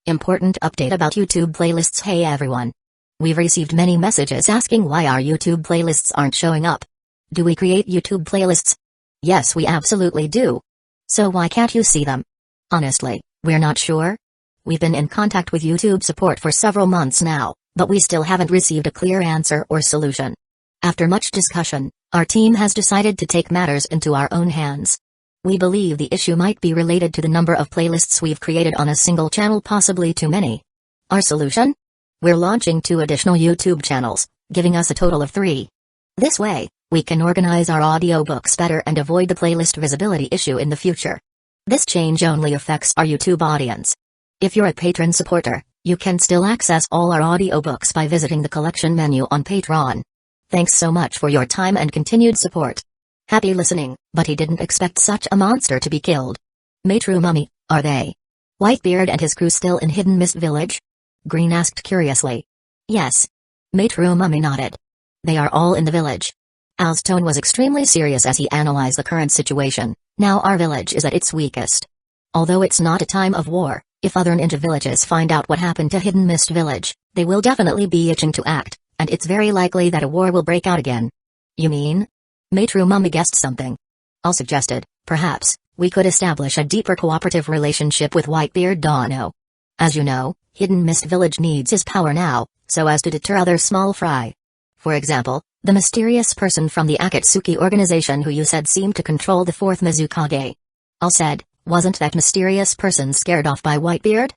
Important update about YouTube playlists. Hey everyone. We've received many messages asking why our YouTube playlists aren't showing up. Do we create YouTube playlists? Yes, we absolutely do. So why can't you see them? Honestly, we're not sure. We've been in contact with YouTube support for several months now, but we still haven't received a clear answer or solution. After much discussion, our team has decided to take matters into our own hands. We believe the issue might be related to the number of playlists we've created on a single channel, possibly too many. Our solution? We're launching 2 additional YouTube channels, giving us a total of 3. This way, we can organize our audiobooks better and avoid the playlist visibility issue in the future. This change only affects our YouTube audience. If you're a patron supporter, you can still access all our audiobooks by visiting the collection menu on Patreon. Thanks so much for your time and continued support. Happy listening. But he didn't expect such a monster to be killed. May true mummy, are they? Whitebeard and his crew still in Hidden Mist Village? Green asked curiously. Yes. May true mummy nodded. They are all in the village. Al's tone was extremely serious as he analyzed the current situation. Now our village is at its weakest. Although it's not a time of war, if other ninja villages find out what happened to Hidden Mist Village, they will definitely be itching to act, and it's very likely that a war will break out again. You mean? May true mummy guessed something. Al suggested, perhaps, we could establish a deeper cooperative relationship with Whitebeard Dano. As you know, Hidden Mist Village needs his power now, so as to deter other small fry. For example, the mysterious person from the Akatsuki organization who you said seemed to control the 4th Mizukage. Al said, wasn't that mysterious person scared off by Whitebeard?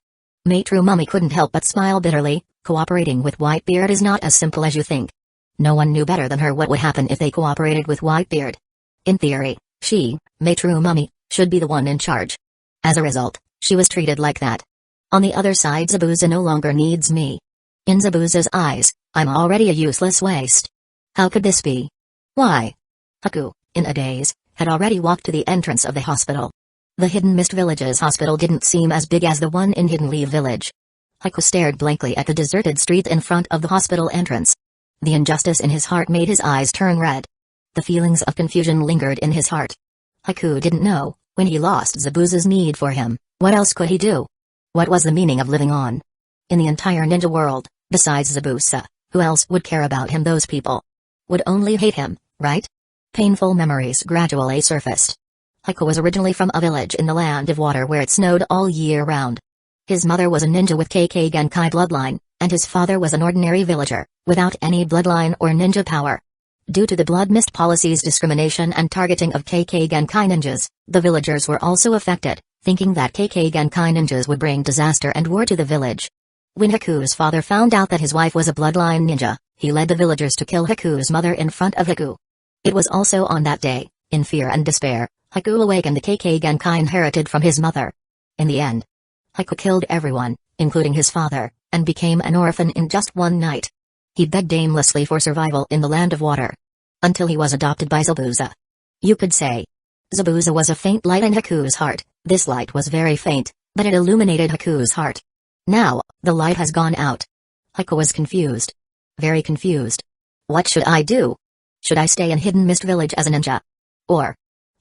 May true mummy couldn't help but smile bitterly. Cooperating with Whitebeard is not as simple as you think. No one knew better than her what would happen if they cooperated with Whitebeard. In theory, she, May true mummy, should be the one in charge. As a result, she was treated like that. On the other side, Zabuza no longer needs me. In Zabuza's eyes, I'm already a useless waste. How could this be? Why? Haku, in a daze, had already walked to the entrance of the hospital. The Hidden Mist Village's hospital didn't seem as big as the one in Hidden Leaf Village. Haku stared blankly at the deserted street in front of the hospital entrance. The injustice in his heart made his eyes turn red. The feelings of confusion lingered in his heart. Haku didn't know, when he lost Zabuza's need for him, what else could he do? What was the meaning of living on? In the entire ninja world, besides Zabuza, who else would care about him? Those people would only hate him, right? Painful memories gradually surfaced. Haku was originally from a village in the land of water where it snowed all year round. His mother was a ninja with KK Genkai bloodline, and his father was an ordinary villager, without any bloodline or ninja power. Due to the Blood Mist policy's discrimination and targeting of KK Genkai ninjas, the villagers were also affected, thinking that KK Genkai ninjas would bring disaster and war to the village. When Haku's father found out that his wife was a bloodline ninja, he led the villagers to kill Haku's mother in front of Haku. It was also on that day, in fear and despair, Haku awakened the KK Genkai inherited from his mother. In the end, Haku killed everyone, including his father, and became an orphan in just one night. He begged aimlessly for survival in the land of water. Until he was adopted by Zabuza. You could say. Zabuza was a faint light in Haku's heart. This light was very faint, but it illuminated Haku's heart. Now, the light has gone out. Haku was confused. Very confused. What should I do? Should I stay in Hidden Mist Village as a ninja? Or?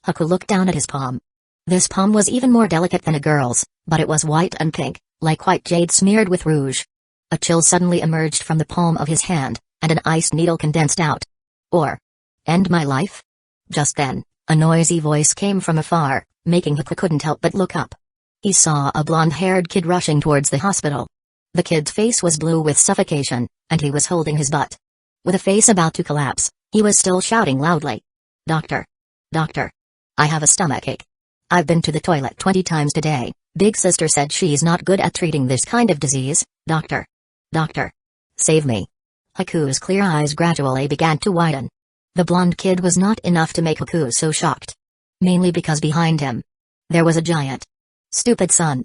Haku looked down at his palm. This palm was even more delicate than a girl's, but it was white and pink, like white jade smeared with rouge. A chill suddenly emerged from the palm of his hand, and an ice needle condensed out. Or? End my life? Just then, a noisy voice came from afar, making Haku couldn't help but look up. He saw a blonde-haired kid rushing towards the hospital. The kid's face was blue with suffocation, and he was holding his butt. With a face about to collapse, he was still shouting loudly. Doctor! Doctor! I have a stomachache. I've been to the toilet 20 times today. Big sister said she's not good at treating this kind of disease. Doctor! Doctor! Save me! Haku's clear eyes gradually began to widen. The blonde kid was not enough to make Haku so shocked. Mainly because behind him, there was a giant. Stupid son.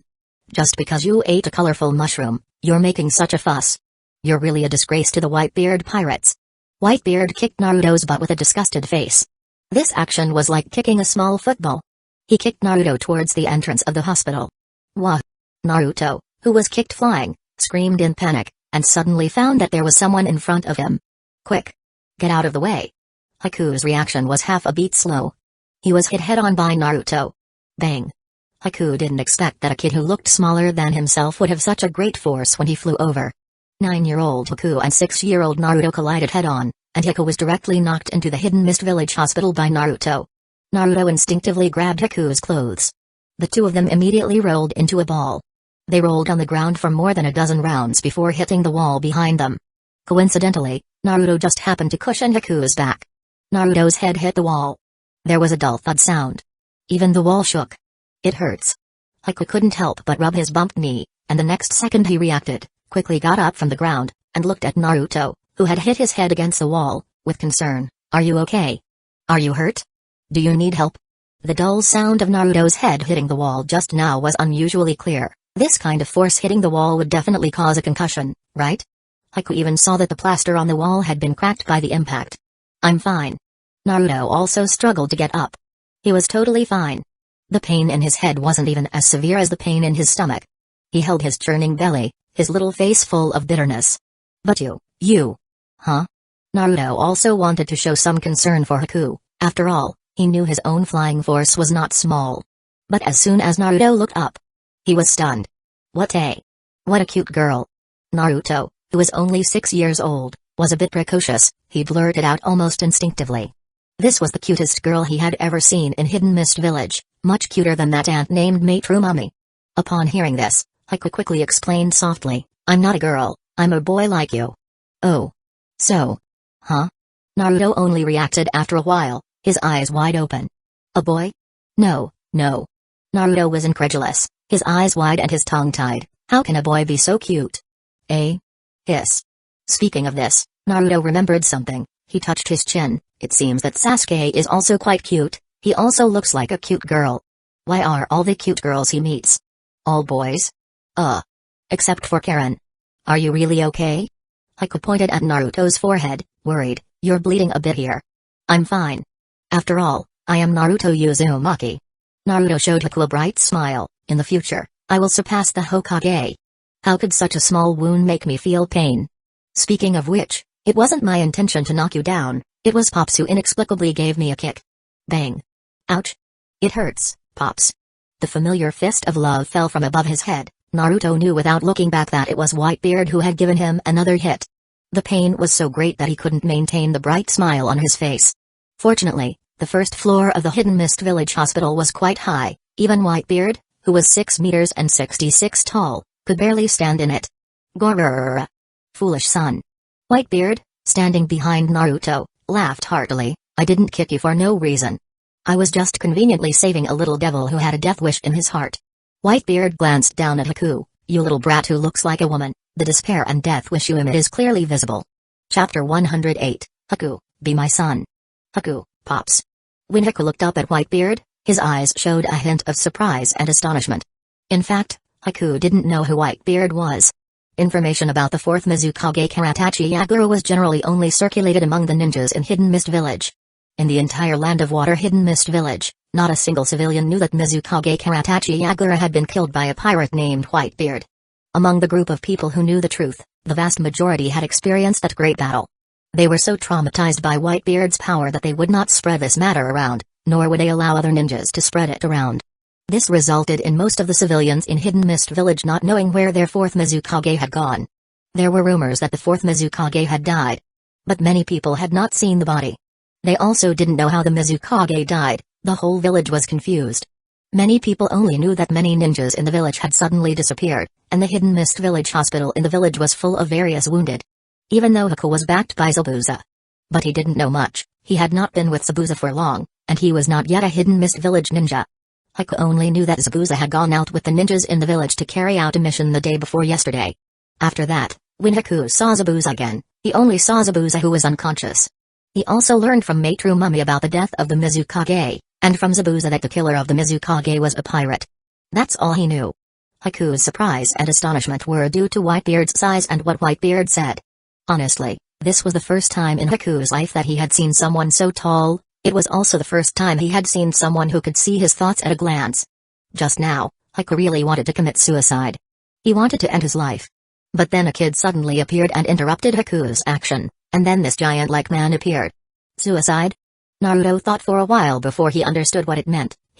Just because you ate a colorful mushroom, you're making such a fuss. You're really a disgrace to the Whitebeard pirates. Whitebeard kicked Naruto's butt with a disgusted face. This action was like kicking a small football. He kicked Naruto towards the entrance of the hospital. Wah! Naruto, who was kicked flying, screamed in panic, and suddenly found that there was someone in front of him. Quick! Get out of the way! Haku's reaction was half a beat slow. He was hit head-on by Naruto. Bang! Haku didn't expect that a kid who looked smaller than himself would have such a great force when he flew over. 9-year-old Haku and 6-year-old Naruto collided head-on, and Haku was directly knocked into the Hidden Mist Village hospital by Naruto. Naruto instinctively grabbed Haku's clothes. The two of them immediately rolled into a ball. They rolled on the ground for more than a dozen rounds before hitting the wall behind them. Coincidentally, Naruto just happened to cushion Haku's back. Naruto's head hit the wall. There was a dull thud sound. Even the wall shook. It hurts. Haku couldn't help but rub his bumped knee, and the next second he reacted, quickly got up from the ground, and looked at Naruto, who had hit his head against the wall, with concern. "Are you okay? Are you hurt? Do you need help?" The dull sound of Naruto's head hitting the wall just now was unusually clear. This kind of force hitting the wall would definitely cause a concussion, right? Haku even saw that the plaster on the wall had been cracked by the impact. "I'm fine." Naruto also struggled to get up. He was totally fine. The pain in his head wasn't even as severe as the pain in his stomach. He held his churning belly, his little face full of bitterness. "But you. Huh?" Naruto also wanted to show some concern for Haku. After all, he knew his own flying force was not small. But as soon as Naruto looked up, he was stunned. What a cute girl. Naruto, who was only 6 years old, was a bit precocious. He blurted out almost instinctively. This was the cutest girl he had ever seen in Hidden Mist Village, much cuter than that ant named Matrumami. Upon hearing this, Haku quickly explained softly, "I'm not a girl, I'm a boy like you." "Oh. So? Huh?" Naruto only reacted after a while, his eyes wide open. "A boy? No. Naruto was incredulous, his eyes wide and his tongue tied. How can a boy be so cute? Hiss. Speaking of this, Naruto remembered something. He touched his chin. It seems that Sasuke is also quite cute. He also looks like a cute girl. Why are all the cute girls he meets all boys? Except for Karen. Are you really okay?" Haku pointed at Naruto's forehead, worried. "You're bleeding a bit here." "I'm fine. After all, I am Naruto Uzumaki." Naruto showed Haku a bright smile. "In the future, I will surpass the Hokage. How could such a small wound make me feel pain? Speaking of which, it wasn't my intention to knock you down, it was Pops who inexplicably gave me a kick." Bang. "Ouch. It hurts, Pops." The familiar fist of love fell from above his head. Naruto knew without looking back that it was Whitebeard who had given him another hit. The pain was so great that he couldn't maintain the bright smile on his face. Fortunately, the first floor of the Hidden Mist Village hospital was quite high. Even Whitebeard, who was 6 meters and 66 tall, could barely stand in it. "Gorrrr. Foolish son." Whitebeard, standing behind Naruto, laughed heartily. "I didn't kick you for no reason. I was just conveniently saving a little devil who had a death wish in his heart." Whitebeard glanced down at Haku. "You little brat who looks like a woman, the despair and death wish you emit is clearly visible." Chapter 108, Haku, Be My Son. "Haku, Pops." When Haku looked up at Whitebeard, his eyes showed a hint of surprise and astonishment. In fact, Haku didn't know who Whitebeard was. Information about the 4th Mizukage Karatachi Yagura was generally only circulated among the ninjas in Hidden Mist Village. In the entire Land of Water Hidden Mist Village, not a single civilian knew that Mizukage Karatachi Yagura had been killed by a pirate named Whitebeard. Among the group of people who knew the truth, the vast majority had experienced that great battle. They were so traumatized by Whitebeard's power that they would not spread this matter around, nor would they allow other ninjas to spread it around. This resulted in most of the civilians in Hidden Mist Village not knowing where their 4th Mizukage had gone. There were rumors that the 4th Mizukage had died. But many people had not seen the body. They also didn't know how the Mizukage died. The whole village was confused. Many people only knew that many ninjas in the village had suddenly disappeared, and the Hidden Mist Village hospital in the village was full of various wounded. Even though Haku was backed by Zabuza. But he didn't know much. He had not been with Zabuza for long, and he was not yet a Hidden Mist Village ninja. Haku only knew that Zabuza had gone out with the ninjas in the village to carry out a mission the day before yesterday. After that, when Haku saw Zabuza again, he only saw Zabuza who was unconscious. He also learned from Matrumami about the death of the Mizukage, and from Zabuza that the killer of the Mizukage was a pirate. That's all he knew. Haku's surprise and astonishment were due to Whitebeard's size and what Whitebeard said. Honestly, this was the first time in Haku's life that he had seen someone so tall. It was also the first time he had seen someone who could see his thoughts at a glance. Just now, Haku really wanted to commit suicide. He wanted to end his life. But then a kid suddenly appeared and interrupted Haku's action, and then this giant-like man appeared. Suicide? Naruto thought for a while before he understood what it meant.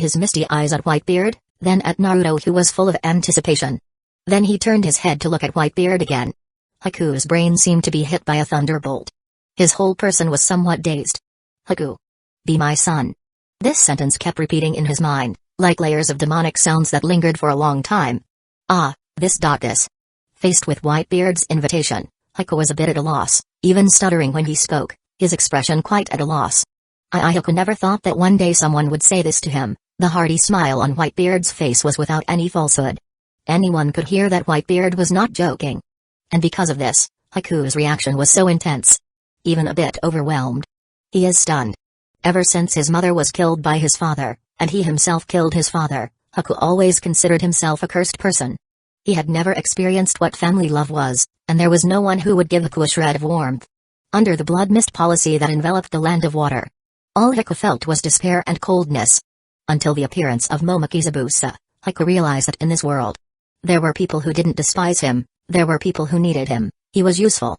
his misty eyes at Whitebeard, then at Naruto, who was full of anticipation. Then he turned his head to look at Whitebeard again. Haku's brain seemed to be hit by a thunderbolt. His whole person was somewhat dazed. Haku. Be my son. This sentence kept repeating in his mind, like layers of demonic sounds that lingered for a long time. This. Faced with Whitebeard's invitation, Haku was a bit at a loss, even stuttering when he spoke, his expression quite at a loss. Haku never thought that one day someone would say this to him. The hearty smile on Whitebeard's face was without any falsehood. Anyone could hear that Whitebeard was not joking. And because of this, Haku's reaction was so intense. Even a bit overwhelmed. He is stunned. Ever since his mother was killed by his father, and he himself killed his father, Haku always considered himself a cursed person. He had never experienced what family love was, and there was no one who would give Haku a shred of warmth. Under the blood mist policy that enveloped the land of water, all Haku felt was despair and coldness. Until the appearance of Momokizabusa, Haku realized that in this world, there were people who didn't despise him, there were people who needed him, he was useful.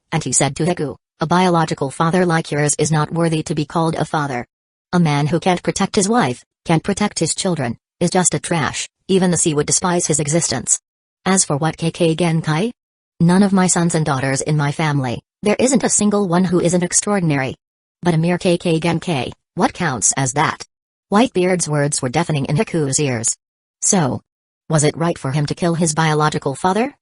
and he said to Haku, "A biological father like yours is not worthy to be called a father. A man who can't protect his wife, can't protect his children, is just a trash. Even the sea would despise his existence. As for what KK Genkai? None of my sons and daughters in my family, there isn't a single one who isn't extraordinary. But a mere KK Genkai, what counts as that?" Whitebeard's words were deafening in Haku's ears. So, was it right for him to kill his biological father?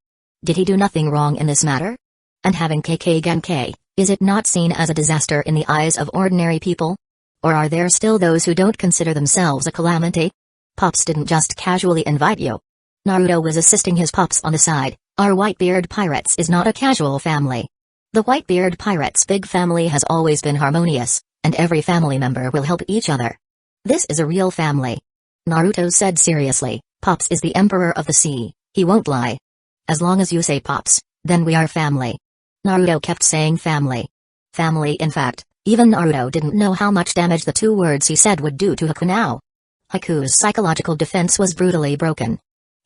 Did he do nothing wrong in this matter? And having KK Genkai, is it not seen as a disaster in the eyes of ordinary people? Or are there still those who don't consider themselves a calamity? Pops didn't just casually invite you. Naruto was assisting his pops on the side. Our Whitebeard Pirates is not a casual family. The Whitebeard Pirates' big family has always been harmonious, and every family member will help each other. This is a real family. Naruto said seriously, Pops is the emperor of the sea, he won't lie. As long as you say Pops, then we are family. Naruto kept saying family. Family. In fact, even Naruto didn't know how much damage the two words he said would do to Haku now. Haku's psychological defense was brutally broken.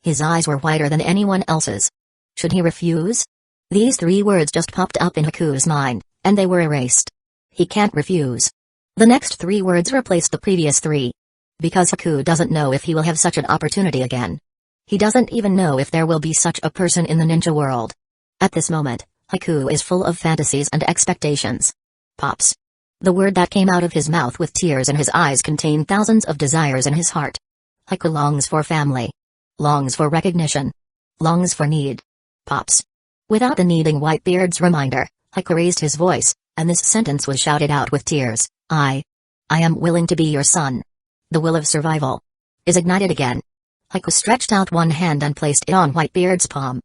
His eyes were whiter than anyone else's. Should he refuse? These three words just popped up in Haku's mind, and they were erased. He can't refuse. The next three words replaced the previous three. Because Haku doesn't know if he will have such an opportunity again. He doesn't even know if there will be such a person in the ninja world. At this moment, Haku is full of fantasies and expectations. Pops. The word that came out of his mouth with tears in his eyes contained thousands of desires in his heart. Haku longs for family. Longs for recognition. Longs for need. Pops. Without the needing Whitebeard's reminder, Haku raised his voice, and this sentence was shouted out with tears. I am willing to be your son. The will of survival is ignited again. Haku stretched out one hand and placed it on Whitebeard's palm.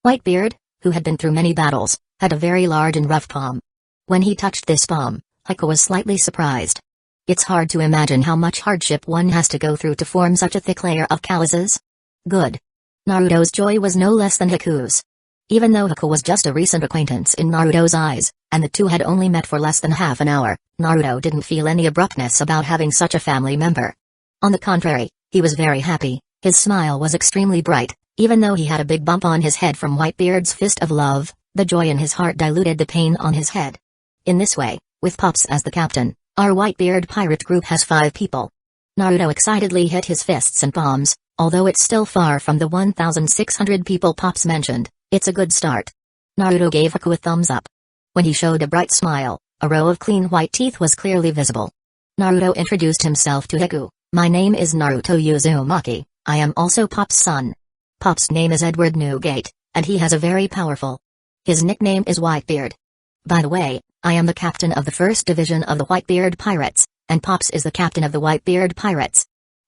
Whitebeard, who had been through many battles, had a very large and rough palm. When he touched this palm, Haku was slightly surprised. It's hard to imagine how much hardship one has to go through to form such a thick layer of calluses. Good. Naruto's joy was no less than Haku's. Even though Haku was just a recent acquaintance in Naruto's eyes, and the two had only met for less than half an hour, Naruto didn't feel any abruptness about having such a family member. On the contrary, he was very happy. His smile was extremely bright, even though he had a big bump on his head from Whitebeard's fist of love. The joy in his heart diluted the pain on his head. In this way, with Pops as the captain, our Whitebeard pirate group has 5 people. Naruto excitedly hit his fists and palms. Although it's still far from the 1,600 people Pops mentioned, it's a good start. Naruto gave Haku a thumbs up. When he showed a bright smile, a row of clean white teeth was clearly visible. Naruto introduced himself to Haku. My name is Naruto Uzumaki, I am also Pop's son. Pop's name is Edward Newgate, and he has a very powerful. His nickname is Whitebeard. By the way, I am the captain of the first division of the Whitebeard Pirates, and Pops is the captain of the Whitebeard Pirates.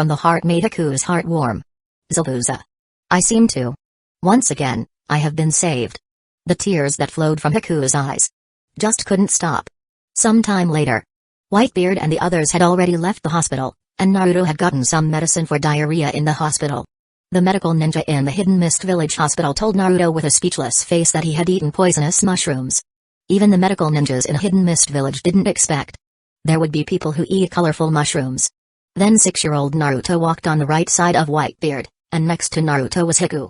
from the heart made Haku's heart warm. Zabuza. I seem to. Once again, I have been saved. The tears that flowed from Haku's eyes just couldn't stop. Some time later, Whitebeard and the others had already left the hospital, and Naruto had gotten some medicine for diarrhea in the hospital. The medical ninja in the Hidden Mist Village hospital told Naruto with a speechless face that he had eaten poisonous mushrooms. Even the medical ninjas in Hidden Mist Village didn't expect there would be people who eat colorful mushrooms. Then 6-year-old Naruto walked on the right side of Whitebeard, and next to Naruto was Haku.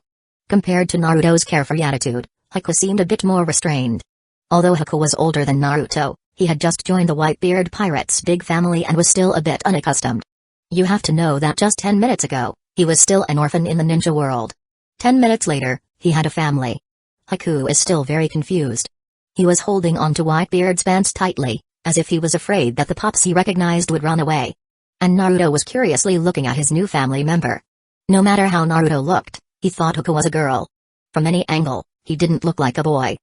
Compared to Naruto's carefree attitude, Haku seemed a bit more restrained. Although Haku was older than Naruto, he had just joined the Whitebeard pirates' big family and was still a bit unaccustomed. You have to know that just 10 minutes ago, he was still an orphan in the ninja world. 10 minutes later, he had a family. Haku is still very confused. He was holding on to Whitebeard's pants tightly, as if he was afraid that the pups he recognized would run away. And Naruto was curiously looking at his new family member. No matter how Naruto looked, he thought Haku was a girl. From any angle, he didn't look like a boy.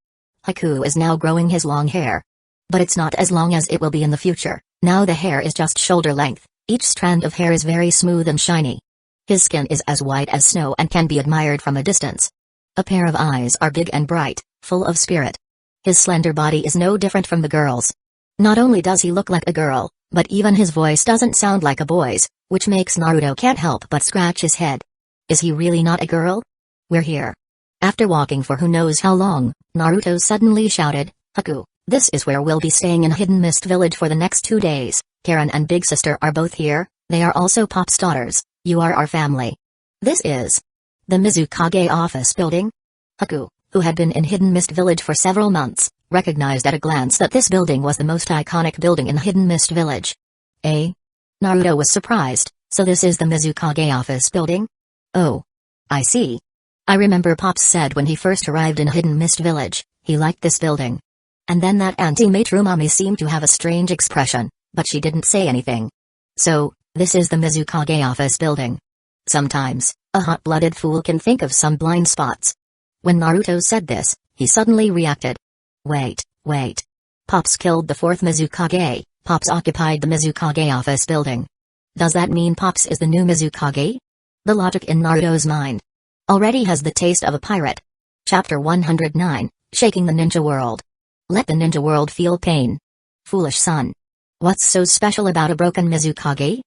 Haku is now growing his long hair. But it's not as long as it will be in the future. Now the hair is just shoulder length. Each strand of hair is very smooth and shiny. His skin is as white as snow and can be admired from a distance. A pair of eyes are big and bright, full of spirit. His slender body is no different from the girl's. Not only does he look like a girl, but even his voice doesn't sound like a boy's, which makes Naruto can't help but scratch his head. Is he really not a girl? We're here. After walking for who knows how long, Naruto suddenly shouted, Haku, this is where we'll be staying in Hidden Mist Village for the next 2 days. Karen and Big Sister are both here, they are also Pop's daughters, you are our family. This is the Mizukage office building? Haku, who had been in Hidden Mist Village for several months, recognized at a glance that this building was the most iconic building in Hidden Mist Village. Eh? Naruto was surprised, so this is the Mizukage office building? Oh. I see. I remember Pops said when he first arrived in Hidden Mist Village, he liked this building. And then that anti-matrix Mami seemed to have a strange expression, but she didn't say anything. So, this is the Mizukage office building. Sometimes, a hot-blooded fool can think of some blind spots. When Naruto said this, he suddenly reacted. Wait. Pops killed the 4th Mizukage, Pops occupied the Mizukage office building. Does that mean Pops is the new Mizukage? The logic in Naruto's mind already has the taste of a pirate. Chapter 109, Shaking the Ninja World. Let the ninja world feel pain. Foolish son. What's so special about a broken Mizukage?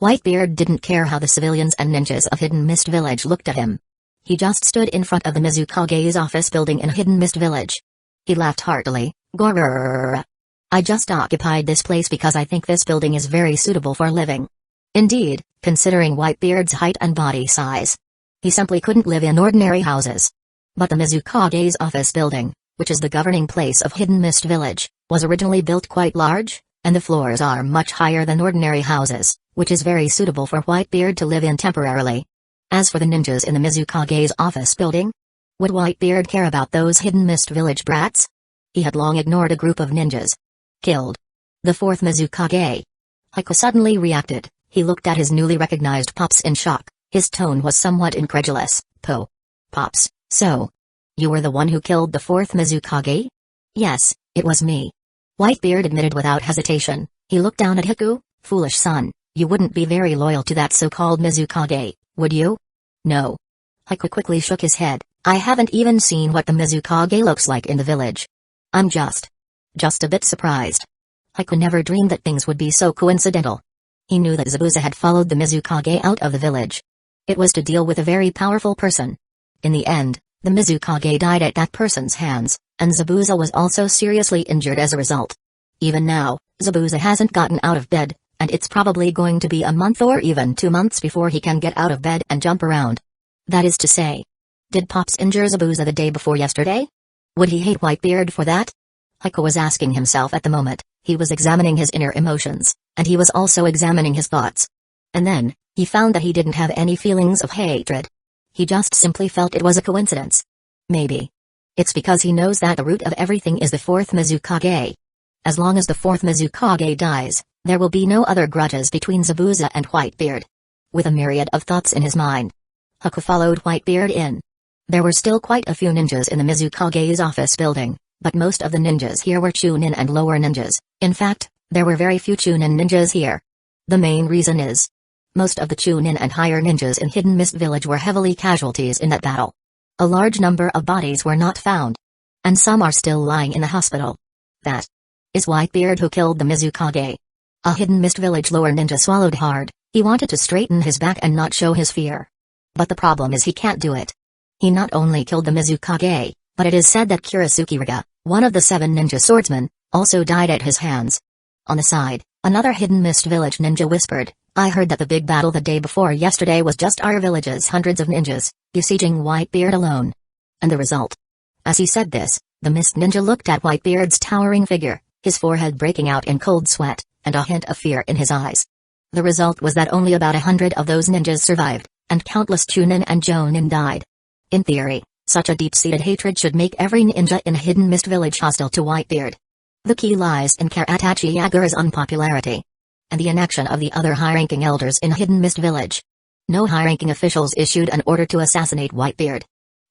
Whitebeard didn't care how the civilians and ninjas of Hidden Mist Village looked at him. He just stood in front of the Mizukage's office building in Hidden Mist Village. He laughed heartily. Gorrrrrrrr. I just occupied this place because I think this building is very suitable for living. Indeed, considering Whitebeard's height and body size, he simply couldn't live in ordinary houses. But the Mizukage's office building, which is the governing place of Hidden Mist Village, was originally built quite large, and the floors are much higher than ordinary houses, which is very suitable for Whitebeard to live in temporarily. As for the ninjas in the Mizukage's office building, would Whitebeard care about those Hidden Mist Village brats? He had long ignored a group of ninjas. Killed the 4th Mizukage. Haku suddenly reacted. He looked at his newly recognized Pops in shock. His tone was somewhat incredulous. Pops, so you were the one who killed the 4th Mizukage? Yes, it was me. Whitebeard admitted without hesitation. He looked down at Haku. Foolish son, you wouldn't be very loyal to that so-called Mizukage, would you? No. Haku quickly shook his head. I haven't even seen what the Mizukage looks like in the village. I'm just a bit surprised. Haku never dreamed that things would be so coincidental. He knew that Zabuza had followed the Mizukage out of the village. It was to deal with a very powerful person. In the end, the Mizukage died at that person's hands, and Zabuza was also seriously injured as a result. Even now, Zabuza hasn't gotten out of bed, and it's probably going to be a month or even 2 months before he can get out of bed and jump around. That is to say, did Pops injure Zabuza the day before yesterday? Would he hate Whitebeard for that? Hiko was asking himself at the moment. He was examining his inner emotions, and he was also examining his thoughts. And then, he found that he didn't have any feelings of hatred. He just simply felt it was a coincidence. Maybe. It's because he knows that the root of everything is the fourth Mizukage. As long as the fourth Mizukage dies, there will be no other grudges between Zabuza and Whitebeard. With a myriad of thoughts in his mind, Hiko followed Whitebeard in. There were still quite a few ninjas in the Mizukage's office building, but most of the ninjas here were Chunin and lower ninjas. In fact, there were very few Chunin ninjas here. The main reason is, most of the Chunin and higher ninjas in Hidden Mist Village were heavily casualties in that battle. A large number of bodies were not found. And some are still lying in the hospital. That is Whitebeard who killed the Mizukage. A Hidden Mist Village lower ninja swallowed hard. He wanted to straighten his back and not show his fear. But the problem is he can't do it. He not only killed the Mizukage, but it is said that Kurasuke Riga, one of the 7 ninja swordsmen, also died at his hands. On the side, another Hidden Mist Village ninja whispered, I heard that the big battle the day before yesterday was just our village's hundreds of ninjas, besieging Whitebeard alone. And the result? As he said this, the Mist Ninja looked at Whitebeard's towering figure, his forehead breaking out in cold sweat, and a hint of fear in his eyes. The result was that only about 100 of those ninjas survived, and countless Chunin and Jonin died. In theory, such a deep-seated hatred should make every ninja in Hidden Mist Village hostile to Whitebeard. The key lies in Karatachi Yagura's unpopularity, and the inaction of the other high-ranking elders in Hidden Mist Village. No high-ranking officials issued an order to assassinate Whitebeard.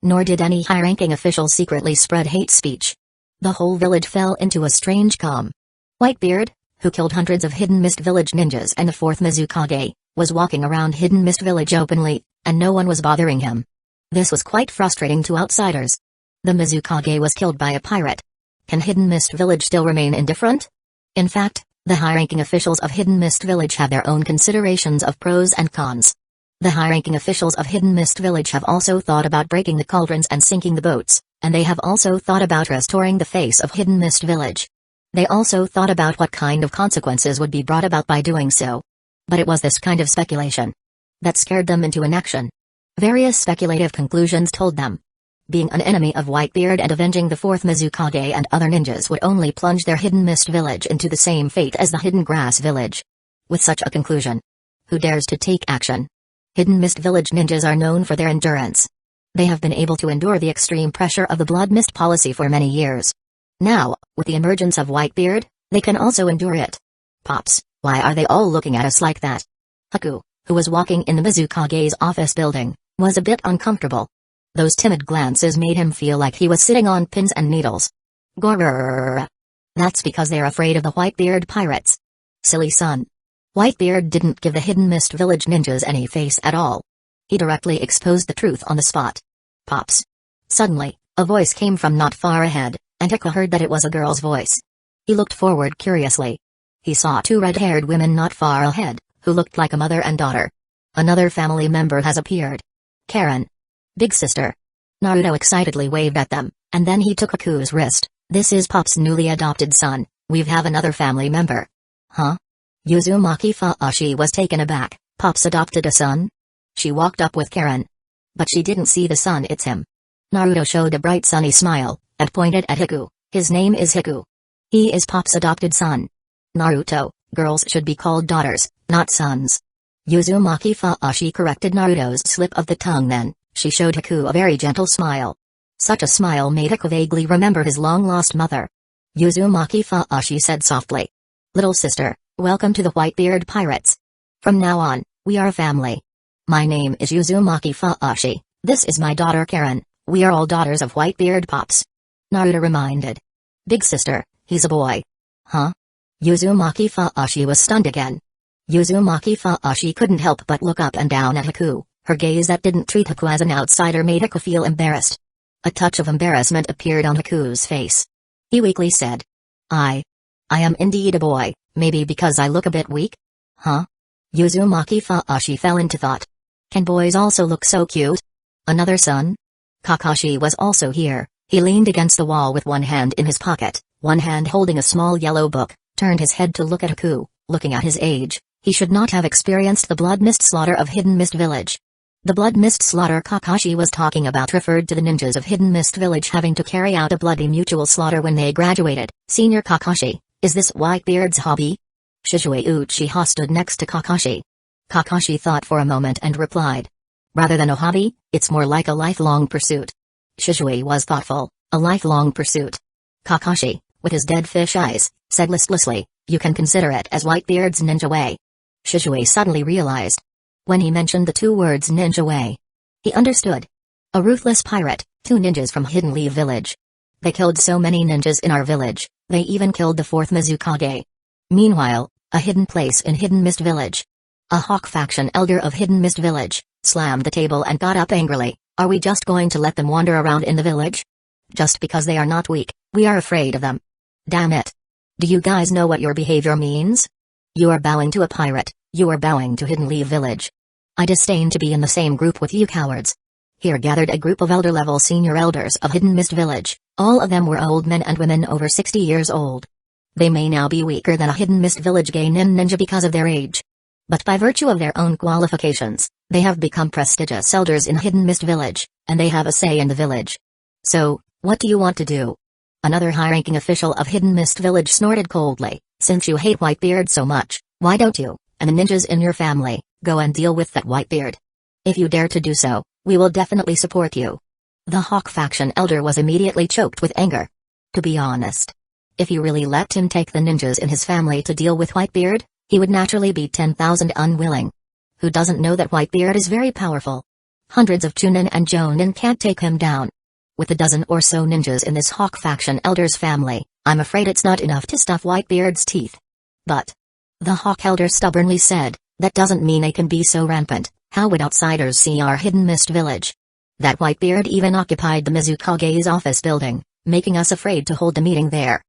Nor did any high-ranking official secretly spread hate speech. The whole village fell into a strange calm. Whitebeard, who killed hundreds of Hidden Mist Village ninjas and the 4th Mizukage, was walking around Hidden Mist Village openly, and no one was bothering him. This was quite frustrating to outsiders. The Mizukage was killed by a pirate. Can Hidden Mist Village still remain indifferent? In fact, the high-ranking officials of Hidden Mist Village have their own considerations of pros and cons. The high-ranking officials of Hidden Mist Village have also thought about breaking the cauldrons and sinking the boats, and they have also thought about restoring the face of Hidden Mist Village. They also thought about what kind of consequences would be brought about by doing so. But it was this kind of speculation that scared them into inaction. Various speculative conclusions told them. Being an enemy of Whitebeard and avenging the 4th Mizukage and other ninjas would only plunge their Hidden Mist Village into the same fate as the Hidden Grass Village. With such a conclusion, who dares to take action? Hidden Mist Village ninjas are known for their endurance. They have been able to endure the extreme pressure of the Blood Mist policy for many years. Now, with the emergence of Whitebeard, they can also endure it. Pops, why are they all looking at us like that? Haku, who was walking in the Mizukage's office building, was a bit uncomfortable. Those timid glances made him feel like he was sitting on pins and needles. Grrrr. That's because they're afraid of the Whitebeard pirates. Silly son. Whitebeard didn't give the Hidden Mist Village ninjas any face at all. He directly exposed the truth on the spot. Pops. Suddenly, a voice came from not far ahead, and Hiko heard that it was a girl's voice. He looked forward curiously. He saw 2 red-haired women not far ahead, who looked like a mother and daughter. Another family member has appeared. Karen. Big sister. Naruto excitedly waved at them, and then he took Aku's wrist. This is Pop's newly adopted son. We have another family member. Huh? Uzumaki Fuashi was taken aback. Pop's adopted a son? She walked up with Karen. But she didn't see the son. It's him. Naruto showed a bright sunny smile, and pointed at Hiku. His name is Hiku. He is Pop's adopted son. Naruto, girls should be called daughters, not sons. Uzumaki Fuashi corrected Naruto's slip of the tongue. Then she showed Hiku a very gentle smile. Such a smile made Hiku vaguely remember his long-lost mother. Uzumaki Fuashi said softly. Little sister, welcome to the Whitebeard Pirates. From now on, we are a family. My name is Uzumaki Fuashi, this is my daughter Karen, we are all daughters of Whitebeard Pops. Naruto reminded. Big sister, he's a boy. Huh? Uzumaki Fuashi was stunned again. Uzumaki Fuashi couldn't help but look up and down at Hiku. Her gaze that didn't treat Hiku as an outsider made Hiku feel embarrassed. A touch of embarrassment appeared on Hiku's face. He weakly said. I am indeed a boy, maybe because I look a bit weak? Huh? Uzumaki Fuashi fell into thought. Can boys also look so cute? Another son? Kakashi was also here, He leaned against the wall with one hand in his pocket, one hand holding a small yellow book, turned his head to look at Haku. Looking at his age, he should not have experienced the blood mist slaughter of Hidden Mist Village. The blood mist slaughter Kakashi was talking about referred to the ninjas of Hidden Mist Village having to carry out a bloody mutual slaughter when they graduated. Senior Kakashi, is this Whitebeard's hobby? Shizue Uchiha stood next to Kakashi. Kakashi thought for a moment and replied. Rather than a hobby, it's more like a lifelong pursuit. Shizue was thoughtful. A lifelong pursuit. Kakashi, with his dead fish eyes, said listlessly, you can consider it as Whitebeard's ninja way. Shizue suddenly realized. When he mentioned the two words ninja way, he understood. A ruthless pirate, two ninjas from Hidden Leaf Village. They killed so many ninjas in our village, they even killed the fourth Mizukage. Meanwhile, a hidden place in Hidden Mist Village. A Hawk faction elder of Hidden Mist Village slammed the table and got up angrily. Are we just going to let them wander around in the village? Just because they are not weak, we are afraid of them. Damn it. Do you guys know what your behavior means? You are bowing to a pirate, you are bowing to Hidden Leaf Village. I disdain to be in the same group with you cowards. Here gathered a group of elder-level senior elders of Hidden Mist Village. All of them were old men and women over 60 years old. They may now be weaker than a Hidden Mist Village Genin ninja because of their age. But by virtue of their own qualifications, they have become prestigious elders in Hidden Mist Village, and they have a say in the village. So, what do you want to do? Another high-ranking official of Hidden Mist Village snorted coldly. Since you hate Whitebeard so much, why don't you, and the ninjas in your family, go and deal with that Whitebeard? If you dare to do so, we will definitely support you. The Hawk faction elder was immediately choked with anger. To be honest, if you really let him take the ninjas in his family to deal with Whitebeard, he would naturally be 10,000 unwilling. Who doesn't know that Whitebeard is very powerful? Hundreds of Chunin and Jonin can't take him down. With a dozen or so ninjas in this Hawk faction elder's family, I'm afraid it's not enough to stuff Whitebeard's teeth. But, the Hawk elder stubbornly said, that doesn't mean they can be so rampant. How would outsiders see our Hidden Mist Village? That Whitebeard even occupied the Mizukage's office building, making us afraid to hold a meeting there.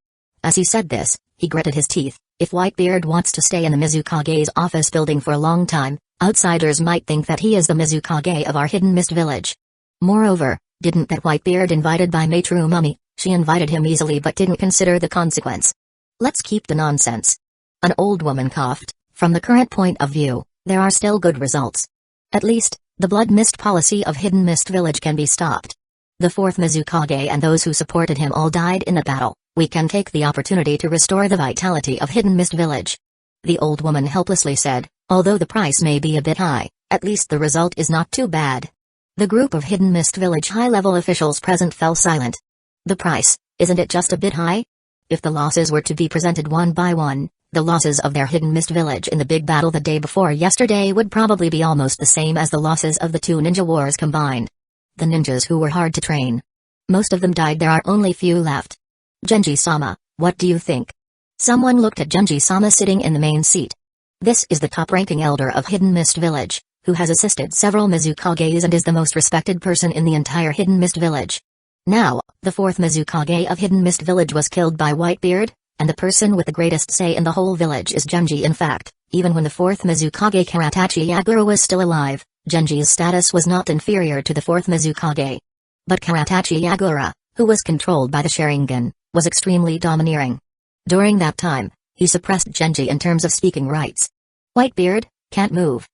As he said this, he gritted his teeth. If Whitebeard wants to stay in the Mizukage's office building for a long time, outsiders might think that he is the Mizukage of our Hidden Mist Village. Moreover, didn't that Whitebeard invited by Maitru Mummy? She invited him easily but didn't consider the consequence. Let's keep the nonsense. An old woman coughed. From the current point of view, there are still good results. At least, the blood mist policy of Hidden Mist Village can be stopped. The fourth Mizukage and those who supported him all died in the battle. We can take the opportunity to restore the vitality of Hidden Mist Village. The old woman helplessly said, although the price may be a bit high, at least the result is not too bad. The group of Hidden Mist Village high-level officials present fell silent. The price, isn't it just a bit high? If the losses were to be presented one by one, the losses of their Hidden Mist Village in the big battle the day before yesterday would probably be almost the same as the losses of the two ninja wars combined. The ninjas who were hard to train. Most of them died, there are only few left. Genji-sama, what do you think? Someone looked at Genji-sama sitting in the main seat. This is the top-ranking elder of Hidden Mist Village, who has assisted several Mizukages and is the most respected person in the entire Hidden Mist Village. Now, the fourth Mizukage of Hidden Mist Village was killed by Whitebeard, and the person with the greatest say in the whole village is Genji. In fact, even when the fourth Mizukage Karatachi Yagura was still alive, Genji's status was not inferior to the fourth Mizukage. But Karatachi Yagura, who was controlled by the Sharingan, was extremely domineering. During that time, he suppressed Genji in terms of speaking rights. Whitebeard, can't move,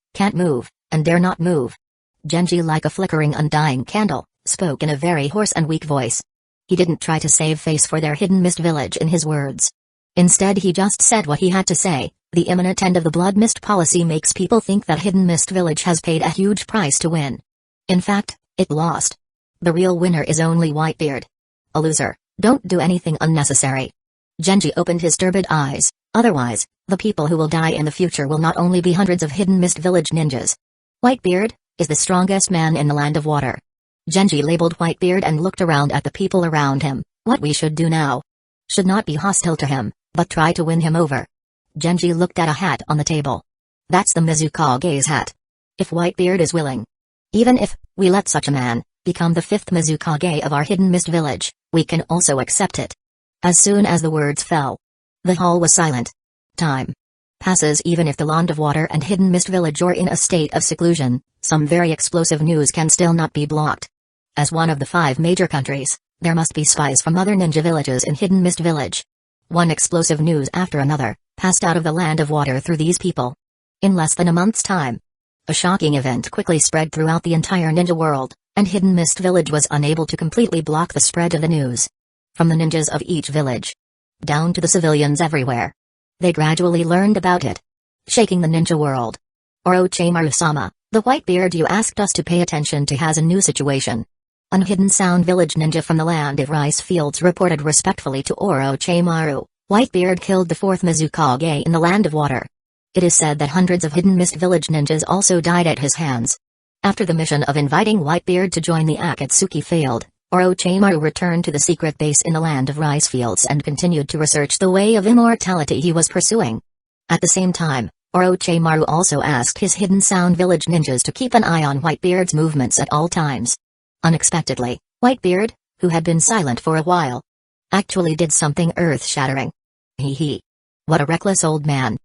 and dare not move. Genji, like a flickering undying candle, spoke in a very hoarse and weak voice. He didn't try to save face for their Hidden Mist Village in his words. Instead he just said what he had to say. The imminent end of the blood mist policy makes people think that Hidden Mist Village has paid a huge price to win. In fact, it lost. The real winner is only Whitebeard. A loser, don't do anything unnecessary. Genji opened his turbid eyes, otherwise, the people who will die in the future will not only be hundreds of Hidden Mist Village ninjas. Whitebeard is the strongest man in the land of water. Genji labeled Whitebeard and looked around at the people around him. What we should do now? Should not be hostile to him, but try to win him over. Genji looked at a hat on the table. That's the Mizukage's hat. If Whitebeard is willing. Even if we let such a man become the fifth Mizukage of our Hidden Mist Village, we can also accept it. As soon as the words fell, the hall was silent. Time passes. Even if the Land of Water and Hidden Mist Village are in a state of seclusion, some very explosive news can still not be blocked. As one of the 5 major countries, There must be spies from other ninja villages in Hidden Mist Village. One explosive news after another passed out of the Land of Water through these people. In less than a month's time, a shocking event quickly spread throughout the entire ninja world, and Hidden Mist Village was unable to completely block the spread of the news. From the ninjas of each village, down to the civilians everywhere, they gradually learned about it. Shaking the ninja world. Orochimaru-sama, the Whitebeard you asked us to pay attention to has a new situation. An Hidden Sound Village ninja from the land of rice fields reported respectfully to Orochimaru, Whitebeard killed the 4th Mizukage in the Land of Water. It is said that hundreds of Hidden Mist Village ninjas also died at his hands. After the mission of inviting Whitebeard to join the Akatsuki failed, Orochimaru returned to the secret base in the Land of Rice Fields and continued to research the way of immortality he was pursuing. At the same time, Orochimaru also asked his Hidden Sound Village ninjas to keep an eye on Whitebeard's movements at all times. Unexpectedly, Whitebeard, who had been silent for a while, actually did something earth-shattering. Hee. What a reckless old man.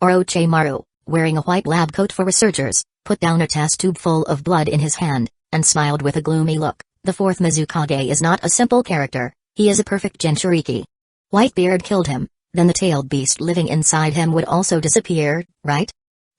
Orochimaru, wearing a white lab coat for researchers, put down a test tube full of blood in his hand, and smiled with a gloomy look. The 4th Mizukage is not a simple character, he is a perfect Jinchuriki. Whitebeard killed him, then the tailed beast living inside him would also disappear, right?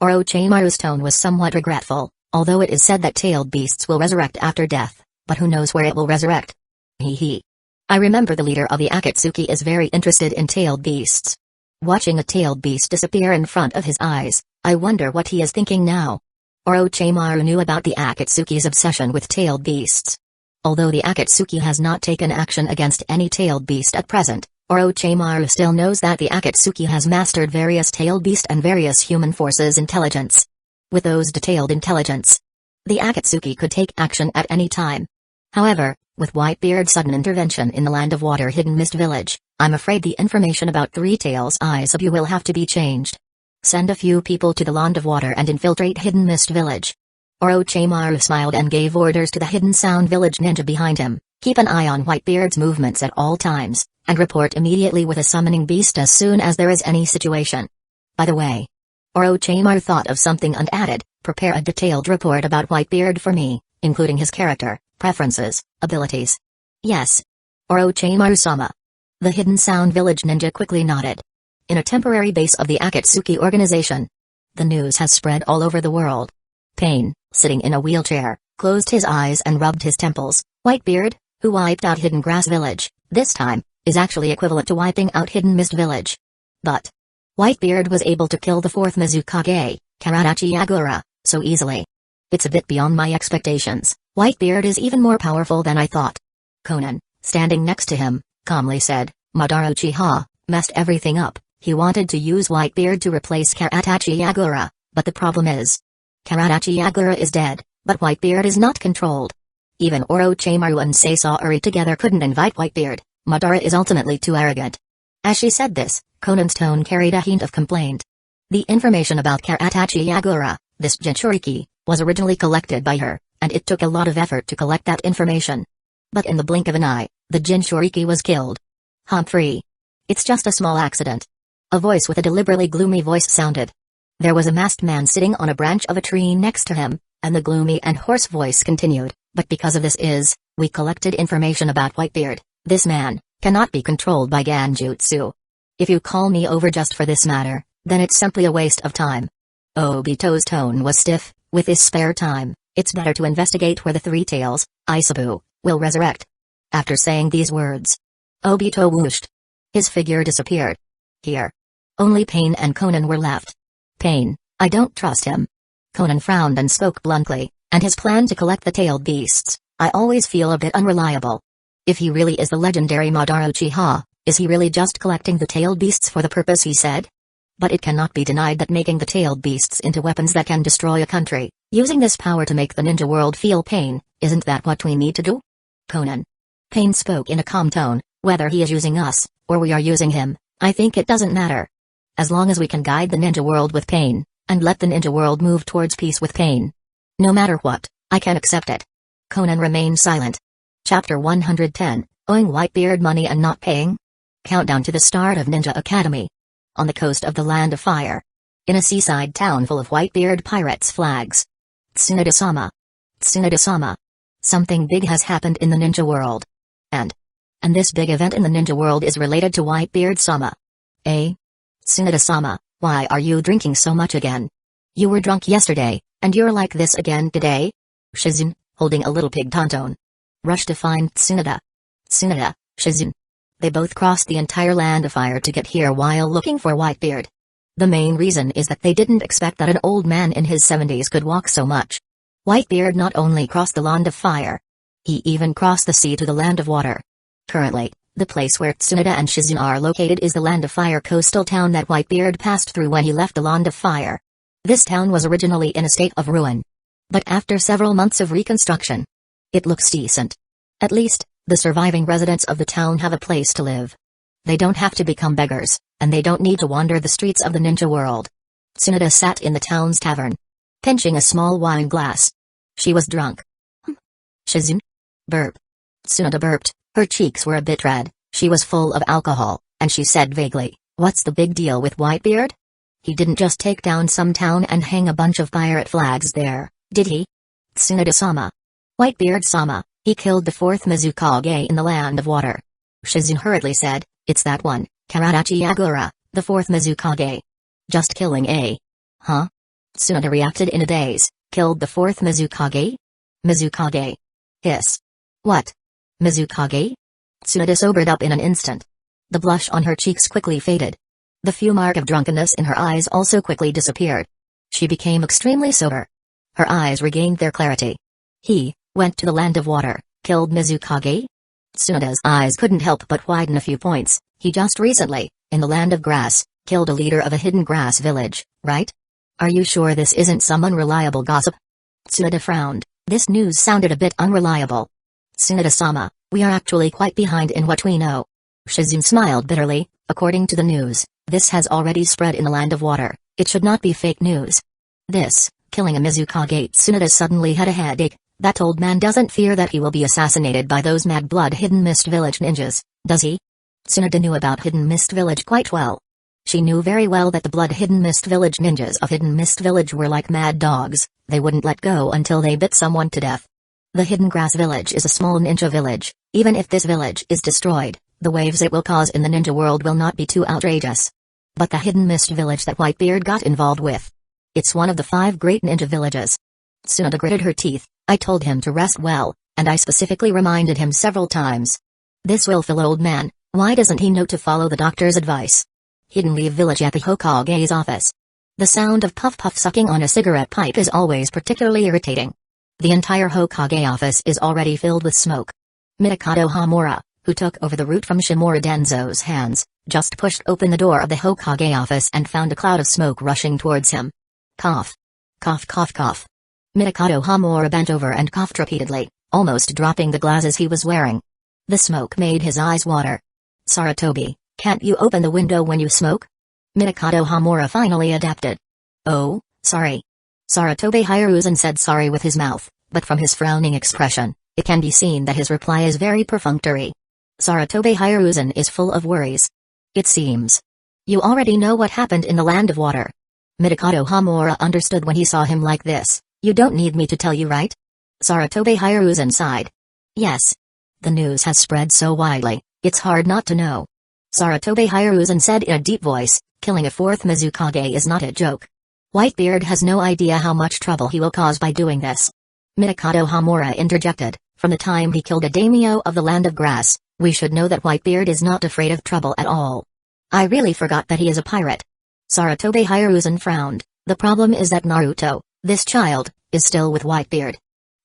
Orochimaru's tone was somewhat regretful, although it is said that tailed beasts will resurrect after death, but who knows where it will resurrect? Hee. I remember the leader of the Akatsuki is very interested in tailed beasts. Watching a tailed beast disappear in front of his eyes, I wonder what he is thinking now. Orochimaru knew about the Akatsuki's obsession with tailed beasts. Although the Akatsuki has not taken action against any tailed beast at present, Orochimaru still knows that the Akatsuki has mastered various tailed beast and various human forces intelligence. With those detailed intelligence, the Akatsuki could take action at any time. However, with Whitebeard's sudden intervention in the Land of Water Hidden Mist Village, I'm afraid the information about Three Tails Aisabu will have to be changed. Send a few people to the Land of Water and infiltrate Hidden Mist Village. Orochimaru smiled and gave orders to the Hidden Sound Village ninja behind him. Keep an eye on Whitebeard's movements at all times, and report immediately with a summoning beast as soon as there is any situation. By the way, Orochimaru thought of something and added, prepare a detailed report about Whitebeard for me, including his character, preferences, abilities. Yes. Orochimaru-sama. The Hidden Sound Village ninja quickly nodded. In a temporary base of the Akatsuki organization, the news has spread all over the world. Pain, sitting in a wheelchair, closed his eyes and rubbed his temples. Whitebeard, who wiped out Hidden Grass Village, this time, is actually equivalent to wiping out Hidden Mist Village. But Whitebeard was able to kill the 4th Mizukage, Karachi Yagura, so easily. It's a bit beyond my expectations. Whitebeard is even more powerful than I thought. Conan, standing next to him, calmly said, Madara Uchiha messed everything up. He wanted to use Whitebeard to replace Karachi Yagura, but the problem is, Karachi Yagura is dead, but Whitebeard is not controlled. Even Orochimaru and Sasori together couldn't invite Whitebeard. Madara is ultimately too arrogant. As she said this, Conan's tone carried a hint of complaint. The information about Karachi Yagura, this Jinchuriki, was originally collected by her, and it took a lot of effort to collect that information. But in the blink of an eye, the Jinchuriki was killed. Humphrey. It's just a small accident. A voice with a deliberately gloomy voice sounded. There was a masked man sitting on a branch of a tree next to him, and the gloomy and hoarse voice continued, but because of this we collected information about Whitebeard. This man cannot be controlled by Genjutsu. If you call me over just for this matter, then it's simply a waste of time. Obito's tone was stiff. With this spare time, it's better to investigate where the Three Tails, Aisabu, will resurrect. After saying these words, Obito whooshed. His figure disappeared. Here. Only Pain and Conan were left. Pain, I don't trust him. Conan frowned and spoke bluntly, and his plan to collect the tailed beasts, I always feel a bit unreliable. If he really is the legendary Madara Uchiha, is he really just collecting the tailed beasts for the purpose he said? But it cannot be denied that making the tailed beasts into weapons that can destroy a country, using this power to make the ninja world feel pain, isn't that what we need to do? Conan. Pain spoke in a calm tone, whether he is using us, or we are using him, I think it doesn't matter. As long as we can guide the ninja world with pain, and let the ninja world move towards peace with pain. No matter what, I can accept it. Conan remained silent. Chapter 110, Owing Whitebeard Money and Not Paying? Countdown to the start of Ninja Academy. On the coast of the Land of Fire. In a seaside town full of Whitebeard pirates' flags. Tsunade-sama. Tsunade-sama. Something big has happened in the ninja world. And And this big event in the ninja world is related to Whitebeard-sama. Eh? Tsunade-sama, why are you drinking so much again? You were drunk yesterday, and you're like this again today? Shizune, holding a little pig Tonton, rushed to find Tsunade. Tsunade, Shizune. They both crossed the entire land of fire to get here while looking for Whitebeard. The main reason is that they didn't expect that an old man in his 70s could walk so much. Whitebeard not only crossed the land of fire, he even crossed the sea to the land of water. Currently, the place where Tsunade and Shizune are located is the land of fire coastal town that Whitebeard passed through when he left the land of fire. This town was originally in a state of ruin. But after several months of reconstruction, it looks decent. At least, the surviving residents of the town have a place to live. They don't have to become beggars, and they don't need to wander the streets of the ninja world. Tsunade sat in the town's tavern, pinching a small wine glass. She was drunk. Shizune? Burp. Tsunade burped, her cheeks were a bit red, she was full of alcohol, and she said vaguely, "What's the big deal with Whitebeard? He didn't just take down some town and hang a bunch of pirate flags there, did he? Tsunade-sama. Whitebeard-sama, he killed the 4th Mizukage in the land of water." Shizune hurriedly said, "It's that one, Karadachi Yagura, the 4th Mizukage. Just killing a..." "Huh?" Tsunade reacted in a daze. "Killed the 4th Mizukage? Mizukage? Hiss. What? Mizukage?" Tsunade sobered up in an instant. The blush on her cheeks quickly faded. The few mark of drunkenness in her eyes also quickly disappeared. She became extremely sober. Her eyes regained their clarity. "He went to the land of water, killed Mizukage?" Tsunade's eyes couldn't help but widen a few points. "He just recently, in the land of grass, killed a leader of a hidden grass village, right? Are you sure this isn't some unreliable gossip?" Tsunade frowned. This news sounded a bit unreliable. "Tsunade-sama, we are actually quite behind in what we know." Shizune smiled bitterly. "According to the news, this has already spread in the land of water. It should not be fake news. This, killing a Mizukage." Tsunade suddenly had a headache. "That old man doesn't fear that he will be assassinated by those mad blood Hidden Mist Village ninjas, does he?" Tsunade knew about Hidden Mist Village quite well. She knew very well that the blood Hidden Mist Village ninjas of Hidden Mist Village were like mad dogs. They wouldn't let go until they bit someone to death. The Hidden Grass Village is a small ninja village. Even if this village is destroyed, the waves it will cause in the ninja world will not be too outrageous. But the Hidden Mist Village that Whitebeard got involved with, it's one of the 5 great ninja villages. Tsunade gritted her teeth. "I told him to rest well, and I specifically reminded him several times. This willful old man, why doesn't he know to follow the doctor's advice?" Hidden Leaf Village at the Hokage's office. The sound of puff-puff sucking on a cigarette pipe is always particularly irritating. The entire Hokage office is already filled with smoke. Mikado Hamura, who took over the route from Shimura Denzo's hands, just pushed open the door of the Hokage office and found a cloud of smoke rushing towards him. Cough. Cough cough cough. Mikado Hamura bent over and coughed repeatedly, almost dropping the glasses he was wearing. The smoke made his eyes water. "Saratobi, can't you open the window when you smoke?" Mikado Hamura finally adapted. "Oh, sorry." Saratobi Hiruzen said sorry with his mouth, but from his frowning expression, it can be seen that his reply is very perfunctory. Saratobi Hiruzen is full of worries. "It seems. You already know what happened in the land of water." Mikado Hamura understood when he saw him like this. "You don't need me to tell you, right?" Saratobi Hiruzen sighed. "Yes. The news has spread so widely, it's hard not to know." Saratobi Hiruzen said in a deep voice, "Killing a 4th Mizukage is not a joke. Whitebeard has no idea how much trouble he will cause by doing this." Mikado Hamura interjected, "From the time he killed a daimyo of the land of grass, we should know that Whitebeard is not afraid of trouble at all. I really forgot that he is a pirate." Saratobi Hiruzen frowned. "The problem is that Naruto, this child, is still with Whitebeard.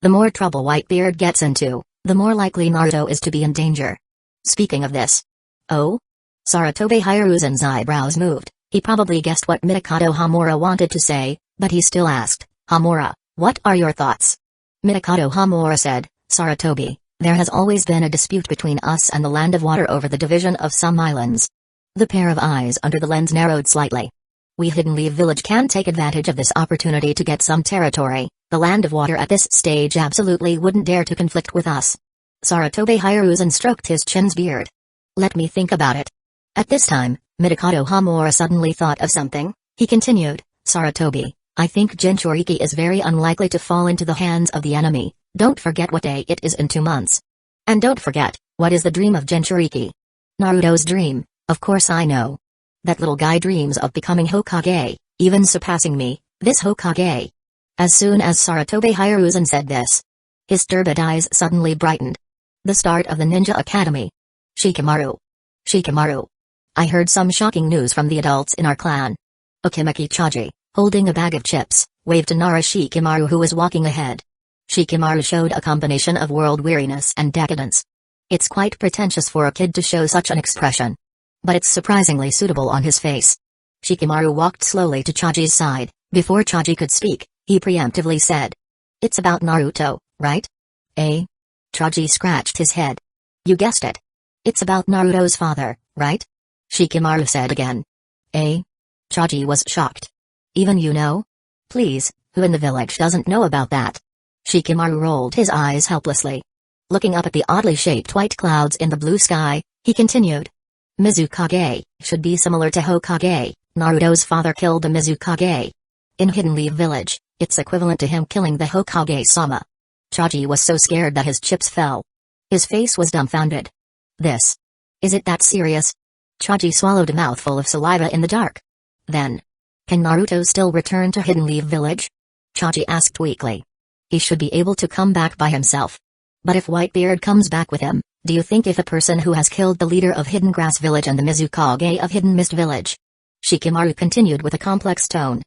The more trouble Whitebeard gets into, the more likely Naruto is to be in danger." "Speaking of this." "Oh?" Saratobi Hiruzen's eyebrows moved. He probably guessed what Mikado Hamura wanted to say, but he still asked, "Hamura, what are your thoughts?" Mikado Hamura said, "Saratobi, there has always been a dispute between us and the land of water over the division of some islands." The pair of eyes under the lens narrowed slightly. "We Hidden Leaf Village can take advantage of this opportunity to get some territory. The land of water at this stage absolutely wouldn't dare to conflict with us." Saratobi Hiruzen stroked his chin's beard. "Let me think about it." At this time, Mikado Hamura suddenly thought of something. He continued, "Saratobi, I think Jinchuriki is very unlikely to fall into the hands of the enemy. Don't forget what day it is in 2 months. And don't forget, What is the dream of Jinchuriki? Naruto's dream, of course I know. That little guy dreams of becoming Hokage, even surpassing me, this Hokage. As soon as Sarutobi Hiruzen said this, his turbid eyes suddenly brightened. The start of the Ninja Academy. Shikamaru. Shikamaru. I heard some shocking news from the adults in our clan. Okimaki Chaji, holding a bag of chips, waved to Nara Shikamaru who was walking ahead. Shikamaru showed a combination of world weariness and decadence. It's quite pretentious for a kid to show such an expression. But it's surprisingly suitable on his face. Shikamaru walked slowly to Chaji's side. Before Chaji could speak, he preemptively said, "It's about Naruto, right?" Eh? Chaji scratched his head. "You guessed it. It's about Naruto's father, right?" Shikamaru said again. "Eh?" Chaji was shocked. "Even you know? Please, who in the village doesn't know about that?" Shikamaru rolled his eyes helplessly. Looking up at the oddly shaped white clouds in the blue sky, he continued. Mizukage should be similar to Hokage. Naruto's father killed a Mizukage. In Hidden Leaf Village, it's equivalent to him killing the Hokage-sama. Chaji was so scared that his chips fell. His face was dumbfounded. This. Is it that serious? Chaji swallowed a mouthful of saliva in the dark. Then. Can Naruto still return to Hidden Leaf Village? Chaji asked weakly. He should be able to come back by himself. But if Whitebeard comes back with him, do you think if a person who has killed the leader of Hidden Grass Village and the Mizukage of Hidden Mist Village? Shikamaru continued with a complex tone.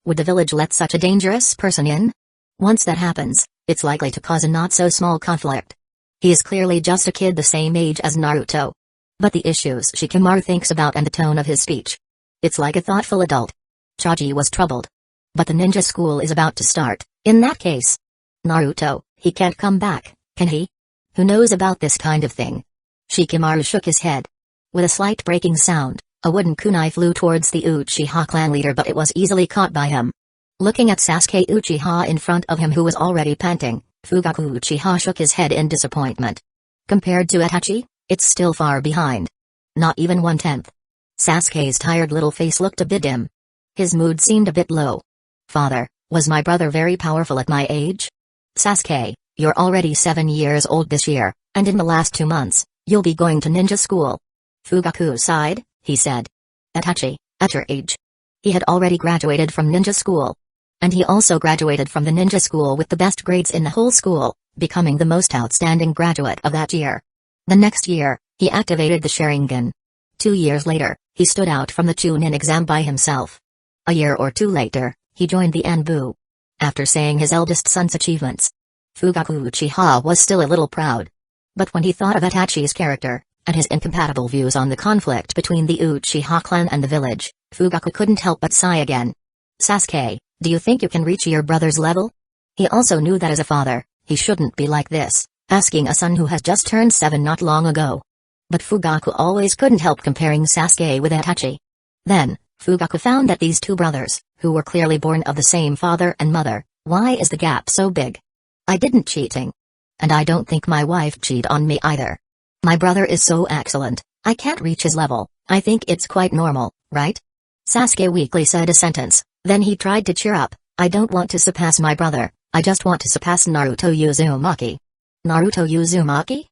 Would the village let such a dangerous person in? Once that happens, it's likely to cause a not-so-small conflict. He is clearly just a kid the same age as Naruto. But the issues Shikamaru thinks about and the tone of his speech. It's like a thoughtful adult. Chaji was troubled. But the ninja school is about to start. In that case, Naruto, he can't come back, can he? Who knows about this kind of thing? Shikamaru shook his head. With a slight breaking sound, a wooden kunai flew towards the Uchiha clan leader, but it was easily caught by him. Looking at Sasuke Uchiha in front of him who was already panting, Fugaku Uchiha shook his head in disappointment. Compared to Itachi, it's still far behind. Not even 1/10. Sasuke's tired little face looked a bit dim. His mood seemed a bit low. Father, was my brother very powerful at my age? Sasuke, you're already 7 years old this year, and in the last 2 months, you'll be going to ninja school. Fugaku sighed, he said. Itachi, at your age. He had already graduated from ninja school. And he also graduated from the ninja school with the best grades in the whole school, becoming the most outstanding graduate of that year. The next year, he activated the Sharingan. 2 years later, he stood out from the Chunin exam by himself. A year or two later, he joined the Anbu. After saying his eldest son's achievements, Fugaku Uchiha was still a little proud. But when he thought of Itachi's character, and his incompatible views on the conflict between the Uchiha clan and the village, Fugaku couldn't help but sigh again. Sasuke, do you think you can reach your brother's level? He also knew that as a father, he shouldn't be like this, asking a son who has just turned 7 not long ago. But Fugaku always couldn't help comparing Sasuke with Itachi. Then, Fugaku found that these two brothers, who were clearly born of the same father and mother, why is the gap so big? I didn't cheating. And I don't think my wife cheated on me either. My brother is so excellent, I can't reach his level. I think it's quite normal, right? Sasuke weakly said a sentence, then he tried to cheer up. I don't want to surpass my brother, I just want to surpass Naruto Uzumaki. Naruto Uzumaki?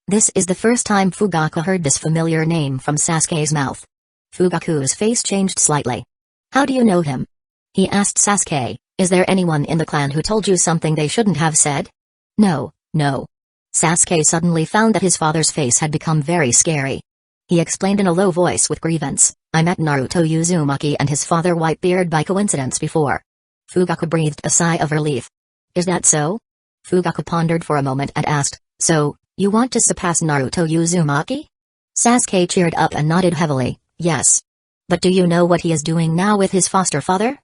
This is the first time Fugaku heard this familiar name from Sasuke's mouth. Fugaku's face changed slightly. How do you know him? He asked Sasuke, is there anyone in the clan who told you something they shouldn't have said? No. Sasuke suddenly found that his father's face had become very scary. He explained in a low voice with grievance, I met Naruto Uzumaki and his father Whitebeard by coincidence before. Fugaku breathed a sigh of relief. Is that so? Fugaku pondered for a moment and asked, so, you want to surpass Naruto Uzumaki? Sasuke cheered up and nodded heavily, yes. But do you know what he is doing now with his foster father?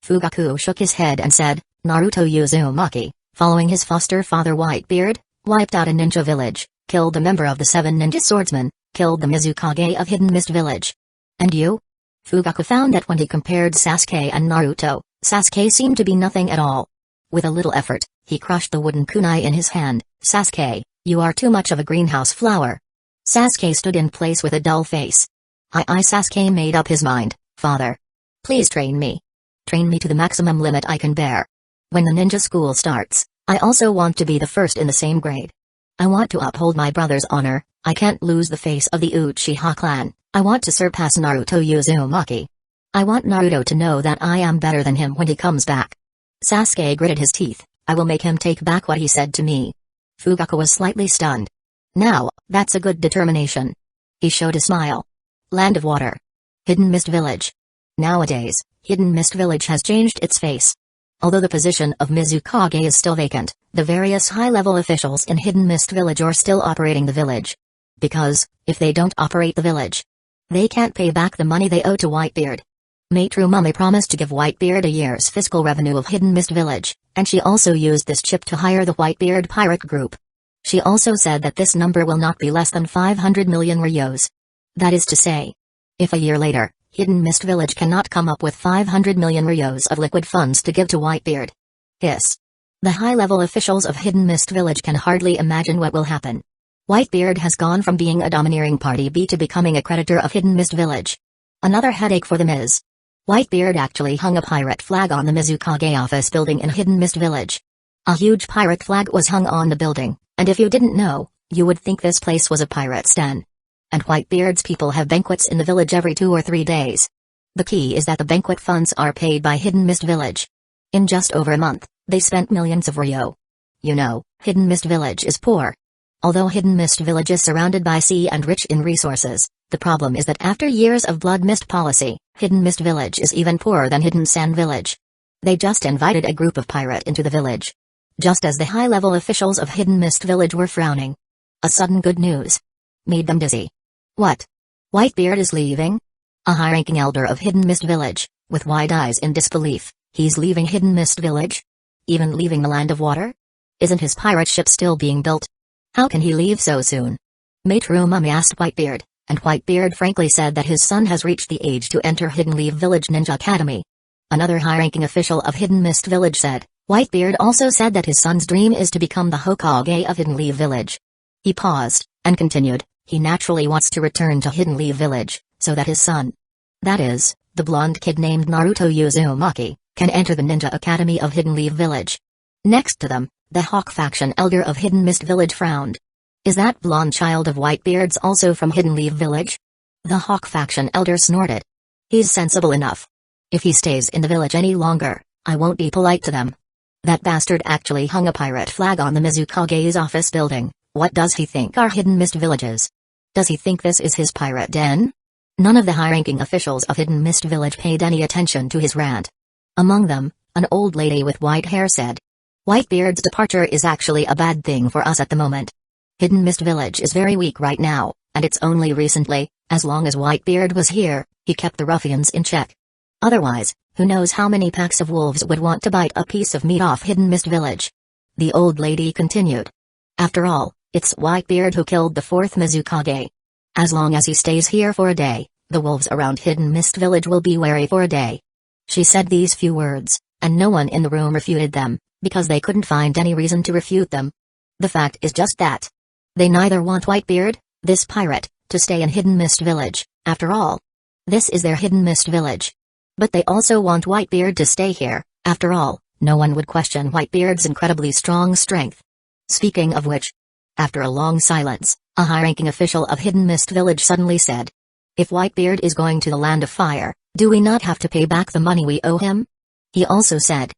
Fugaku shook his head and said, Naruto Uzumaki, following his foster father Whitebeard, wiped out a ninja village, killed a member of the 7 ninja swordsmen, killed the Mizukage of Hidden Mist Village. And you? Fugaku found that when he compared Sasuke and Naruto, Sasuke seemed to be nothing at all. With a little effort, he crushed the wooden kunai in his hand. Sasuke, you are too much of a greenhouse flower. Sasuke stood in place with a dull face. Sasuke made up his mind, father. Please train me. Train me to the maximum limit I can bear. When the ninja school starts, I also want to be the first in the same grade. I want to uphold my brother's honor, I can't lose the face of the Uchiha clan. I want to surpass Naruto Uzumaki. I want Naruto to know that I am better than him when he comes back. Sasuke gritted his teeth. I will make him take back what he said to me. Fugaku was slightly stunned. Now, that's a good determination. He showed a smile. Land of Water. Hidden Mist Village. Nowadays, Hidden Mist Village has changed its face. Although the position of Mizukage is still vacant, the various high-level officials in Hidden Mist Village are still operating the village. Because, if they don't operate the village, they can't pay back the money they owe to Whitebeard. Maitre Mummy promised to give Whitebeard a year's fiscal revenue of Hidden Mist Village, and she also used this chip to hire the Whitebeard pirate group. She also said that this number will not be less than 500 million ryos. That is to say, if a year later, Hidden Mist Village cannot come up with 500 million ryos of liquid funds to give to Whitebeard. Hiss. The high-level officials of Hidden Mist Village can hardly imagine what will happen. Whitebeard has gone from being a domineering party B to becoming a creditor of Hidden Mist Village. Another headache for them is, Whitebeard actually hung a pirate flag on the Mizukage office building in Hidden Mist Village. A huge pirate flag was hung on the building, and if you didn't know, you would think this place was a pirate's den. And Whitebeard's people have banquets in the village every 2 or 3 days. The key is that the banquet funds are paid by Hidden Mist Village. In just over a month, they spent millions of ryo. You know, Hidden Mist Village is poor. Although Hidden Mist Village is surrounded by sea and rich in resources, the problem is that after years of Blood Mist policy, Hidden Mist Village is even poorer than Hidden Sand Village. They just invited a group of pirate into the village. Just as the high-level officials of Hidden Mist Village were frowning. A sudden good news made them dizzy. What? Whitebeard is leaving? A high-ranking elder of Hidden Mist Village, with wide eyes in disbelief, he's leaving Hidden Mist Village? Even leaving the Land of Water? Isn't his pirate ship still being built? How can he leave so soon? Maitre Mummy asked Whitebeard, and Whitebeard frankly said that his son has reached the age to enter Hidden Leaf Village Ninja Academy. Another high-ranking official of Hidden Mist Village said, Whitebeard also said that his son's dream is to become the Hokage of Hidden Leaf Village. He paused, and continued, he naturally wants to return to Hidden Leaf Village, so that his son, that is, the blonde kid named Naruto Uzumaki, can enter the Ninja Academy of Hidden Leaf Village. Next to them, the Hawk faction elder of Hidden Mist Village frowned. Is that blonde child of Whitebeard's also from Hidden Leaf Village? The Hawk faction elder snorted. He's sensible enough. If he stays in the village any longer, I won't be polite to them. That bastard actually hung a pirate flag on the Mizukage's office building. What does he think are Hidden Mist Villages? Does he think this is his pirate den? None of the high-ranking officials of Hidden Mist Village paid any attention to his rant. Among them, an old lady with white hair said, Whitebeard's departure is actually a bad thing for us at the moment. Hidden Mist Village is very weak right now, and it's only recently, as long as Whitebeard was here, he kept the ruffians in check. Otherwise, who knows how many packs of wolves would want to bite a piece of meat off Hidden Mist Village. The old lady continued. After all, it's Whitebeard who killed the 4th Mizukage. As long as he stays here for a day, the wolves around Hidden Mist Village will be wary for a day. She said these few words, and no one in the room refuted them, because they couldn't find any reason to refute them. The fact is just that. They neither want Whitebeard, this pirate, to stay in Hidden Mist Village, after all. This is their Hidden Mist Village. But they also want Whitebeard to stay here, after all, no one would question Whitebeard's incredibly strong strength. Speaking of which, after a long silence, a high-ranking official of Hidden Mist Village suddenly said, if Whitebeard is going to the Land of Fire, do we not have to pay back the money we owe him? He also said,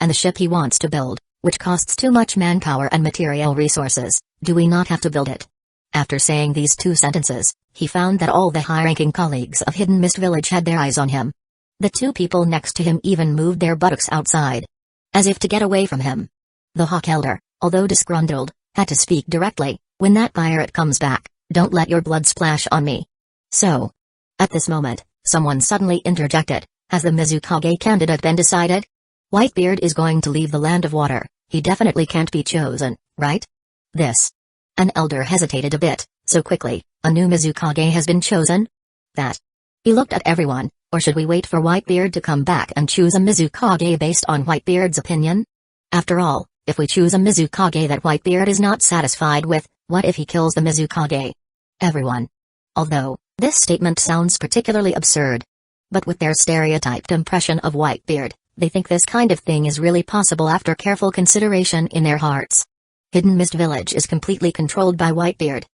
and the ship he wants to build, which costs too much manpower and material resources, do we not have to build it? After saying these 2 sentences, he found that all the high-ranking colleagues of Hidden Mist Village had their eyes on him. The 2 people next to him even moved their buttocks outside, as if to get away from him. The Hawk Elder, although disgruntled, had to speak directly, when that pirate comes back, don't let your blood splash on me. So, at this moment, someone suddenly interjected, has the Mizukage candidate been decided? Whitebeard is going to leave the Land of Water, he definitely can't be chosen, right? This. An elder hesitated a bit, so quickly, a new Mizukage has been chosen? That. He looked at everyone, or should we wait for Whitebeard to come back and choose a Mizukage based on Whitebeard's opinion? After all, if we choose a Mizukage that Whitebeard is not satisfied with, what if he kills the Mizukage? Everyone. Although, this statement sounds particularly absurd. But with their stereotyped impression of Whitebeard, they think this kind of thing is really possible after careful consideration in their hearts. Hidden Mist Village is completely controlled by Whitebeard.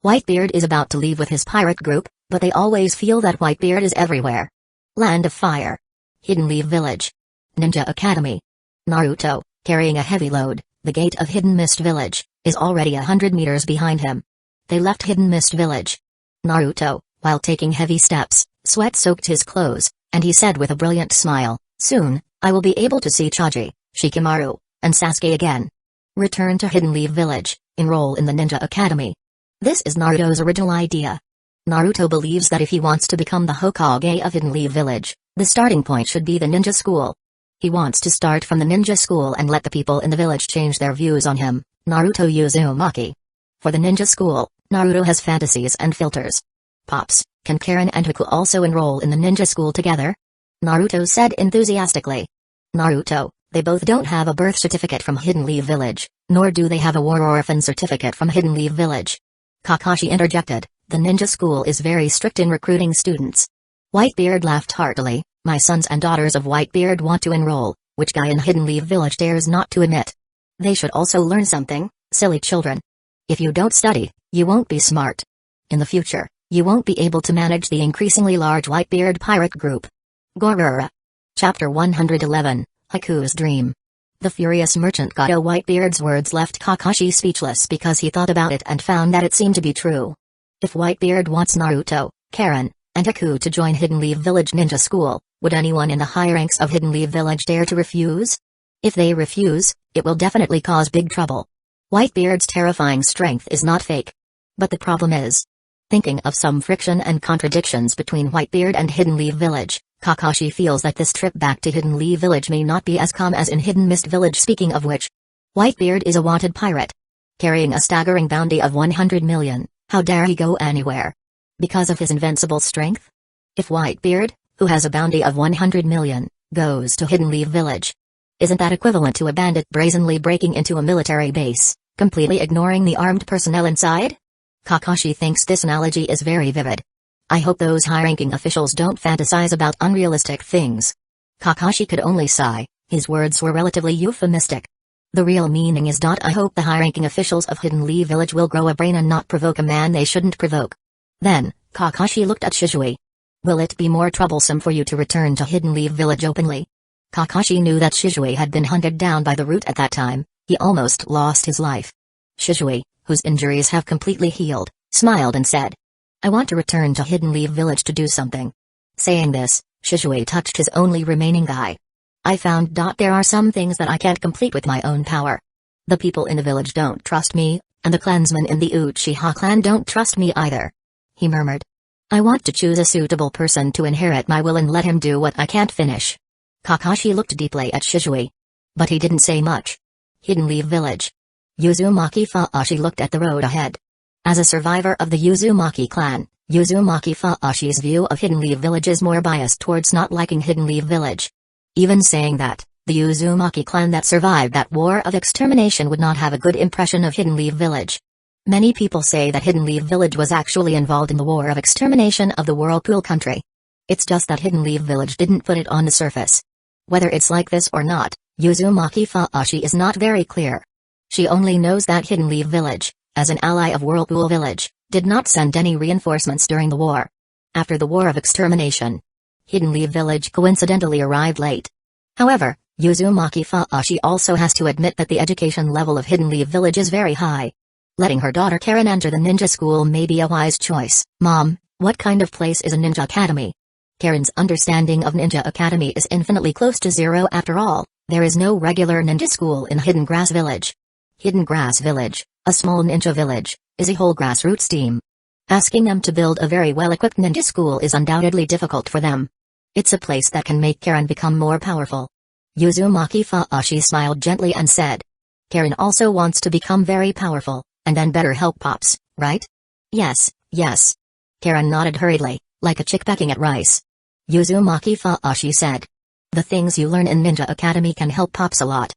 Whitebeard is about to leave with his pirate group, but they always feel that Whitebeard is everywhere. Land of Fire. Hidden Leaf Village. Ninja Academy. Naruto, carrying a heavy load, the gate of Hidden Mist Village, is already 100 meters behind him. They left Hidden Mist Village. Naruto, while taking heavy steps, sweat soaked his clothes, and he said with a brilliant smile, "Soon, I will be able to see Choji, Shikamaru, and Sasuke again." Return to Hidden Leaf Village, enroll in the Ninja Academy. This is Naruto's original idea. Naruto believes that if he wants to become the Hokage of Hidden Leaf Village, the starting point should be the ninja school. He wants to start from the ninja school and let the people in the village change their views on him, Naruto Uzumaki. For the ninja school, Naruto has fantasies and filters. "Pops, can Karen and Haku also enroll in the ninja school together?" Naruto said enthusiastically. "Naruto, they both don't have a birth certificate from Hidden Leaf Village, nor do they have a war orphan certificate from Hidden Leaf Village." Kakashi interjected, "The ninja school is very strict in recruiting students." Whitebeard laughed heartily, "My sons and daughters of Whitebeard want to enroll, which guy in Hidden Leaf Village dares not to admit? They should also learn something, silly children. If you don't study, you won't be smart. In the future, you won't be able to manage the increasingly large Whitebeard pirate group." Gorura. Chapter 111, Haku's Dream. The furious merchant Gato Whitebeard's words left Kakashi speechless because he thought about it and found that it seemed to be true. If Whitebeard wants Naruto, Karen, and Haku to join Hidden Leaf Village Ninja School, would anyone in the high ranks of Hidden Leaf Village dare to refuse? If they refuse, it will definitely cause big trouble. Whitebeard's terrifying strength is not fake. But the problem is, thinking of some friction and contradictions between Whitebeard and Hidden Leaf Village, Kakashi feels that this trip back to Hidden Leaf Village may not be as calm as in Hidden Mist Village. Speaking of which, Whitebeard is a wanted pirate. Carrying a staggering bounty of 100 million, how dare he go anywhere? Because of his invincible strength? If Whitebeard, who has a bounty of 100 million, goes to Hidden Leaf Village, isn't that equivalent to a bandit brazenly breaking into a military base, completely ignoring the armed personnel inside? Kakashi thinks this analogy is very vivid. I hope those high-ranking officials don't fantasize about unrealistic things. Kakashi could only sigh, his words were relatively euphemistic. The real meaning is, I hope the high-ranking officials of Hidden Leaf Village will grow a brain and not provoke a man they shouldn't provoke. Then, Kakashi looked at Shizui. Will it be more troublesome for you to return to Hidden Leaf Village openly? Kakashi knew that Shizui had been hunted down by the root at that time, he almost lost his life. Shizui, whose injuries have completely healed, smiled and said, I want to return to Hidden Leaf Village to do something. Saying this, Shizui touched his only remaining eye. I found there are some things that I can't complete with my own power. The people in the village don't trust me, and the clansmen in the Uchiha clan don't trust me either. He murmured. I want to choose a suitable person to inherit my will and let him do what I can't finish. Kakashi looked deeply at Shizui. But he didn't say much. Hidden Leaf Village. Uzumaki Fuashi looked at the road ahead. As a survivor of the Uzumaki clan, Uzumaki Fuashi's view of Hidden Leaf Village is more biased towards not liking Hidden Leaf Village. Even saying that, the Uzumaki clan that survived that war of extermination would not have a good impression of Hidden Leaf Village. Many people say that Hidden Leaf Village was actually involved in the war of extermination of the Whirlpool country. It's just that Hidden Leaf Village didn't put it on the surface. Whether it's like this or not, Uzumaki Fuashi is not very clear. She only knows that Hidden Leaf Village, as an ally of Whirlpool Village, did not send any reinforcements during the war. After the war of extermination, Hidden Leaf Village coincidentally arrived late. However, Uzumaki Fuashi also has to admit that the education level of Hidden Leaf Village is very high. Letting her daughter Karen enter the ninja school may be a wise choice. Mom, what kind of place is a ninja academy? Karen's understanding of ninja academy is infinitely close to zero after all. There is no regular ninja school in Hidden Grass Village. Hidden Grass Village, a small ninja village, is a whole grassroots team. Asking them to build a very well-equipped ninja school is undoubtedly difficult for them. It's a place that can make Karen become more powerful. Uzumaki Fuashi smiled gently and said, Karen also wants to become very powerful, and then better help Pops, right? Yes, yes. Karen nodded hurriedly, like a chick pecking at rice. Uzumaki Fuashi said, the things you learn in Ninja Academy can help Pops a lot.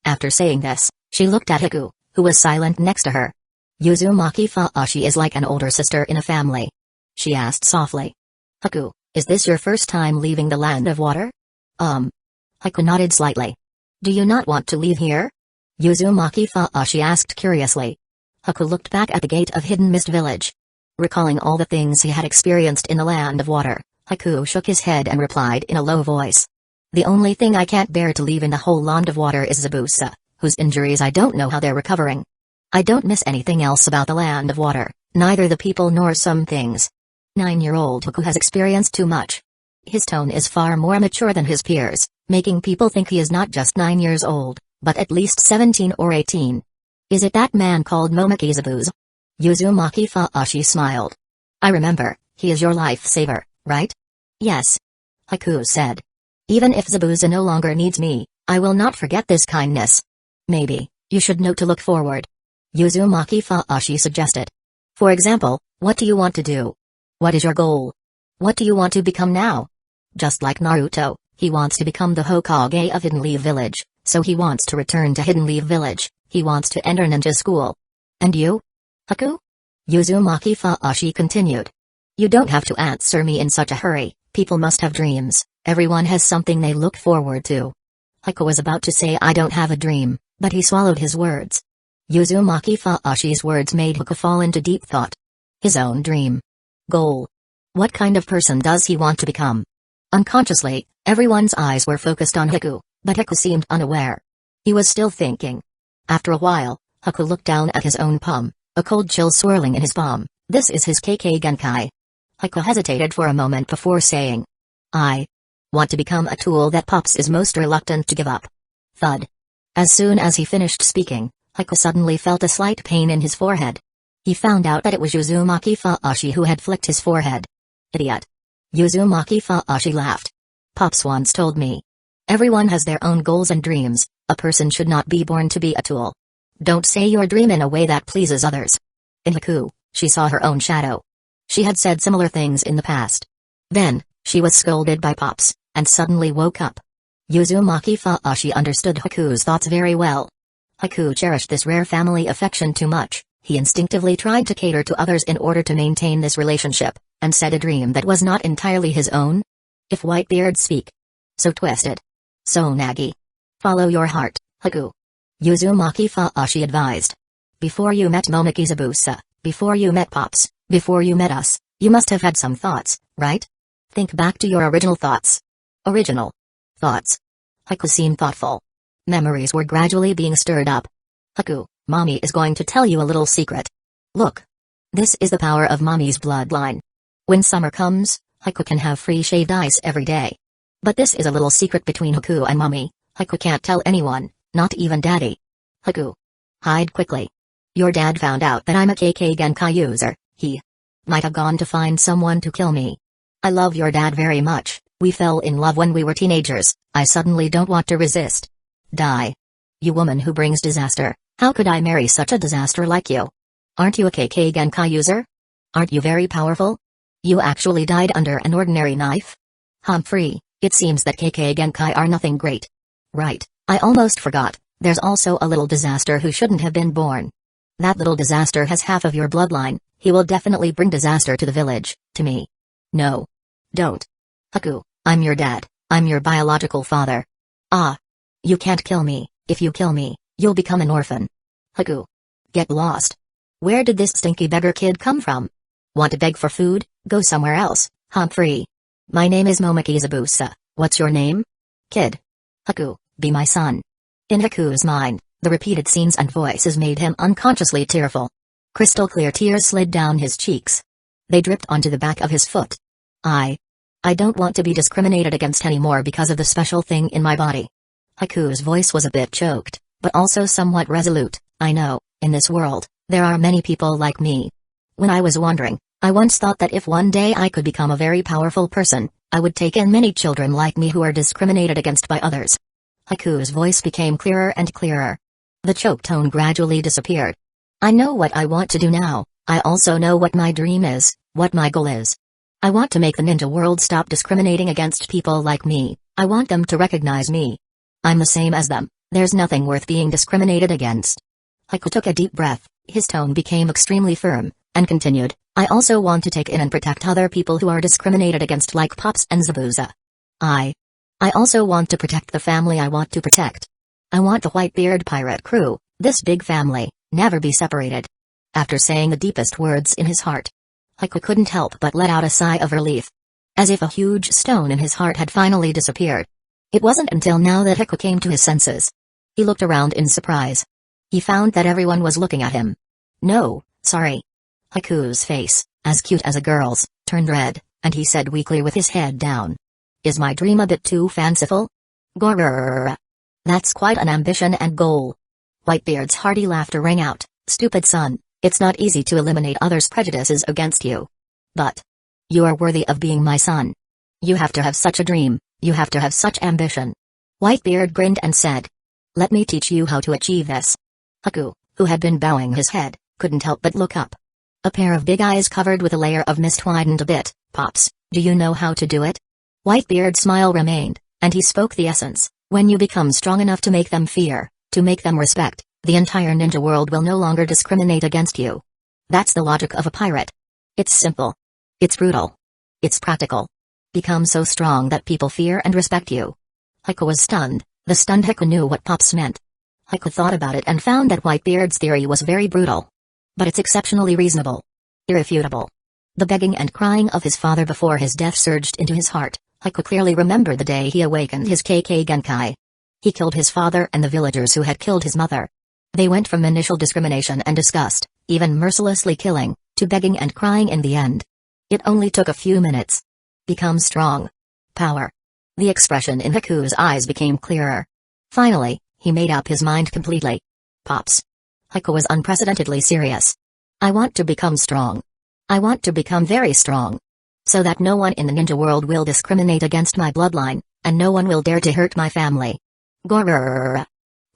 After saying this, she looked at Haku, who was silent next to her. Uzumaki Fuashi is like an older sister in a family. She asked softly. Haku, is this your first time leaving the land of water? Haku nodded slightly. Do you not want to leave here? Uzumaki Fuashi asked curiously. Haku looked back at the gate of Hidden Mist Village. Recalling all the things he had experienced in the Land of Water, Haku shook his head and replied in a low voice. The only thing I can't bear to leave in the whole Land of Water is Zabuza, whose injuries I don't know how they're recovering. I don't miss anything else about the Land of Water, neither the people nor some things. 9-year-old Haku has experienced too much. His tone is far more mature than his peers, making people think he is not just 9 years old, but at least 17 or 18. Is it that man called Momoki Zabuza? Uzumaki Fuashi smiled. I remember, he is your lifesaver, right? Yes. Haku said. Even if Zabuza no longer needs me, I will not forget this kindness. Maybe, you should know to look forward. Uzumaki Fuashi suggested. For example, what do you want to do? What is your goal? What do you want to become now? Just like Naruto, he wants to become the Hokage of Hidden Leaf Village, so he wants to return to Hidden Leaf Village, he wants to enter ninja school. And you? Haku? Uzumaki Fuashi continued. You don't have to answer me in such a hurry, people must have dreams, everyone has something they look forward to. Haku was about to say I don't have a dream, but he swallowed his words. Uzumaki Fuashi's words made Haku fall into deep thought. His own dream. Goal. What kind of person does he want to become? Unconsciously, everyone's eyes were focused on Haku, but Haku seemed unaware. He was still thinking. After a while, Haku looked down at his own palm, a cold chill swirling in his palm. This is his Kekkei Genkai. Haku hesitated for a moment before saying, I want to become a tool that Pops is most reluctant to give up. Thud. As soon as he finished speaking, Haku suddenly felt a slight pain in his forehead. He found out that it was Uzumaki Fuashi who had flicked his forehead. Idiot. Uzumaki Fuashi laughed. Pops once told me. Everyone has their own goals and dreams, a person should not be born to be a tool. Don't say your dream in a way that pleases others. In Haku, she saw her own shadow. She had said similar things in the past. Then, she was scolded by Pops, and suddenly woke up. Uzumaki Fuashi understood Haku's thoughts very well. Haku cherished this rare family affection too much, he instinctively tried to cater to others in order to maintain this relationship, and said a dream that was not entirely his own? If Whitebeard speak. So twisted. So naggy. Follow your heart, Haku. Uzumaki Fuashi advised. Before you met Momoki Zabuza, before you met Pops, before you met us, you must have had some thoughts, right? Think back to your original thoughts. Original thoughts. Haku seemed thoughtful. Memories were gradually being stirred up. Haku, Mommy is going to tell you a little secret. Look. This is the power of Mommy's bloodline. When summer comes, Haku can have free shaved ice every day. But this is a little secret between Haku and Mommy. Haku can't tell anyone, not even Daddy. Haku. Hide quickly. Your dad found out that I'm a Kekkei Genkai user, he might have gone to find someone to kill me. I love your dad very much, we fell in love when we were teenagers, I suddenly don't want to resist. Die. You woman who brings disaster, how could I marry such a disaster like you? Aren't you a Kekkei Genkai user? Aren't you very powerful? You actually died under an ordinary knife? Humphrey, it seems that Kekkei Genkai are nothing great. Right, I almost forgot, there's also a little disaster who shouldn't have been born. That little disaster has half of your bloodline, he will definitely bring disaster to the village, to me. No. Don't. Haku, I'm your dad, I'm your biological father. Ah. You can't kill me, if you kill me, you'll become an orphan. Haku. Get lost. Where did this stinky beggar kid come from? Want to beg for food? Go somewhere else, Humphrey. My name is Momoki Zabuza, what's your name? Kid. Haku, be my son. In Haku's mind, the repeated scenes and voices made him unconsciously tearful. Crystal clear tears slid down his cheeks. They dripped onto the back of his foot. I don't want to be discriminated against anymore because of the special thing in my body. Haku's voice was a bit choked, but also somewhat resolute. I know, in this world, there are many people like me. When I was wandering, I once thought that if one day I could become a very powerful person, I would take in many children like me who are discriminated against by others. Haku's voice became clearer and clearer. The choke tone gradually disappeared. I know what I want to do now, I also know what my dream is, what my goal is. I want to make the ninja world stop discriminating against people like me, I want them to recognize me. I'm the same as them, there's nothing worth being discriminated against. Haku took a deep breath, his tone became extremely firm, and continued, I also want to take in and protect other people who are discriminated against like Pops and Zabuza. I also want to protect the family I want to protect. I want the Whitebeard pirate crew, this big family, never be separated. After saying the deepest words in his heart, Haku couldn't help but let out a sigh of relief. As if a huge stone in his heart had finally disappeared. It wasn't until now that Haku came to his senses. He looked around in surprise. He found that everyone was looking at him. No, sorry. Haku's face, as cute as a girl's, turned red, and he said weakly with his head down. Is my dream a bit too fanciful? Grrrr. That's quite an ambition and goal. Whitebeard's hearty laughter rang out. Stupid son, it's not easy to eliminate others' prejudices against you. But you are worthy of being my son. You have to have such a dream, you have to have such ambition. Whitebeard grinned and said. Let me teach you how to achieve this. Haku, who had been bowing his head, couldn't help but look up. A pair of big eyes covered with a layer of mist widened a bit. Pops, do you know how to do it? Whitebeard's smile remained, and he spoke the essence. When you become strong enough to make them fear, to make them respect, the entire ninja world will no longer discriminate against you. That's the logic of a pirate. It's simple. It's brutal. It's practical. Become so strong that people fear and respect you. Haku was stunned. The stunned Haku knew what Pops meant. Haku thought about it and found that Whitebeard's theory was very brutal. But it's exceptionally reasonable. Irrefutable. The begging and crying of his father before his death surged into his heart. Haku clearly remembered the day he awakened his KK Genkai. He killed his father and the villagers who had killed his mother. They went from initial discrimination and disgust, even mercilessly killing, to begging and crying in the end. It only took a few minutes. Become strong. Power. The expression in Haku's eyes became clearer. Finally, he made up his mind completely. Pops. Haku was unprecedentedly serious. I want to become strong. I want to become very strong. So that no one in the ninja world will discriminate against my bloodline, and no one will dare to hurt my family. Grrrr.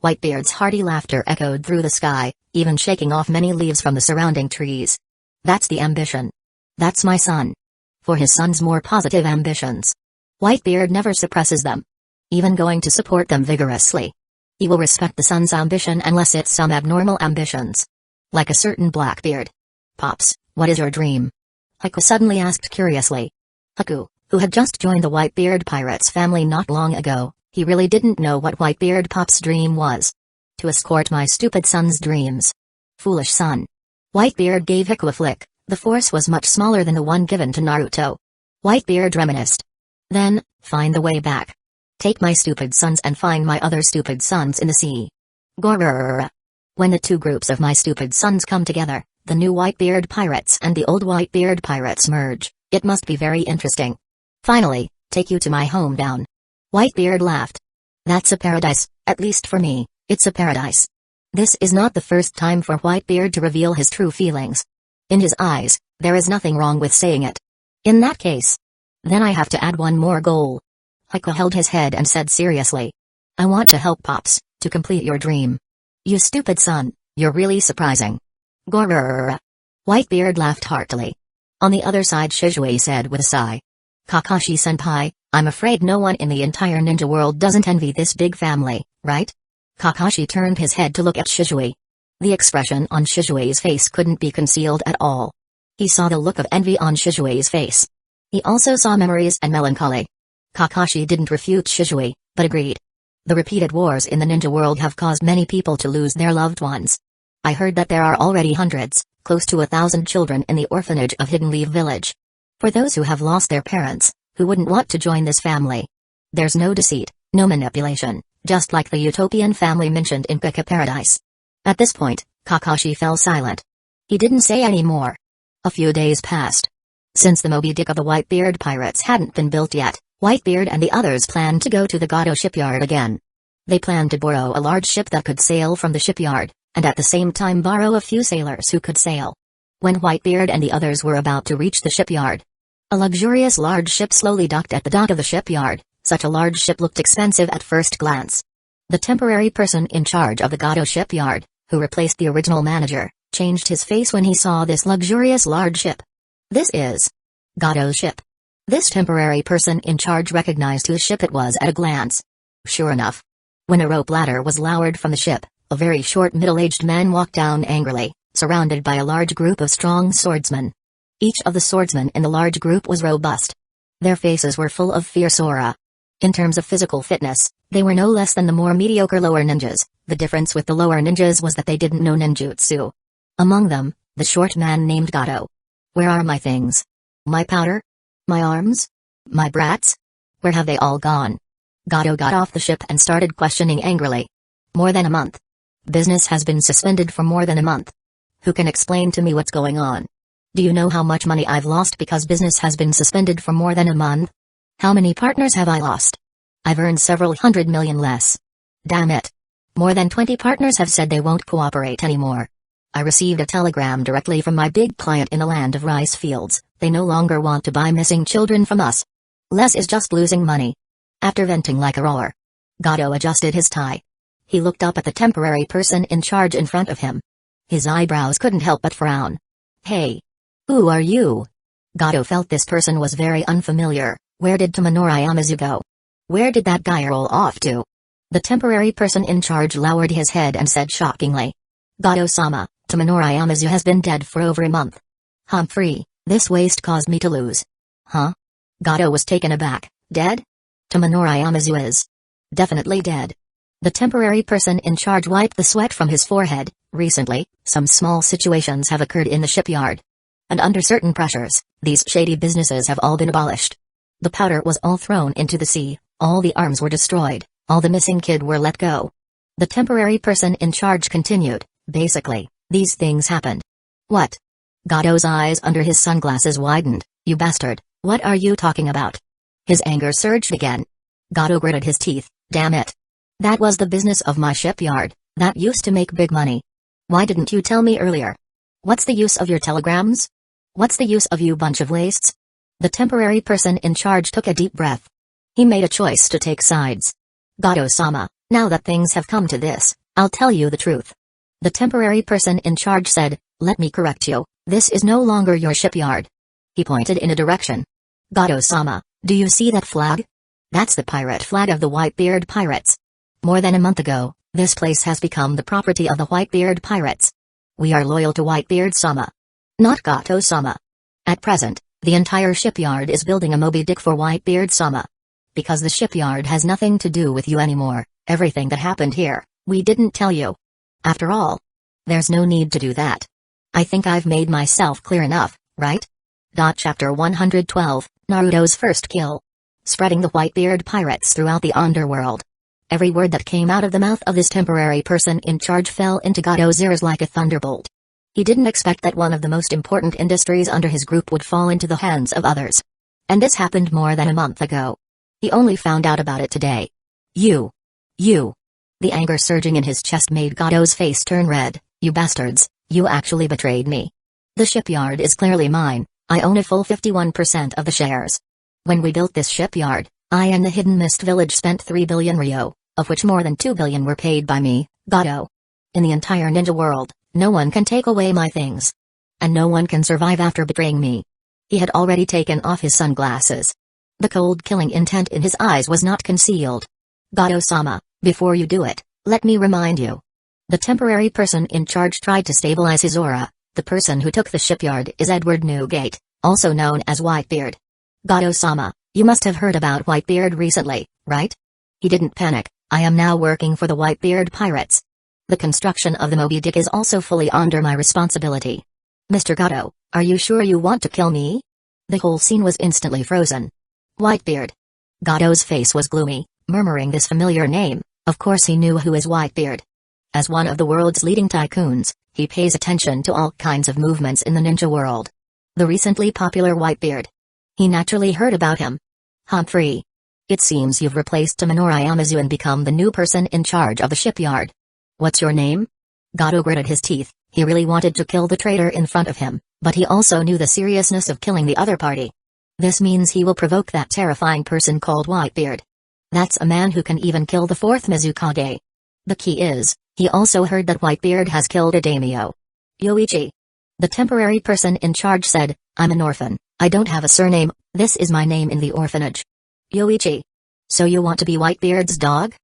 Whitebeard's hearty laughter echoed through the sky, even shaking off many leaves from the surrounding trees. That's the ambition. That's my son. For his son's more positive ambitions. Whitebeard never suppresses them. Even going to support them vigorously. He will respect the son's ambition unless it's some abnormal ambitions. Like a certain Blackbeard. Pops, what is your dream? Haku suddenly asked curiously. Haku, who had just joined the Whitebeard pirates family not long ago, he really didn't know what Whitebeard Pop's dream was. To escort my stupid son's dreams. Foolish son. Whitebeard gave Haku a flick. The force was much smaller than the one given to Naruto. Whitebeard reminisced. Then, find the way back. Take my stupid sons and find my other stupid sons in the sea. Grrrr. When the two groups of my stupid sons come together, the new Whitebeard pirates and the old Whitebeard pirates merge, it must be very interesting. Finally, take you to my hometown. Whitebeard laughed. That's a paradise, at least for me, it's a paradise. This is not the first time for Whitebeard to reveal his true feelings. In his eyes, there is nothing wrong with saying it. In that case. Then I have to add one more goal. Haku held his head and said seriously. I want to help Pops, to complete your dream. You stupid son, you're really surprising. Grrrr. Whitebeard laughed heartily. On the other side Shizue said with a sigh. Kakashi-senpai, I'm afraid no one in the entire ninja world doesn't envy this big family, right? Kakashi turned his head to look at Shizue. The expression on Shizue's face couldn't be concealed at all. He saw the look of envy on Shizue's face. He also saw memories and melancholy. Kakashi didn't refute Shizue, but agreed. The repeated wars in the ninja world have caused many people to lose their loved ones. I heard that there are already hundreds, close to 1,000 children in the orphanage of Hidden Leaf Village. For those who have lost their parents, who wouldn't want to join this family. There's no deceit, no manipulation, just like the utopian family mentioned in Pika Paradise. At this point, Kakashi fell silent. He didn't say any more. A few days passed. Since the Moby Dick of the Whitebeard pirates hadn't been built yet, Whitebeard and the others planned to go to the Gado shipyard again. They planned to borrow a large ship that could sail from the shipyard, and at the same time borrow a few sailors who could sail. When Whitebeard and the others were about to reach the shipyard, a luxurious large ship slowly docked at the dock of the shipyard. Such a large ship looked expensive at first glance. The temporary person in charge of the Gado shipyard, who replaced the original manager, changed his face when he saw this luxurious large ship. This is Gado's ship. This temporary person in charge recognized whose ship it was at a glance. Sure enough. When a rope ladder was lowered from the ship, a very short middle-aged man walked down angrily, surrounded by a large group of strong swordsmen. Each of the swordsmen in the large group was robust. Their faces were full of fierce aura. In terms of physical fitness, they were no less than the more mediocre lower ninjas. The difference with the lower ninjas was that they didn't know ninjutsu. Among them, The short man named Gato. Where are my things? My powder? My arms? My brats? Where have they all gone? Gato got off the ship and started questioning angrily. More than a month. Business has been suspended for more than a month. Who can explain to me what's going on? Do you know how much money I've lost because business has been suspended for more than a month? How many partners have I lost? I've earned several hundred million less. Damn it. More than 20 partners have said they won't cooperate anymore. I received a telegram directly from my big client in a land of rice fields. They no longer want to buy missing children from us. Les is just losing money. After venting like a roar, Gato adjusted his tie. He looked up at the temporary person in charge in front of him. His eyebrows couldn't help but frown. Hey. Who are you? Gato felt this person was very unfamiliar. Where did Tomonori Yamazu go? Where did that guy roll off to? The temporary person in charge lowered his head and said shockingly. Gato-sama, Tomonori Yamazu has been dead for over a month. Humphrey, this waste caused me to lose. Huh? Gato was taken aback. Dead? Tomonori Yamazu is definitely dead. The temporary person in charge wiped the sweat from his forehead. Recently, some small situations have occurred in the shipyard. And under certain pressures, these shady businesses have all been abolished. The powder was all thrown into the sea, all the arms were destroyed, all the missing kid were let go. The temporary person in charge continued, basically, these things happened. What? Gato's eyes under his sunglasses widened. You bastard, what are you talking about? His anger surged again. Gato gritted his teeth. Damn it. That was the business of my shipyard, that used to make big money. Why didn't you tell me earlier? What's the use of your telegrams? What's the use of you bunch of wastes? The temporary person in charge took a deep breath. He made a choice to take sides. Gato-sama, now that things have come to this, I'll tell you the truth. The temporary person in charge said, let me correct you, this is no longer your shipyard. He pointed in a direction. Gato-sama, do you see that flag? That's the pirate flag of the Whitebeard Pirates. More than a month ago, this place has become the property of the Whitebeard Pirates. We are loyal to Whitebeard-sama. Not Gato-sama. At present, the entire shipyard is building a Moby Dick for Whitebeard-sama. Because the shipyard has nothing to do with you anymore, everything that happened here, we didn't tell you. After all, there's no need to do that. I think I've made myself clear enough, right? Chapter 112, Naruto's first kill. Spreading the Whitebeard Pirates throughout the underworld. Every word that came out of the mouth of this temporary person in charge fell into Gato's ears like a thunderbolt. He didn't expect that one of the most important industries under his group would fall into the hands of others. And this happened more than a month ago. He only found out about it today. You. The anger surging in his chest made Gato's face turn red. You bastards, you actually betrayed me. The shipyard is clearly mine, I own a full 51% of the shares. When we built this shipyard, I and the Hidden Mist Village spent 3 billion ryo, of which more than 2 billion were paid by me, Gato. In the entire ninja world, no one can take away my things. And no one can survive after betraying me. He had already taken off his sunglasses. The cold killing intent in his eyes was not concealed. Gato-sama, before you do it, let me remind you. The temporary person in charge tried to stabilize his aura. The person who took the shipyard is Edward Newgate, also known as Whitebeard. Gato-sama, you must have heard about Whitebeard recently, right? He didn't panic. I am now working for the Whitebeard Pirates. The construction of the Moby Dick is also fully under my responsibility. Mr. Gato, are you sure you want to kill me? The whole scene was instantly frozen. Whitebeard. Gato's face was gloomy, murmuring this familiar name. Of course he knew who is Whitebeard. As one of the world's leading tycoons, he pays attention to all kinds of movements in the ninja world. The recently popular Whitebeard. He naturally heard about him. Humphrey. It seems you've replaced Tomonori Yamazu and become the new person in charge of the shipyard. What's your name? Gato gritted his teeth. He really wanted to kill the traitor in front of him, but he also knew the seriousness of killing the other party. This means he will provoke that terrifying person called Whitebeard. That's a man who can even kill the fourth Mizukage. The key is, he also heard that Whitebeard has killed a daimyo. Yoichi. The temporary person in charge said, I'm an orphan, I don't have a surname, this is my name in the orphanage. Yoichi. So you want to be Whitebeard's dog?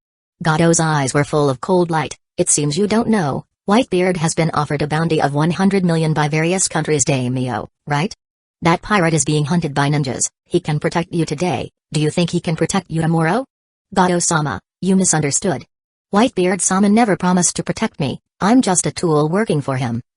Gato's eyes were full of cold light. It seems you don't know, Whitebeard has been offered a bounty of 100 million by various countries' daimyo, right? That pirate is being hunted by ninjas. He can protect you today. Do you think he can protect you tomorrow? Gato-sama, you misunderstood. Whitebeard-sama never promised to protect me. I'm just a tool working for him,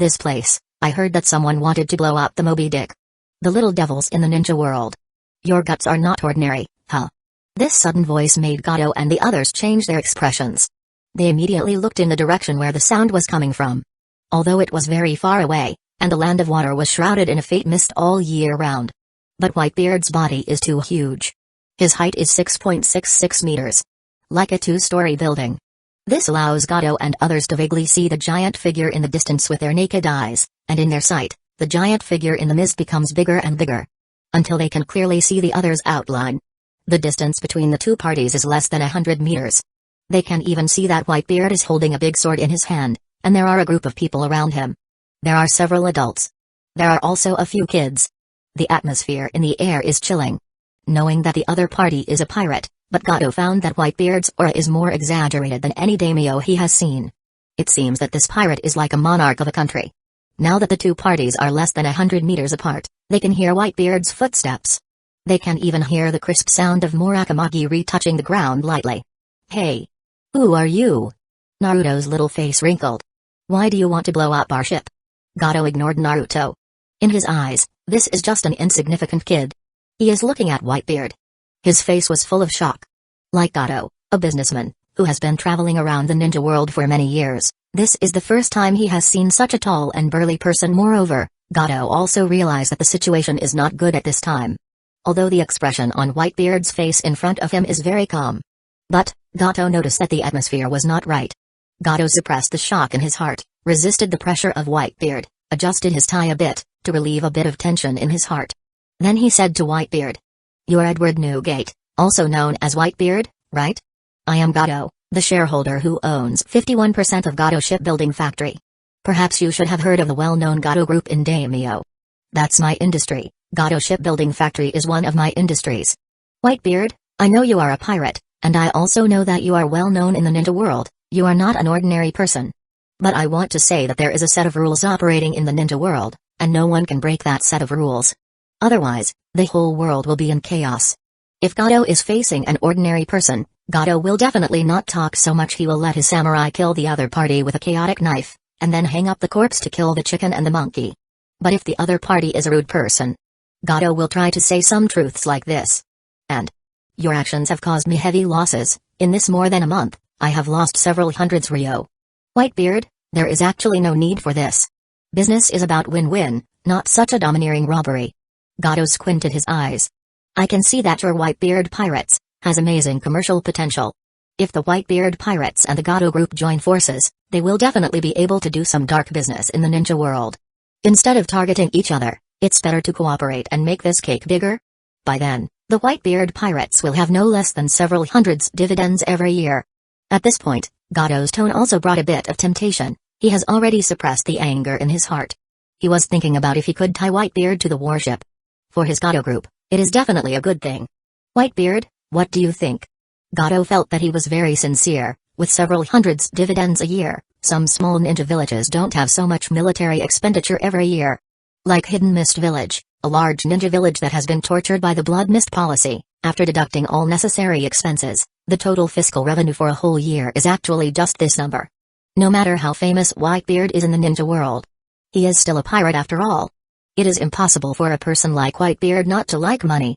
this place, I heard that someone wanted to blow up the Moby Dick. The little devils in the ninja world. Your guts are not ordinary, huh? This sudden voice made Gato and the others change their expressions. They immediately looked in the direction where the sound was coming from. Although it was very far away, and the land of water was shrouded in a faint mist all year round. But Whitebeard's body is too huge. His height is 6.66 meters. Like a two-story building. This allows Gato and others to vaguely see the giant figure in the distance with their naked eyes, and in their sight, the giant figure in the mist becomes bigger and bigger. Until they can clearly see the other's outline. The distance between the two parties is less than 100 meters. They can even see that Whitebeard is holding a big sword in his hand, and there are a group of people around him. There are several adults. There are also a few kids. The atmosphere in the air is chilling. Knowing that the other party is a pirate, but Gato found that Whitebeard's aura is more exaggerated than any daimyo he has seen. It seems that this pirate is like a monarch of a country. Now that the two parties are less than 100 meters apart, they can hear Whitebeard's footsteps. They can even hear the crisp sound of Murakami retouching the ground lightly. Hey! Who are you? Naruto's little face wrinkled. Why do you want to blow up our ship? Gato ignored Naruto. In his eyes, this is just an insignificant kid. He is looking at Whitebeard. His face was full of shock. Like Gato, a businessman, who has been traveling around the ninja world for many years, this is the first time he has seen such a tall and burly person. Moreover, Gato also realized that the situation is not good at this time. Although the expression on Whitebeard's face in front of him is very calm. But, Gato noticed that the atmosphere was not right. Gato suppressed the shock in his heart, resisted the pressure of Whitebeard, adjusted his tie a bit, to relieve a bit of tension in his heart. Then he said to Whitebeard. You're Edward Newgate, also known as Whitebeard, right? I am Gato, the shareholder who owns 51% of Gato Shipbuilding Factory. Perhaps you should have heard of the well-known Gato Group in daimyo. That's my industry. Gato Shipbuilding Factory is one of my industries. Whitebeard, I know you are a pirate, and I also know that you are well known in the ninja world. You are not an ordinary person. But I want to say that there is a set of rules operating in the ninja world, and no one can break that set of rules. Otherwise, the whole world will be in chaos. If Gato is facing an ordinary person, Gato will definitely not talk so much. He will let his samurai kill the other party with a chaotic knife, and then hang up the corpse to kill the chicken and the monkey. But if the other party is a rude person, Gato will try to say some truths like this. And your actions have caused me heavy losses. In this more than a month, I have lost several hundreds Ryo. Whitebeard, there is actually no need for this. Business is about win-win, not such a domineering robbery. Gato squinted his eyes. I can see that your Whitebeard Pirates has amazing commercial potential. If the Whitebeard Pirates and the Gato Group join forces, they will definitely be able to do some dark business in the ninja world. Instead of targeting each other, it's better to cooperate and make this cake bigger. By then, the Whitebeard Pirates will have no less than several hundreds dividends every year. At this point, Gato's tone also brought a bit of temptation. He has already suppressed the anger in his heart. He was thinking about if he could tie Whitebeard to the warship. For his Gato group, it is definitely a good thing. Whitebeard, what do you think? Gato felt that he was very sincere. With several hundreds dividends a year, some small ninja villages don't have so much military expenditure every year. Like Hidden Mist Village, a large ninja village that has been tortured by the Blood Mist policy, after deducting all necessary expenses, the total fiscal revenue for a whole year is actually just this number. No matter how famous Whitebeard is in the ninja world, he is still a pirate after all. It is impossible for a person like Whitebeard not to like money.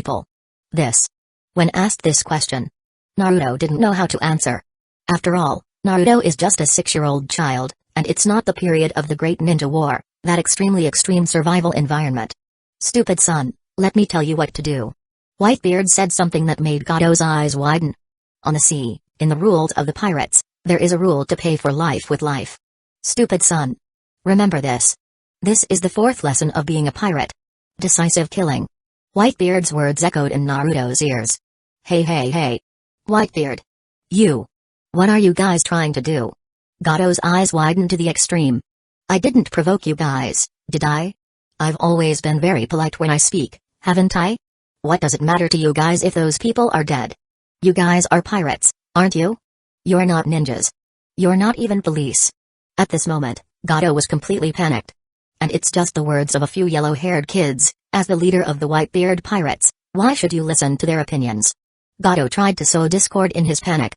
people? This. When asked this question, Naruto didn't know how to answer. After all, Naruto is just a 6-year-old child, and it's not the period of the Great Ninja War, that extremely extreme survival environment. Stupid son, let me tell you what to do. Whitebeard said something that made Gado's eyes widen. On the sea, in the rules of the pirates, there is a rule to pay for life with life. Stupid son. Remember this. This is the 4th lesson of being a pirate. Decisive killing. Whitebeard's words echoed in Naruto's ears. Hey. Whitebeard. You. What are you guys trying to do? Gado's eyes widened to the extreme. I didn't provoke you guys, did I? I've always been very polite when I speak, haven't I? What does it matter to you guys if those people are dead? You guys are pirates, aren't you? You're not ninjas. You're not even police. At this moment, Gado was completely panicked. And it's just the words of a few yellow-haired kids. As the leader of the Whitebeard pirates, why should you listen to their opinions? Gado tried to sow discord in his panic.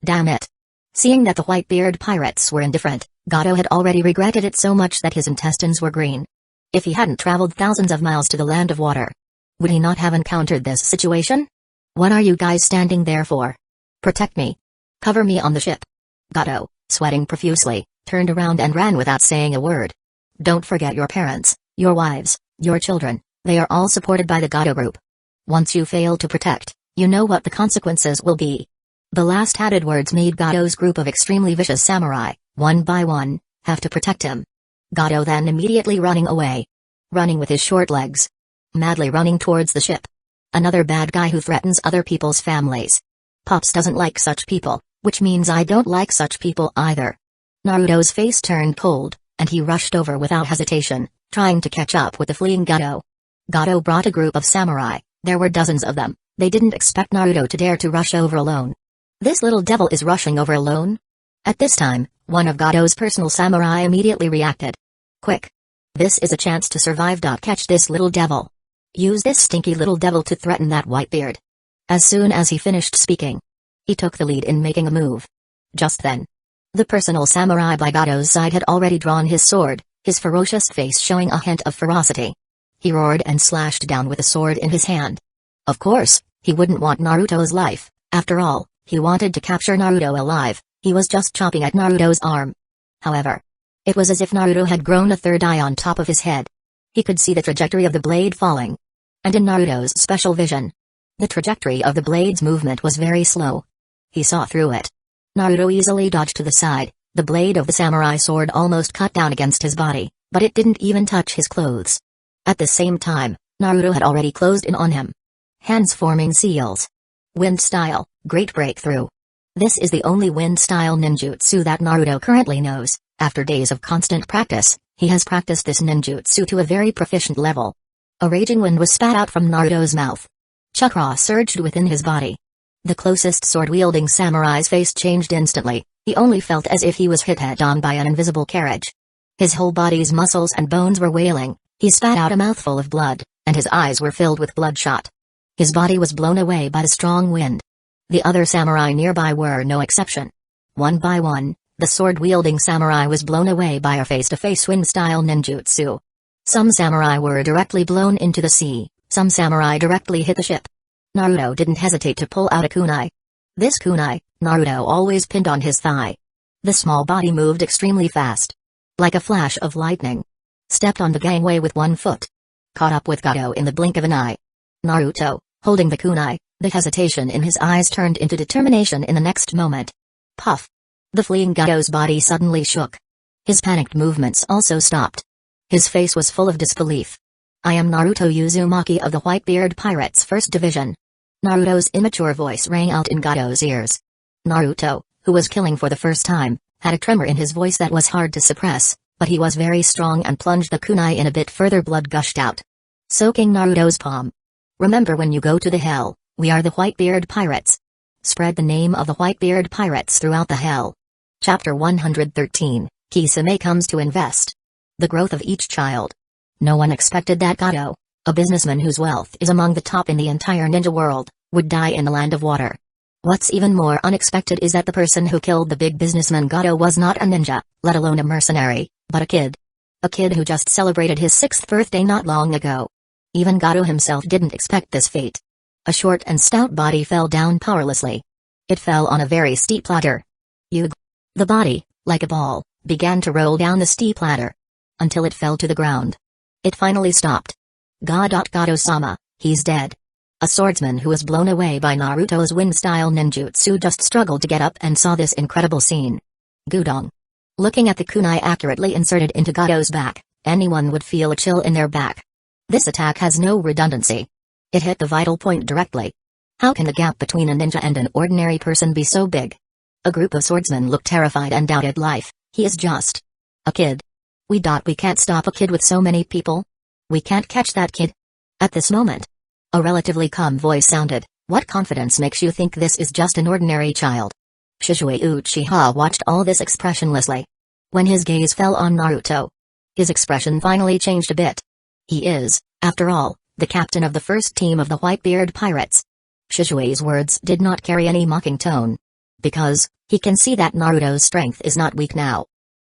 Damn it. Seeing that the Whitebeard pirates were indifferent, Gado had already regretted it so much that his intestines were green. If he hadn't traveled thousands of miles to the land of water, would he not have encountered this situation? What are you guys standing there for? Protect me. Cover me on the ship. Gato, sweating profusely, turned around and ran without saying a word. Don't forget your parents, your wives, your children, they are all supported by the Gato group. Once you fail to protect, you know what the consequences will be. The last added words made Gato's group of extremely vicious samurai, one by one, have to protect him. Gato then immediately running away. Running with his short legs. Madly running towards the ship. Another bad guy who threatens other people's families. Pops doesn't like such people, which means I don't like such people either. Naruto's face turned cold, and he rushed over without hesitation, trying to catch up with the fleeing Gato. Gato brought a group of samurai, there were dozens of them, they didn't expect Naruto to dare to rush over alone. This little devil is rushing over alone? At this time, one of Gato's personal samurai immediately reacted. Quick! This is a chance to survive. Catch this little devil. Use this stinky little devil to threaten that Whitebeard. As soon as he finished speaking, he took the lead in making a move. Just then, the personal samurai by Gato's side had already drawn his sword, his ferocious face showing a hint of ferocity. He roared and slashed down with the sword in his hand. Of course, he wouldn't want Naruto's life, after all, he wanted to capture Naruto alive, he was just chopping at Naruto's arm. However, it was as if Naruto had grown a third eye on top of his head. He could see the trajectory of the blade falling. And in Naruto's special vision, the trajectory of the blade's movement was very slow. He saw through it. Naruto easily dodged to the side, the blade of the samurai sword almost cut down against his body, but it didn't even touch his clothes. At the same time, Naruto had already closed in on him. Hands forming seals. Wind style, great breakthrough. This is the only wind style ninjutsu that Naruto currently knows. After days of constant practice, he has practiced this ninjutsu to a very proficient level. A raging wind was spat out from Naruto's mouth. Chakra surged within his body. The closest sword-wielding samurai's face changed instantly, he only felt as if he was hit head-on by an invisible carriage. His whole body's muscles and bones were wailing, he spat out a mouthful of blood, and his eyes were filled with bloodshot. His body was blown away by the strong wind. The other samurai nearby were no exception. One by one, the sword-wielding samurai was blown away by a face-to-face wind-style ninjutsu. Some samurai were directly blown into the sea, some samurai directly hit the ship. Naruto didn't hesitate to pull out a kunai. This kunai, Naruto always pinned on his thigh. The small body moved extremely fast. Like a flash of lightning. Stepped on the gangway with one foot. Caught up with Gato in the blink of an eye. Naruto, holding the kunai, the hesitation in his eyes turned into determination in the next moment. Puff! The fleeing Gato's body suddenly shook. His panicked movements also stopped. His face was full of disbelief. I am Naruto Uzumaki of the Whitebeard Pirates 1st Division. Naruto's immature voice rang out in Gato's ears. Naruto, who was killing for the first time, had a tremor in his voice that was hard to suppress, but he was very strong and plunged the kunai in a bit further. Blood gushed out. Soaking Naruto's palm. Remember, when you go to the hell, we are the Whitebeard Pirates. Spread the name of the Whitebeard Pirates throughout the hell. Chapter 113, Kisame comes to invest. The growth of each child. No one expected that Gato, a businessman whose wealth is among the top in the entire ninja world, would die in the land of water. What's even more unexpected is that the person who killed the big businessman Gato was not a ninja, let alone a mercenary, but a kid. A kid who just celebrated his 6th birthday not long ago. Even Gato himself didn't expect this fate. A short and stout body fell down powerlessly. It fell on a very steep ladder. Yug. The body, like a ball, began to roll down the steep ladder. Until it fell to the ground. It finally stopped. Gato-sama, he's dead. A swordsman who was blown away by Naruto's wind-style ninjutsu just struggled to get up and saw this incredible scene. Gudong. Looking at the kunai accurately inserted into Gato's back, anyone would feel a chill in their back. This attack has no redundancy. It hit the vital point directly. How can the gap between a ninja and an ordinary person be so big? A group of swordsmen looked terrified and doubted life. He is just a kid. We can't stop a kid with so many people. We can't catch that kid. At this moment, a relatively calm voice sounded. What confidence makes you think this is just an ordinary child? Shisui Uchiha watched all this expressionlessly. When his gaze fell on Naruto, his expression finally changed a bit. He is, after all, the captain of the first team of the Whitebeard Pirates. Shisui's words did not carry any mocking tone. Because, he can see that Naruto's strength is not weak now.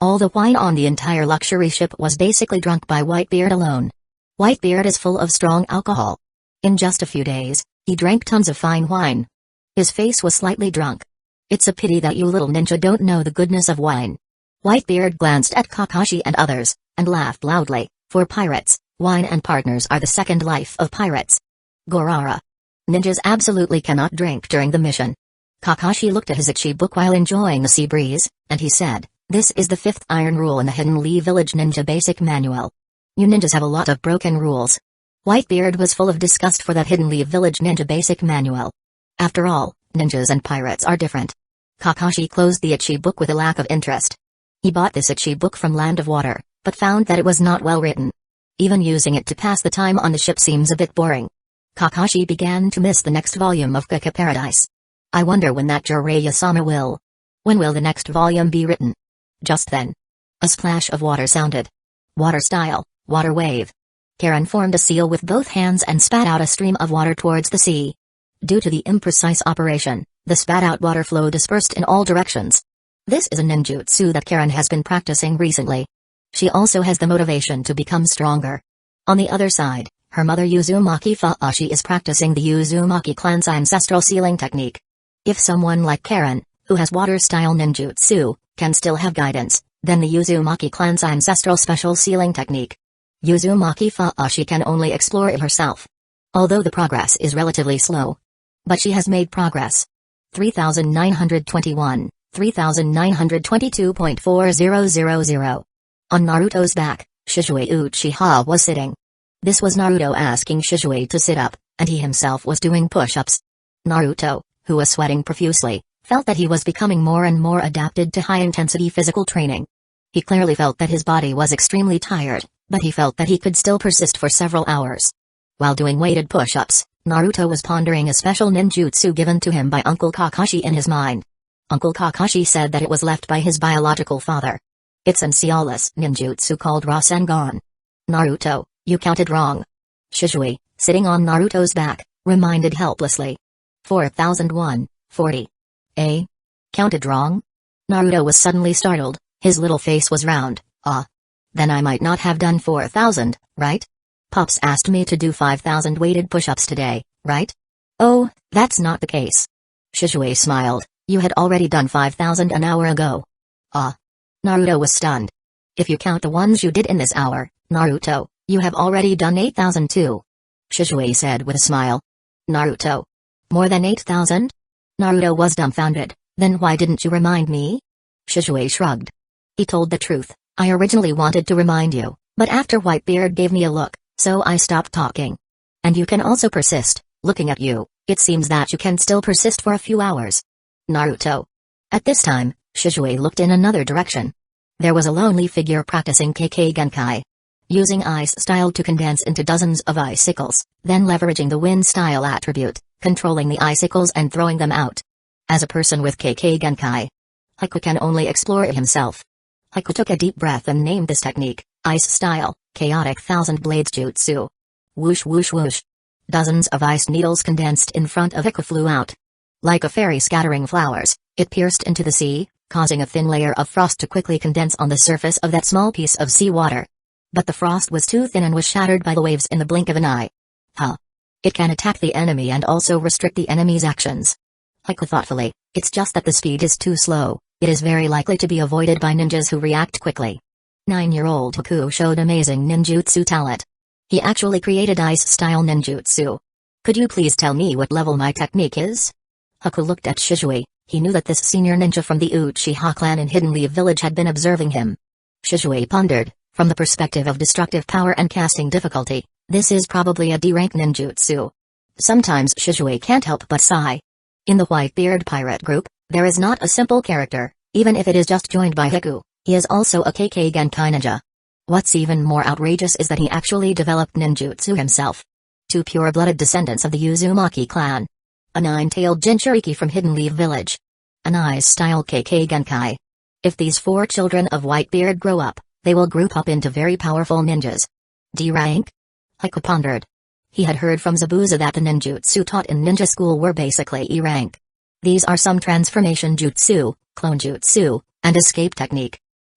All the wine on the entire luxury ship was basically drunk by Whitebeard alone. Whitebeard is full of strong alcohol. In just a few days, he drank tons of fine wine. His face was slightly drunk. It's a pity that you little ninja don't know the goodness of wine. Whitebeard glanced at Kakashi and others, and laughed loudly. For pirates, wine and partners are the second life of pirates. Gorara. Ninjas absolutely cannot drink during the mission. Kakashi looked at his Ichi book while enjoying the sea breeze, and he said, "This is the 5th iron rule in the Hidden Leaf Village Ninja Basic Manual. You ninjas have a lot of broken rules." Whitebeard was full of disgust for that Hidden Leaf Village Ninja Basic Manual. After all, ninjas and pirates are different. Kakashi closed the Ichi book with a lack of interest. He bought this Ichi book from Land of Water, but found that it was not well written. Even using it to pass the time on the ship seems a bit boring. Kakashi began to miss the next volume of Kaka Paradise. I wonder when that Jiraiya-sama will. When will the next volume be written? Just then, a splash of water sounded. Water style, water wave. Karen formed a seal with both hands and spat out a stream of water towards the sea. Due to the imprecise operation, the spat-out water flow dispersed in all directions. This is a ninjutsu that Karen has been practicing recently. She also has the motivation to become stronger. On the other side, her mother Uzumaki Faashi is practicing the Uzumaki clan's ancestral sealing technique. If someone like Karen, who has water-style ninjutsu, can still have guidance, then the Uzumaki clan's ancestral special sealing technique. Uzumaki Faashi can only explore it herself. Although the progress is relatively slow. But she has made progress. 3921, 3922.4000. On Naruto's back, Shizue Uchiha was sitting. This was Naruto asking Shizue to sit up, and he himself was doing push-ups. Naruto, who was sweating profusely, felt that he was becoming more and more adapted to high-intensity physical training. He clearly felt that his body was extremely tired, but he felt that he could still persist for several hours. While doing weighted push-ups, Naruto was pondering a special ninjutsu given to him by Uncle Kakashi in his mind. Uncle Kakashi said that it was left by his biological father. It's an Cialis ninjutsu called Rasengan. Naruto, you counted wrong. Shizue, sitting on Naruto's back, reminded helplessly. 4001, 40. Counted wrong? Naruto was suddenly startled, his little face was round. Then I might not have done 4,000, right? Pops asked me to do 5,000 weighted push-ups today, right? Oh, that's not the case. Shizue smiled, you had already done 5,000 an hour ago. Naruto was stunned. If you count the ones you did in this hour, Naruto, you have already done 8,000 too. Shizue said with a smile. Naruto. More than 8,000? Naruto was dumbfounded, then why didn't you remind me? Shizue shrugged. He told the truth, I originally wanted to remind you, but after Whitebeard gave me a look, so I stopped talking. And you can also persist, looking at you, it seems that you can still persist for a few hours. Naruto. At this time, Shizue looked in another direction. There was a lonely figure practicing Kekkei Genkai. Using ice style to condense into dozens of icicles, then leveraging the wind style attribute, controlling the icicles and throwing them out. As a person with Kekkei Genkai, Haku can only explore it himself. Haku took a deep breath and named this technique, Ice Style, Chaotic Thousand Blades Jutsu. Whoosh whoosh whoosh. Dozens of ice needles condensed in front of Haku flew out. Like a fairy scattering flowers, it pierced into the sea, causing a thin layer of frost to quickly condense on the surface of that small piece of seawater. But the frost was too thin and was shattered by the waves in the blink of an eye. It can attack the enemy and also restrict the enemy's actions. Haku thoughtfully, it's just that the speed is too slow, it is very likely to be avoided by ninjas who react quickly. 9-year-old Haku showed amazing ninjutsu talent. He actually created ice-style ninjutsu. Could you please tell me what level my technique is? Haku looked at Shizue. He knew that this senior ninja from the Uchiha clan in Hidden Leaf Village had been observing him. Shizue pondered, from the perspective of destructive power and casting difficulty, this is probably a D-rank ninjutsu. Sometimes Shizue can't help but sigh. In the Whitebeard pirate group, there is not a simple character, even if it is just joined by Haku, he is also a Kekkei Genkai ninja. What's even more outrageous is that he actually developed ninjutsu himself. 2 pure-blooded descendants of the Uzumaki clan. A 9-tailed Jinchuriki from Hidden Leaf Village. An ice-style Kekkei Genkai. If these 4 children of Whitebeard grow up, they will group up into very powerful ninjas. D-rank? Haku pondered. He had heard from Zabuza that the ninjutsu taught in ninja school were basically E-rank. These are some transformation jutsu, clone jutsu, and escape technique.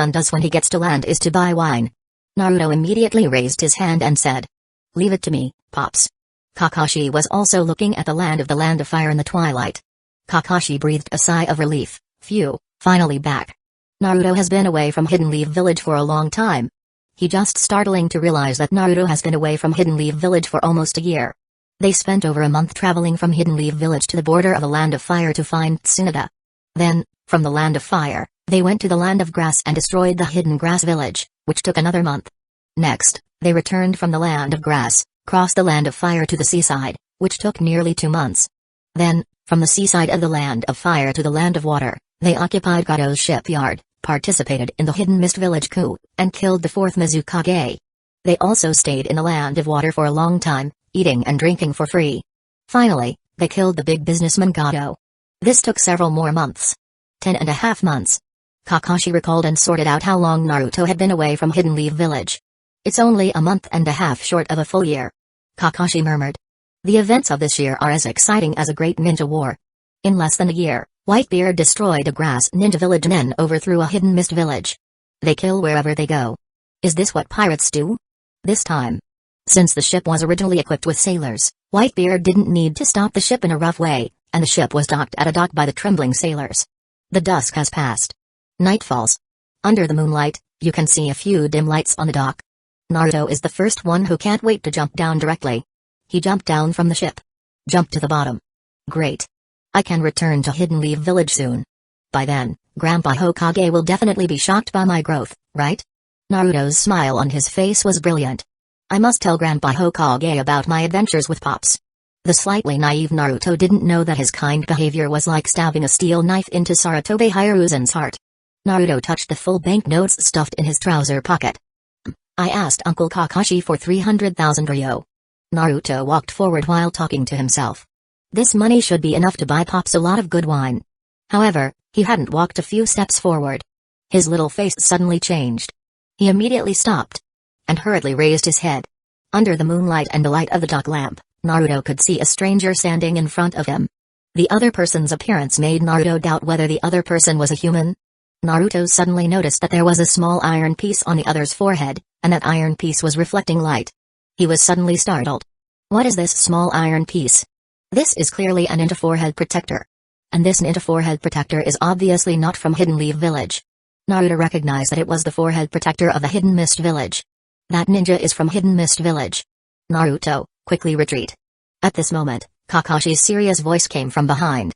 son does when he gets to land is to buy wine. Naruto immediately raised his hand and said, "Leave it to me, Pops." Kakashi was also looking at the land of fire in the twilight. Kakashi breathed a sigh of relief. Phew, finally back. Naruto has been away from Hidden Leaf Village for a long time. He just startling to realize that Naruto has been away from Hidden Leaf Village for almost a year. They spent over a month traveling from Hidden Leaf Village to the border of the Land of Fire to find Tsunade. Then, from the Land of Fire, they went to the Land of Grass and destroyed the Hidden Grass Village, which took another month. Next, they returned from the Land of Grass, crossed the Land of Fire to the seaside, which took nearly 2 months. Then, from the seaside of the Land of Fire to the Land of Water, they occupied Gato's shipyard, participated in the Hidden Mist Village coup, and killed the 4th Mizukage. They also stayed in the Land of Water for a long time, eating and drinking for free. Finally, they killed the big businessman Gato. This took several more months. 10.5 months. Kakashi recalled and sorted out how long Naruto had been away from Hidden Leaf Village. It's only a month and a half short of a full year. Kakashi murmured. The events of this year are as exciting as a great ninja war. In less than a year, Whitebeard destroyed a grass ninja village and then overthrew a hidden mist village. They kill wherever they go. Is this what pirates do? This time. Since the ship was originally equipped with sailors, Whitebeard didn't need to stop the ship in a rough way, and the ship was docked at a dock by the trembling sailors. The dusk has passed. Night falls. Under the moonlight, you can see a few dim lights on the dock. Naruto is the first one who can't wait to jump down directly. He jumped down from the ship. Jumped to the bottom. Great. I can return to Hidden Leaf Village soon. By then, Grandpa Hokage will definitely be shocked by my growth, right? Naruto's smile on his face was brilliant. I must tell Grandpa Hokage about my adventures with Pops. The slightly naive Naruto didn't know that his kind behavior was like stabbing a steel knife into Sarutobi Hiruzen's heart. Naruto touched the full banknotes stuffed in his trouser pocket. I asked Uncle Kakashi for 300,000 ryo. Naruto walked forward while talking to himself. This money should be enough to buy Pops a lot of good wine. However, he hadn't walked a few steps forward. His little face suddenly changed. He immediately stopped. And hurriedly raised his head. Under the moonlight and the light of the dock lamp, Naruto could see a stranger standing in front of him. The other person's appearance made Naruto doubt whether the other person was a human. Naruto suddenly noticed that there was a small iron piece on the other's forehead, and that iron piece was reflecting light. He was suddenly startled. What is this small iron piece? This is clearly a ninja forehead protector. And this ninja forehead protector is obviously not from Hidden Leaf Village. Naruto recognized that it was the forehead protector of the Hidden Mist Village. That ninja is from Hidden Mist Village. Naruto, quickly retreat. At this moment, Kakashi's serious voice came from behind.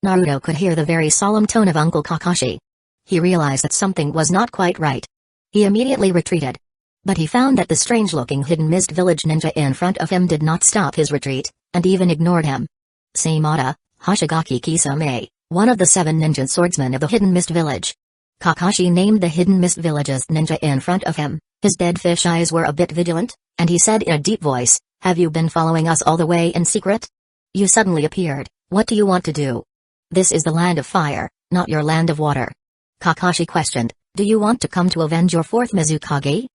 Naruto could hear the very solemn tone of Uncle Kakashi. He realized that something was not quite right. He immediately retreated. But he found that the strange-looking Hidden Mist Village ninja in front of him did not stop his retreat, and even ignored him. Seimata, Hoshigaki Kisame, one of the 7 ninja swordsmen of the Hidden Mist Village. Kakashi named the Hidden Mist Village's ninja in front of him. His dead fish eyes were a bit vigilant, and he said in a deep voice, "Have you been following us all the way in secret? You suddenly appeared, what do you want to do? This is the Land of Fire, not your Land of Water." Kakashi questioned, "Do you want to come to avenge your 4th Mizukage?"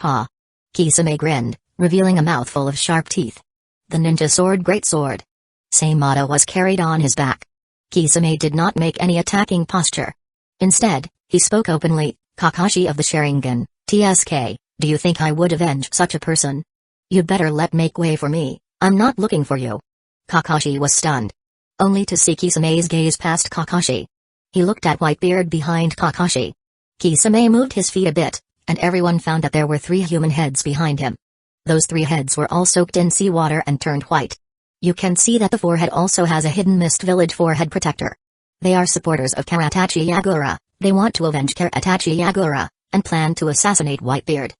Ha! Kisame grinned, revealing a mouthful of sharp teeth. The ninja sword great sword. Seimata was carried on his back. Kisame did not make any attacking posture. Instead, he spoke openly, "Kakashi of the Sharingan, TSK, do you think I would avenge such a person? You'd better make way for me, I'm not looking for you." Kakashi was stunned. Only to see Kisame's gaze past Kakashi. He looked at Whitebeard behind Kakashi. Kisame moved his feet a bit, and everyone found that there were 3 human heads behind him. Those 3 heads were all soaked in seawater and turned white. You can see that the forehead also has a Hidden Mist Village forehead protector. They are supporters of Karatachi Yagura. They want to avenge Karatachi Yagura, and plan to assassinate Whitebeard.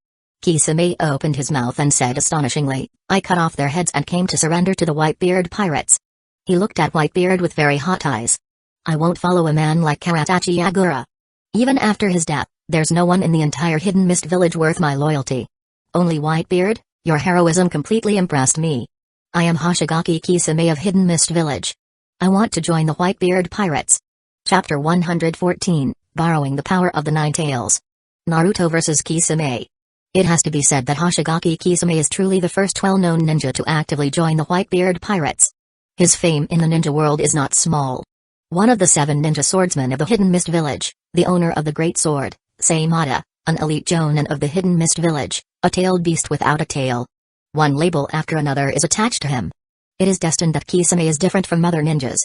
Kisame opened his mouth and said astonishingly, I cut off their heads and came to surrender to the Whitebeard pirates. He looked at Whitebeard with very hot eyes. I won't follow a man like Karatachi Yagura. Even after his death, there's no one in the entire Hidden Mist village worth my loyalty. Only Whitebeard, your heroism completely impressed me. I am Hoshigaki Kisame of Hidden Mist Village. I want to join the Whitebeard pirates. Chapter 114, Borrowing the Power of the Nine Tails. Naruto vs. Kisame. It has to be said that Hoshigaki Kisame is truly the first well-known ninja to actively join the Whitebeard pirates. His fame in the ninja world is not small. One of the 7 ninja swordsmen of the Hidden Mist Village, the owner of the Great Sword, Seimata, an elite jonin of the Hidden Mist Village, a tailed beast without a tail. One label after another is attached to him. It is destined that Kisame is different from other ninjas.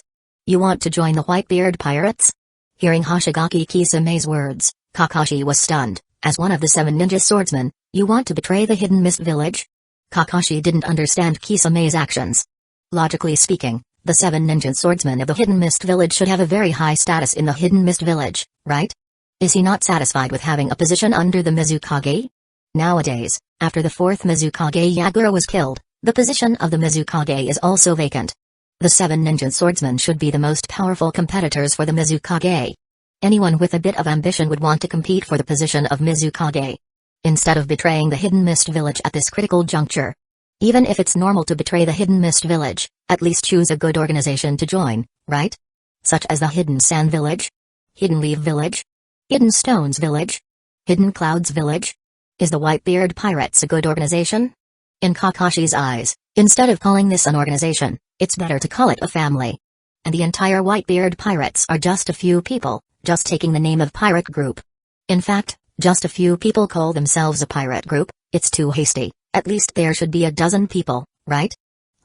You want to join the Whitebeard pirates? Hearing Hoshigaki Kisame's words, Kakashi was stunned. As one of the 7 ninja swordsmen, you want to betray the Hidden Mist Village? Kakashi didn't understand Kisame's actions. Logically speaking, the 7 ninja swordsmen of the Hidden Mist Village should have a very high status in the Hidden Mist Village, right? Is he not satisfied with having a position under the Mizukage? Nowadays, after the 4th Mizukage Yagura was killed, the position of the Mizukage is also vacant. The 7 ninja swordsmen should be the most powerful competitors for the Mizukage. Anyone with a bit of ambition would want to compete for the position of Mizukage. Instead of betraying the Hidden Mist Village at this critical juncture. Even if it's normal to betray the Hidden Mist Village, at least choose a good organization to join, right? Such as the Hidden Sand Village? Hidden Leaf Village? Hidden Stones Village? Hidden Clouds Village? Is the Whitebeard Pirates a good organization? In Kakashi's eyes, instead of calling this an organization, it's better to call it a family. And the entire Whitebeard Pirates are just a few people, just taking the name of pirate group. In fact, just a few people call themselves a pirate group, it's too hasty, at least there should be a dozen people, right?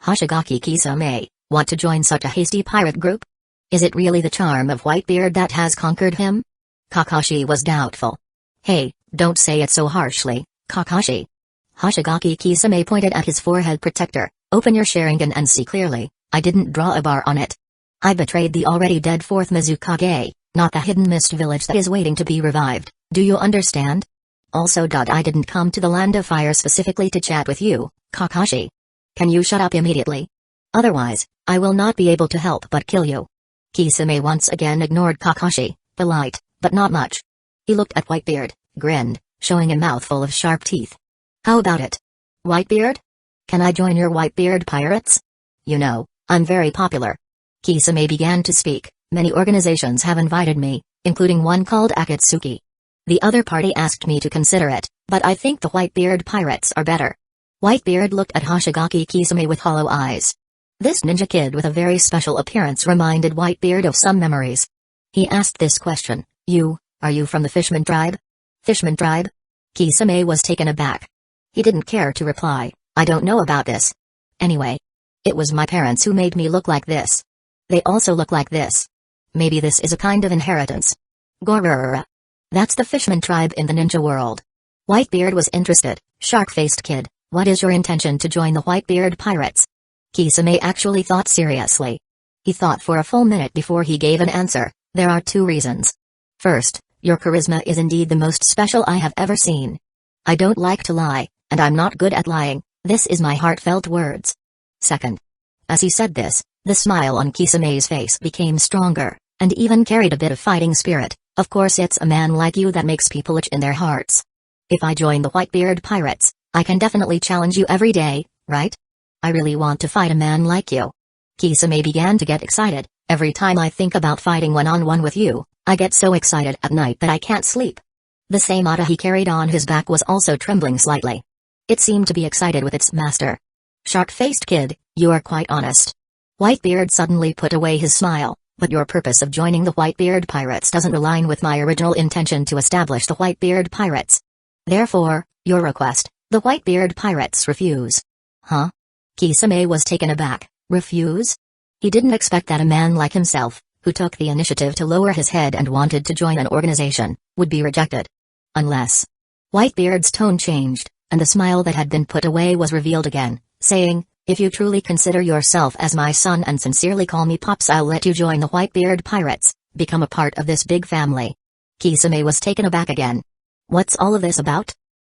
Hoshigaki Kisame, want to join such a hasty pirate group? Is it really the charm of Whitebeard that has conquered him? Kakashi was doubtful. Hey, don't say it so harshly, Kakashi. Hoshigaki Kisame pointed at his forehead protector, open your Sharingan and see clearly, I didn't draw a bar on it. I betrayed the already dead 4th Mizukage, not the Hidden Mist Village that is waiting to be revived, do you understand? Also. I didn't come to the Land of Fire specifically to chat with you, Kakashi. Can you shut up immediately? Otherwise, I will not be able to help but kill you. Kisame once again ignored Kakashi, polite, but not much. He looked at Whitebeard, grinned, showing a mouthful of sharp teeth. How about it? Whitebeard? Can I join your Whitebeard pirates? You know, I'm very popular. Kisame began to speak, many organizations have invited me, including one called Akatsuki. The other party asked me to consider it, but I think the Whitebeard pirates are better. Whitebeard looked at Hoshigaki Kisame with hollow eyes. This ninja kid with a very special appearance reminded Whitebeard of some memories. He asked this question, are you from the Fishman tribe? Fishman tribe? Kisame was taken aback. He didn't care to reply, I don't know about this. Anyway. It was my parents who made me look like this. They also look like this. Maybe this is a kind of inheritance. Gorurura. That's the Fishman tribe in the ninja world. Whitebeard was interested. Shark-faced kid, what is your intention to join the Whitebeard pirates? Kisame actually thought seriously. He thought for a full minute before he gave an answer. There are 2 reasons. First, your charisma is indeed the most special I have ever seen. I don't like to lie, and I'm not good at lying, this is my heartfelt words. Second. As he said this, the smile on Kisame's face became stronger, and even carried a bit of fighting spirit. Of course it's a man like you that makes people itch in their hearts. If I join the Whitebeard pirates, I can definitely challenge you every day, right? I really want to fight a man like you. Kisame began to get excited. Every time I think about fighting one-on-one with you, I get so excited at night that I can't sleep. The Seimata he carried on his back was also trembling slightly. It seemed to be excited with its master. Shark-faced kid, you are quite honest. Whitebeard suddenly put away his smile, but your purpose of joining the Whitebeard pirates doesn't align with my original intention to establish the Whitebeard pirates. Therefore, your request, the Whitebeard pirates refuse. Huh? Kisame was taken aback. Refuse? He didn't expect that a man like himself, who took the initiative to lower his head and wanted to join an organization, would be rejected. Unless. Whitebeard's tone changed, and the smile that had been put away was revealed again, saying, if you truly consider yourself as my son and sincerely call me Pops, I'll let you join the Whitebeard pirates, become a part of this big family. Kisame was taken aback again. What's all of this about?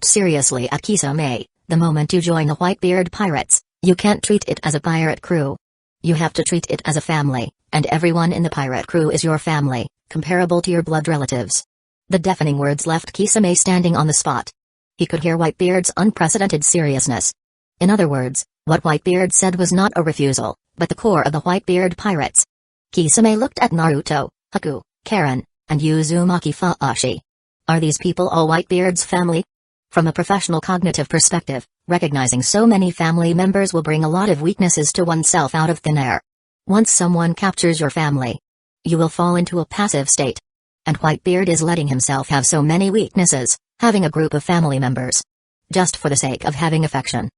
looked seriously at Kisame. The moment you join the Whitebeard Pirates, you can't treat it as a pirate crew. You have to treat it as a family, and everyone in the pirate crew is your family, comparable to your blood relatives. The deafening words left Kisame standing on the spot. He could hear Whitebeard's unprecedented seriousness. In other words, what Whitebeard said was not a refusal, but the core of the Whitebeard Pirates. Kisame looked at Naruto, Haku, Karen, and Uzumaki Fuashi. Are these people all Whitebeard's family? From a professional cognitive perspective, recognizing so many family members will bring a lot of weaknesses to oneself out of thin air. Once someone captures your family, you will fall into a passive state. And Whitebeard is letting himself have so many weaknesses, having a group of family members. Just for the sake of having affection.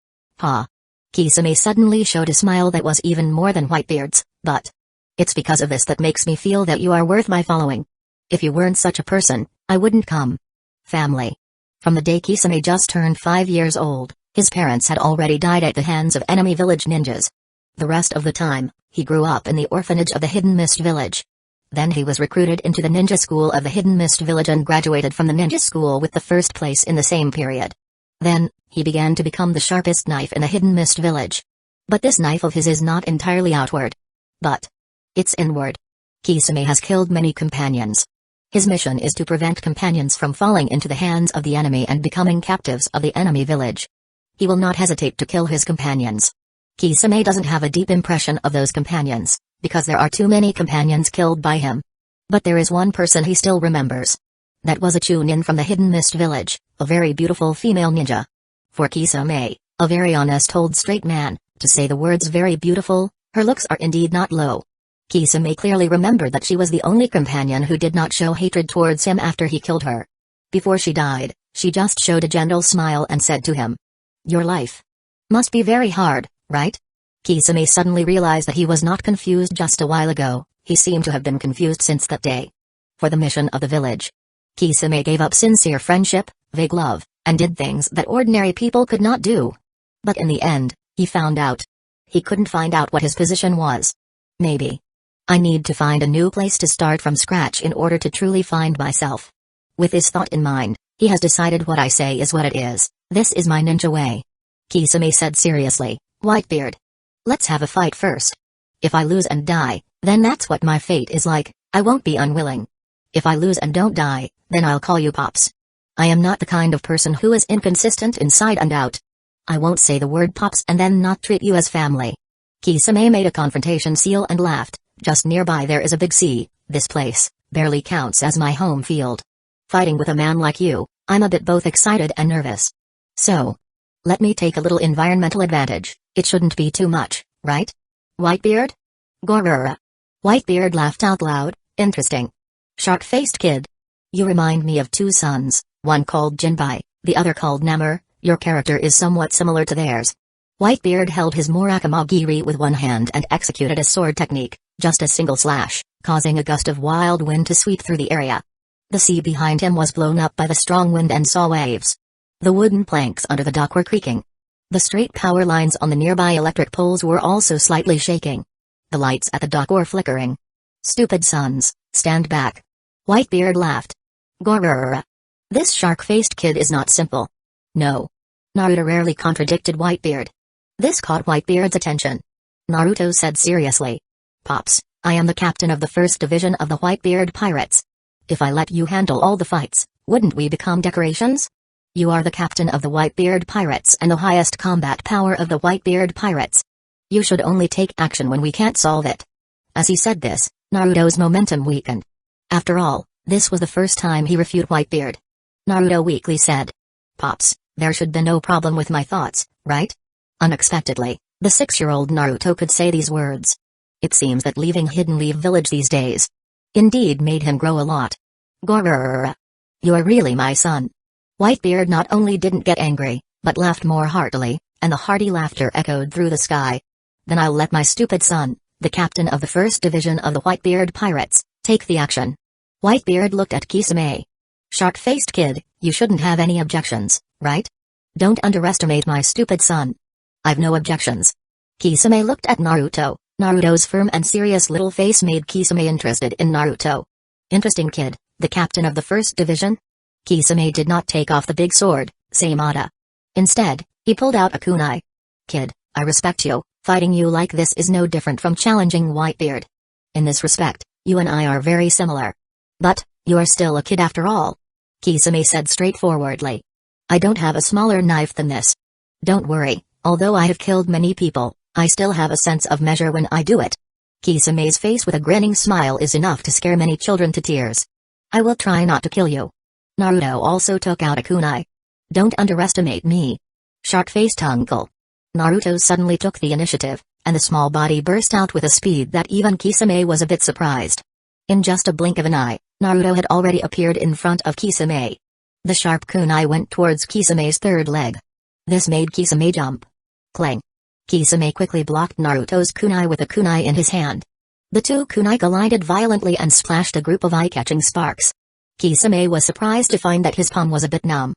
Ha. Kisame suddenly showed a smile that was even more than Whitebeard's, but it's because of this that makes me feel that you are worth my following. If you weren't such a person, I wouldn't come. Family. From the day Kisame just turned 5 years old, his parents had already died at the hands of enemy village ninjas. The rest of the time, he grew up in the orphanage of the Hidden Mist Village. Then he was recruited into the ninja school of the Hidden Mist Village and graduated from the ninja school with the first place in the same period. Then, he began to become the sharpest knife in the Hidden Mist Village. But this knife of his is not entirely outward. But it's inward. Kisame has killed many companions. His mission is to prevent companions from falling into the hands of the enemy and becoming captives of the enemy village. He will not hesitate to kill his companions. Kisame doesn't have a deep impression of those companions, because there are too many companions killed by him. But there is one person he still remembers. That was a Chunin from the Hidden Mist Village, a very beautiful female ninja. For Kisame, a very honest told straight man, to say the words very beautiful, her looks are indeed not low. Kisame clearly remembered that she was the only companion who did not show hatred towards him after he killed her. Before she died, she just showed a gentle smile and said to him, "Your life must be very hard, right?" Kisame suddenly realized that he was not confused just a while ago. He seemed to have been confused since that day. For the mission of the village, Kisame gave up sincere friendship, vague love, and did things that ordinary people could not do. But in the end, he found out. He couldn't find out what his position was. Maybe I need to find a new place to start from scratch in order to truly find myself. With this thought in mind, he has decided what I say is what it is. This is my ninja way. Kisame said seriously, "Whitebeard, let's have a fight first. If I lose and die, then that's what my fate is like. I won't be unwilling. If I lose and don't die, then I'll call you Pops. I am not the kind of person who is inconsistent inside and out. I won't say the word Pops and then not treat you as family." Kisame made a confrontation seal and laughed. "Just nearby there is a big sea. This place barely counts as my home field. Fighting with a man like you, I'm a bit both excited and nervous. So, let me take a little environmental advantage. It shouldn't be too much, right? Whitebeard?" Gorura. Whitebeard laughed out loud. "Interesting. Shark-faced kid. You remind me of two sons, one called Jinbai, the other called Namor. Your character is somewhat similar to theirs." Whitebeard held his Murakamagiri with one hand and executed a sword technique, just a single slash, causing a gust of wild wind to sweep through the area. The sea behind him was blown up by the strong wind and saw waves. The wooden planks under the dock were creaking. The straight power lines on the nearby electric poles were also slightly shaking. The lights at the dock were flickering. "Stupid sons, stand back." Whitebeard laughed. "Gorura. This shark-faced kid is not simple." "No." Naruto rarely contradicted Whitebeard. This caught Whitebeard's attention. Naruto said seriously, "Pops, I am the captain of the first division of the Whitebeard Pirates. If I let you handle all the fights, wouldn't we become decorations? You are the captain of the Whitebeard Pirates and the highest combat power of the Whitebeard Pirates. You should only take action when we can't solve it." As he said this, Naruto's momentum weakened. After all, this was the first time he refuted Whitebeard. Naruto weakly said, "Pops, there should be no problem with my thoughts, right?" Unexpectedly, the 6-year-old Naruto could say these words. It seems that leaving Hidden Leaf Village these days indeed made him grow a lot. "Gorura. You are really my son." Whitebeard not only didn't get angry, but laughed more heartily, and the hearty laughter echoed through the sky. "Then I'll let my stupid son the captain of the 1st Division of the Whitebeard Pirates, take the action. Whitebeard looked at Kisame. Sharp-faced kid, you shouldn't have any objections, right? Don't underestimate my stupid son. I've no objections. Kisame looked at Naruto. Naruto's firm and serious little face made Kisame interested in Naruto. Interesting kid, the captain of the 1st Division? Kisame did not take off the big sword, Samada. Instead, he pulled out a kunai. Kid, I respect you, fighting you like this is no different from challenging Whitebeard. In this respect, you and I are very similar. But, you are still a kid after all. Kisame said straightforwardly. I don't have a smaller knife than this. Don't worry, although I have killed many people, I still have a sense of measure when I do it. Kisame's face with a grinning smile is enough to scare many children to tears. I will try not to kill you. Naruto also took out a kunai. Don't underestimate me. Sharp-faced uncle. Naruto suddenly took the initiative, and the small body burst out with a speed that even Kisame was a bit surprised. In just a blink of an eye, Naruto had already appeared in front of Kisame. The sharp kunai went towards Kisame's third leg. This made Kisame jump. Clang. Kisame quickly blocked Naruto's kunai with a kunai in his hand. The two kunai collided violently and splashed a group of eye-catching sparks. Kisame was surprised to find that his palm was a bit numb.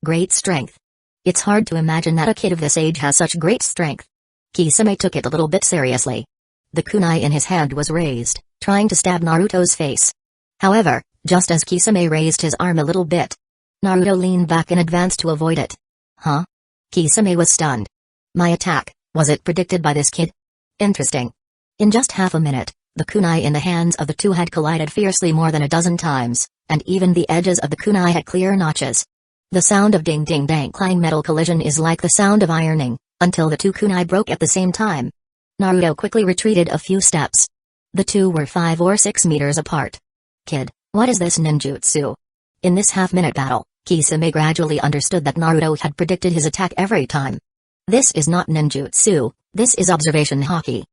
Great strength. It's hard to imagine that a kid of this age has such great strength. Kisame took it a little bit seriously. The kunai in his hand was raised, trying to stab Naruto's face. However, just as Kisame raised his arm a little bit, Naruto leaned back in advance to avoid it. Huh? Kisame was stunned. My attack, was it predicted by this kid? Interesting. In just half a minute, the kunai in the hands of the two had collided fiercely more than a dozen times, and even the edges of the kunai had clear notches. The sound of ding-ding-dang-clang metal collision is like the sound of ironing, until the two kunai broke at the same time. Naruto quickly retreated a few steps. The two were 5 or 6 meters apart. Kid, what is this ninjutsu? In this half-minute battle, Kisame gradually understood that Naruto had predicted his attack every time. This is not ninjutsu, this is observation haki.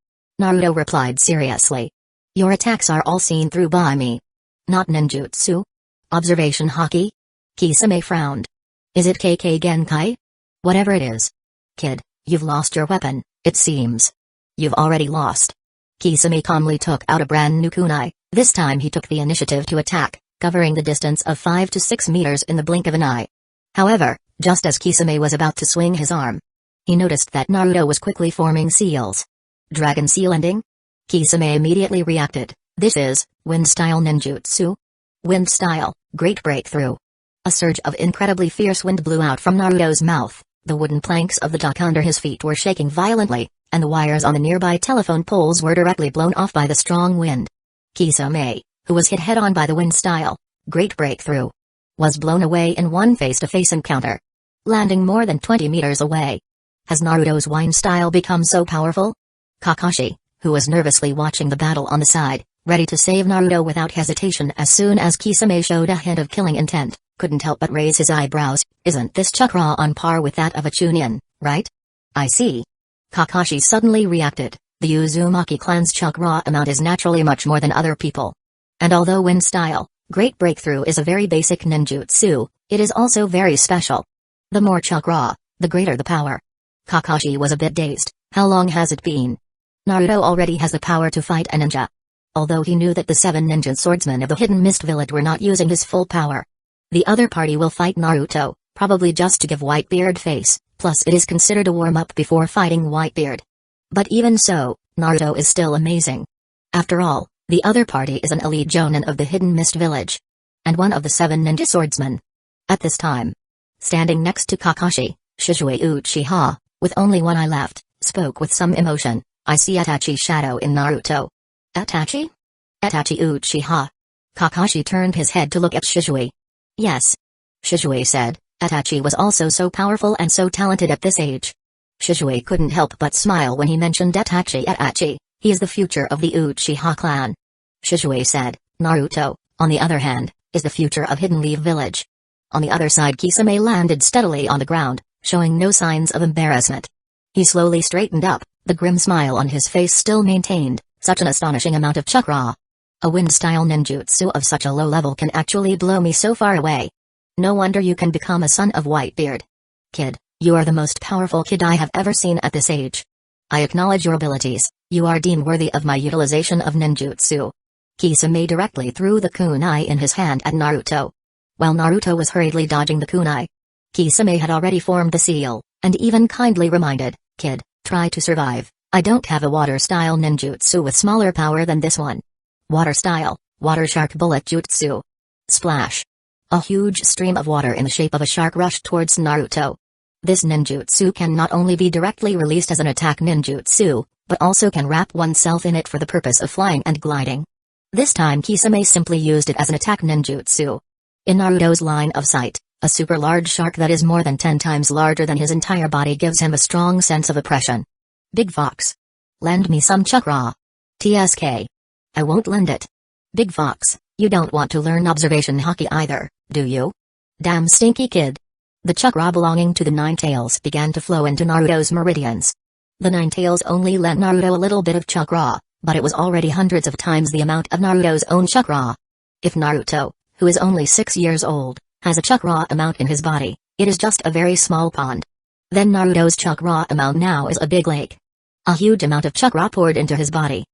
Naruto replied seriously. Your attacks are all seen through by me. Not ninjutsu? Observation haki? Kisame frowned. Is it KK Genkai? Whatever it is. Kid, you've lost your weapon, it seems. You've already lost. Kisame calmly took out a brand new kunai. This time he took the initiative to attack, covering the distance of 5 to 6 meters in the blink of an eye. However, just as Kisame was about to swing his arm, he noticed that Naruto was quickly forming seals. Dragon seal ending? Kisame immediately reacted. This is wind style ninjutsu. Wind style, great breakthrough. A surge of incredibly fierce wind blew out from Naruto's mouth. The wooden planks of the dock under his feet were shaking violently, and the wires on the nearby telephone poles were directly blown off by the strong wind. Kisame, who was hit head-on by the wind style, great breakthrough, was blown away in one face-to-face encounter, landing more than 20 meters away. Has Naruto's wind style become so powerful? Kakashi, who was nervously watching the battle on the side, ready to save Naruto without hesitation as soon as Kisame showed a hint of killing intent, couldn't help but raise his eyebrows. Isn't this chakra on par with that of a Chunin, right? I see. Kakashi suddenly reacted. The Uzumaki clan's chakra amount is naturally much more than other people. And although wind style, great breakthrough is a very basic ninjutsu, it is also very special. The more chakra, the greater the power. Kakashi was a bit dazed. How long has it been? Naruto already has the power to fight a ninja. Although he knew that the 7 ninja swordsmen of the Hidden Mist Village were not using his full power. The other party will fight Naruto, probably just to give Whitebeard face, plus it is considered a warm-up before fighting Whitebeard. But even so, Naruto is still amazing. After all, the other party is an elite jonin of the Hidden Mist Village. And one of the 7 ninja swordsmen. At this time, standing next to Kakashi, Shizue Uchiha, with only one eye left, spoke with some emotion. I see Itachi's shadow in Naruto. Itachi? Itachi Uchiha. Kakashi turned his head to look at Shizue. Yes. Shizue said, Itachi was also so powerful and so talented at this age. Shizue couldn't help but smile when he mentioned Itachi. Itachi, he is the future of the Uchiha clan. Shizue said, Naruto, on the other hand, is the future of Hidden Leaf Village. On the other side, Kisame landed steadily on the ground, showing no signs of embarrassment. He slowly straightened up, the grim smile on his face still maintained. Such an astonishing amount of chakra. A wind-style ninjutsu of such a low level can actually blow me so far away. No wonder you can become a son of Whitebeard. Kid, you are the most powerful kid I have ever seen at this age. I acknowledge your abilities, You are deemed worthy of my utilization of ninjutsu. Kisame directly threw the kunai in his hand at Naruto. While Naruto was hurriedly dodging the kunai, Kisame had already formed the seal, and even kindly reminded, "Kid, try to survive. I don't have a water-style ninjutsu with smaller power than this one." Water-style, water shark bullet jutsu. Splash. A huge stream of water in the shape of a shark rushed towards Naruto. This ninjutsu can not only be directly released as an attack ninjutsu, but also can wrap oneself in it for the purpose of flying and gliding. This time Kisame simply used it as an attack ninjutsu. In Naruto's line of sight, a super large shark that is more than 10 times larger than his entire body gives him a strong sense of oppression. Big Fox. Lend me some chakra. TSK. I won't lend it. Big Fox, you don't want to learn observation hockey either, do you? Damn stinky kid. The chakra belonging to the Nine Tails began to flow into Naruto's meridians. The Nine Tails only lent Naruto a little bit of chakra, but it was already hundreds of times the amount of Naruto's own chakra. If Naruto, who is only 6 years old, has a chakra amount in his body, it is just a very small pond. Then Naruto's chakra amount now is a big lake. A huge amount of chakra poured into his body,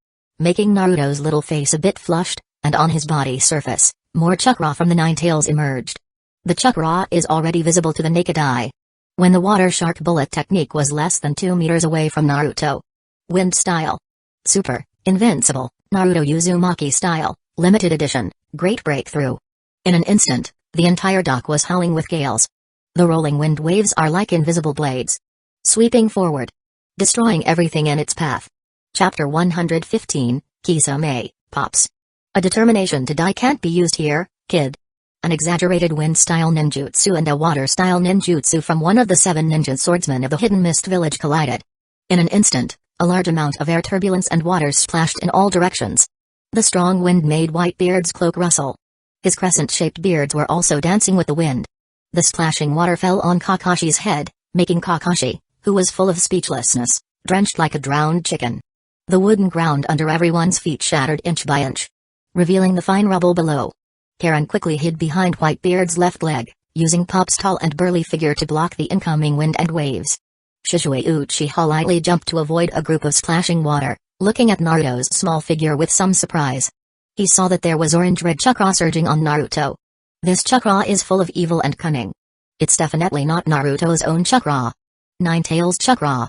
making Naruto's little face a bit flushed, and on his body surface, more chakra from the Nine Tails emerged. The chakra is already visible to the naked eye. When the water shark bullet technique was less than 2 meters away from Naruto. Wind style. Super, invincible, Naruto Uzumaki style, limited edition, great breakthrough. In an instant, the entire dock was howling with gales. The rolling wind waves are like invisible blades, sweeping forward, destroying everything in its path. Chapter 115, Kisame, Pops. A determination to die can't be used here, kid. An exaggerated wind-style ninjutsu and a water-style ninjutsu from one of the 7 ninja swordsmen of the Hidden Mist Village collided. In an instant, a large amount of air turbulence and water splashed in all directions. The strong wind made Whitebeard's cloak rustle. His crescent-shaped beards were also dancing with the wind. The splashing water fell on Kakashi's head, making Kakashi, who was full of speechlessness, drenched like a drowned chicken. The wooden ground under everyone's feet shattered inch by inch, revealing the fine rubble below. Karen quickly hid behind Whitebeard's left leg, using Pop's tall and burly figure to block the incoming wind and waves. Shizue Uchiha lightly jumped to avoid a group of splashing water, looking at Naruto's small figure with some surprise. He saw that there was orange-red chakra surging on Naruto. This chakra is full of evil and cunning. It's definitely not Naruto's own chakra. Nine Tails chakra.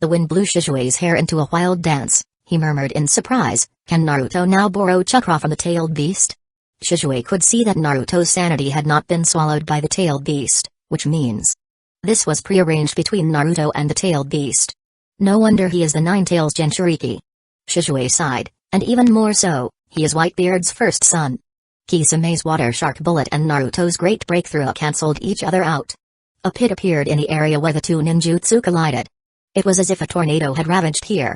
The wind blew Shizue's hair into a wild dance. He murmured in surprise, "Can Naruto now borrow chakra from the tailed beast?" Shizue could see that Naruto's sanity had not been swallowed by the tailed beast, which means this was prearranged between Naruto and the tailed beast. No wonder he is the Nine Tails Jinchuriki. Shizue sighed, and even more so, he is Whitebeard's first son. Kisame's water shark bullet and Naruto's great breakthrough cancelled each other out. A pit appeared in the area where the two ninjutsu collided. It was as if a tornado had ravaged here.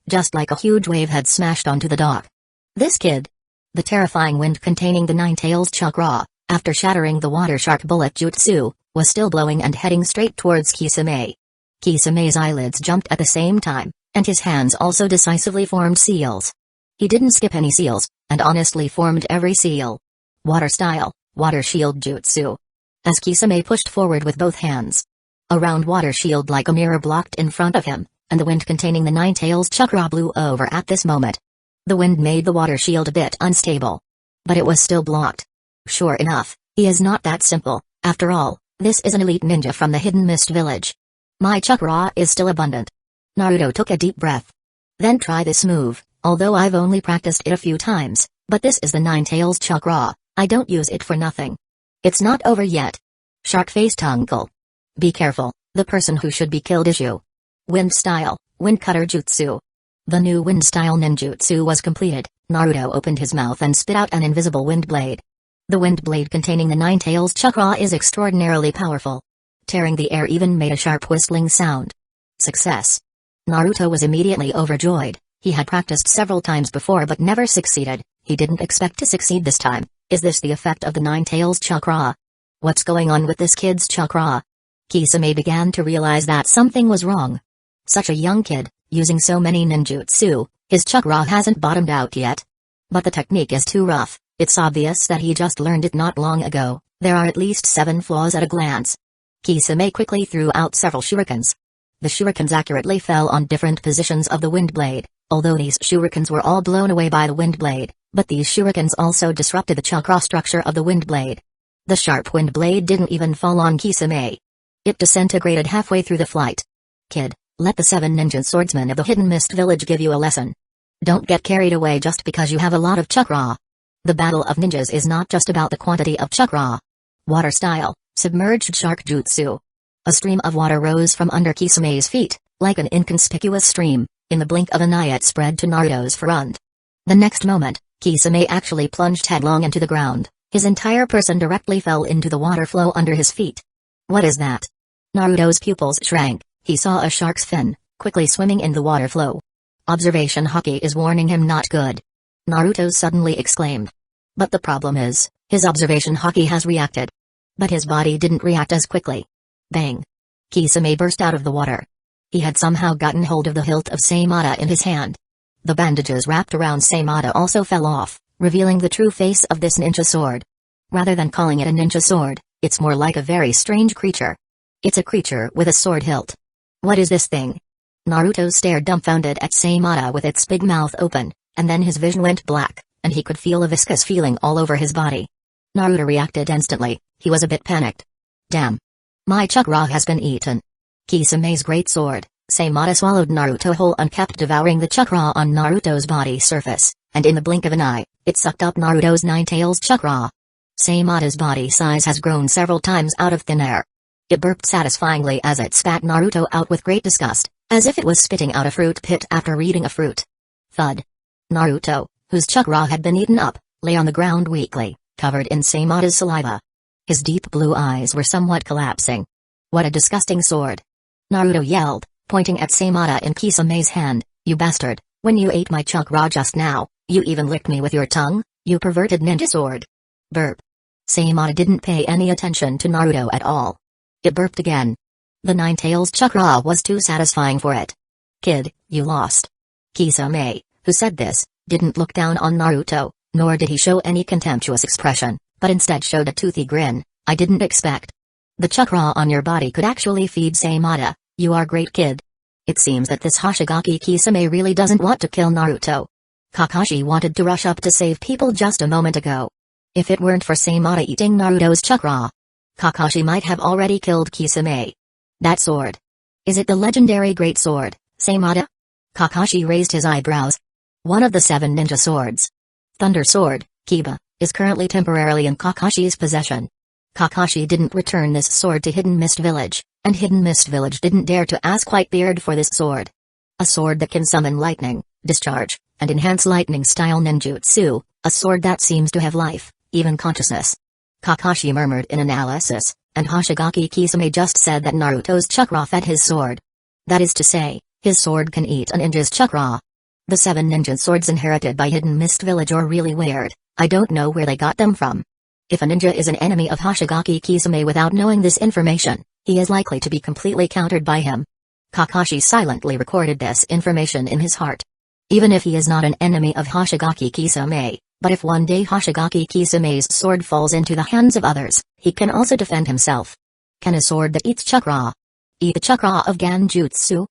Just like a huge wave had smashed onto the dock. This kid. The terrifying wind containing the Nine Tails chakra, after shattering the water shark bullet jutsu, was still blowing and heading straight towards Kisame. Kisame's eyelids jumped at the same time, and his hands also decisively formed seals. He didn't skip any seals, and honestly formed every seal. Water style, water shield jutsu. As Kisame pushed forward with both hands, a round water shield like a mirror blocked in front of him, and the wind containing the Nine Tails chakra blew over at this moment. The wind made the water shield a bit unstable. But it was still blocked. Sure enough, he is not that simple. After all, this is an elite ninja from the Hidden Mist Village. My chakra is still abundant. Naruto took a deep breath. Then try this move, although I've only practiced it a few times, but this is the Nine Tails chakra, I don't use it for nothing. It's not over yet. Shark-faced uncle. Be careful, the person who should be killed is you. Wind style, wind cutter jutsu. The new wind-style ninjutsu was completed. Naruto opened his mouth and spit out an invisible wind blade. The wind blade containing the Nine Tails chakra is extraordinarily powerful. Tearing the air even made a sharp whistling sound. Success. Naruto was immediately overjoyed. He had practiced several times before but never succeeded. He didn't expect to succeed this time. Is this the effect of the Nine Tails chakra? What's going on with this kid's chakra? Kisame began to realize that something was wrong. Such a young kid, using so many ninjutsu, his chakra hasn't bottomed out yet. But the technique is too rough. It's obvious that he just learned it not long ago. There are at least 7 flaws at a glance. Kisame quickly threw out several shurikens. The shurikens accurately fell on different positions of the wind blade, Although these shurikens were all blown away by the wind blade, but these shurikens also disrupted the chakra structure of the wind blade. The sharp wind blade didn't even fall on Kisame. It disintegrated halfway through the flight. Kid, let the 7 ninja swordsmen of the Hidden Mist Village give you a lesson. Don't get carried away just because you have a lot of chakra. The battle of ninjas is not just about the quantity of chakra. Water style, submerged shark jutsu. A stream of water rose from under Kisame's feet, like an inconspicuous stream. In the blink of an eye it spread to Naruto's front. The next moment, Kisame actually plunged headlong into the ground. His entire person directly fell into the water flow under his feet. What is that? Naruto's pupils shrank. He saw a shark's fin, quickly swimming in the water flow. Observation Haki is warning him not good. Naruto suddenly exclaimed. But the problem is, his observation Haki has reacted. But his body didn't react as quickly. Bang! Kisame burst out of the water. He had somehow gotten hold of the hilt of Saimata in his hand. The bandages wrapped around Saimata also fell off, revealing the true face of this ninja sword. Rather than calling it a ninja sword, it's more like a very strange creature. It's a creature with a sword hilt. What is this thing? Naruto stared dumbfounded at Saimata with its big mouth open, and then his vision went black, and he could feel a viscous feeling all over his body. Naruto reacted instantly. He was a bit panicked. Damn! My chakra has been eaten. Kisame's great sword, Saimata swallowed Naruto whole and kept devouring the chakra on Naruto's body surface, and in the blink of an eye, it sucked up Naruto's 9 tails chakra. Saimata's body size has grown several times out of thin air. It burped satisfyingly as it spat Naruto out with great disgust, as if it was spitting out a fruit pit after eating a fruit. Thud. Naruto, whose chakra had been eaten up, lay on the ground weakly, covered in Saimata's saliva. His deep blue eyes were somewhat collapsing. What a disgusting sword! Naruto yelled, pointing at Saimata in Kisame's hand, "You bastard, when you ate my chakra just now, you even licked me with your tongue, you perverted ninja sword." Burp. Saimata didn't pay any attention to Naruto at all. It burped again. The 9 tails chakra was too satisfying for it. Kid, you lost. Kisame, who said this, didn't look down on Naruto, nor did he show any contemptuous expression, but instead showed a toothy grin. I didn't expect. The chakra on your body could actually feed Saimata. You are great, kid. It seems that this Hoshigaki Kisame really doesn't want to kill Naruto. Kakashi wanted to rush up to save people just a moment ago. If it weren't for Saimata eating Naruto's chakra, Kakashi might have already killed Kisame. That sword. Is it the legendary great sword, Saimata? Kakashi raised his eyebrows. One of the 7 ninja swords. Thunder Sword, Kiba, is currently temporarily in Kakashi's possession. Kakashi didn't return this sword to Hidden Mist Village, and Hidden Mist Village didn't dare to ask Whitebeard for this sword. A sword that can summon lightning, discharge, and enhance lightning-style ninjutsu, a sword that seems to have life, even consciousness. Kakashi murmured in analysis, and Hoshigaki Kisame just said that Naruto's chakra fed his sword. That is to say, his sword can eat a ninja's chakra. The 7 ninja swords inherited by Hidden Mist Village are really weird. I don't know where they got them from. If a ninja is an enemy of Hoshigaki Kisame without knowing this information, he is likely to be completely countered by him. Kakashi silently recorded this information in his heart. Even if he is not an enemy of Hoshigaki Kisame, but if one day Hoshigaki Kisame's sword falls into the hands of others, he can also defend himself. Can a sword that eats chakra eat the chakra of Genjutsu?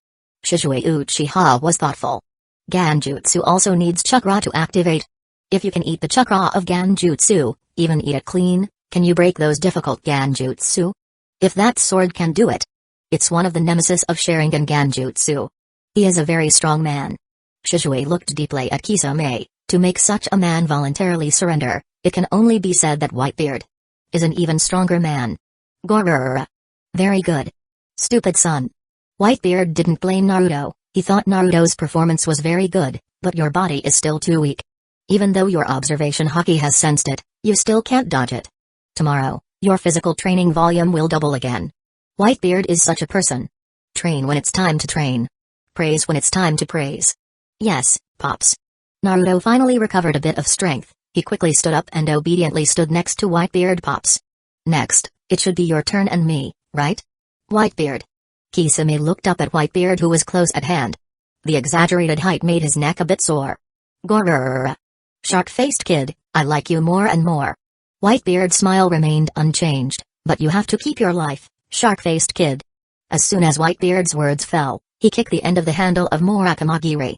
Shizue Uchiha was thoughtful. Genjutsu also needs chakra to activate. If you can eat the chakra of Genjutsu, even eat it clean, can you break those difficult Genjutsu? If that sword can do it. It's one of the nemesis of Sharingan Genjutsu. He is a very strong man. Shizue looked deeply at Kisame. To make such a man voluntarily surrender, it can only be said that Whitebeard is an even stronger man. Gorura. Very good. Stupid son. Whitebeard didn't blame Naruto. He thought Naruto's performance was very good, but your body is still too weak. Even though your observation Haki has sensed it, you still can't dodge it. Tomorrow, your physical training volume will double again. Whitebeard is such a person. Train when it's time to train. Praise when it's time to praise. Yes, Pops. Naruto finally recovered a bit of strength. He quickly stood up and obediently stood next to Whitebeard. Pops. Next, it should be your turn and me, right? Whitebeard. Kisame looked up at Whitebeard, who was close at hand. The exaggerated height made his neck a bit sore. Gorura. Shark-faced kid, I like you more and more. Whitebeard's smile remained unchanged, but you have to keep your life, shark-faced kid. As soon as Whitebeard's words fell, he kicked the end of the handle of Murakamagiri,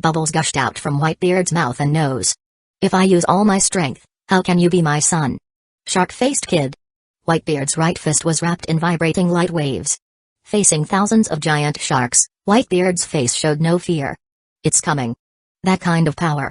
and bubbles gushed out from Whitebeard's mouth and nose. If I use all my strength, how can you be my son? Shark-faced kid. Whitebeard's right fist was wrapped in vibrating light waves. Facing thousands of giant sharks, Whitebeard's face showed no fear. It's coming. That kind of power.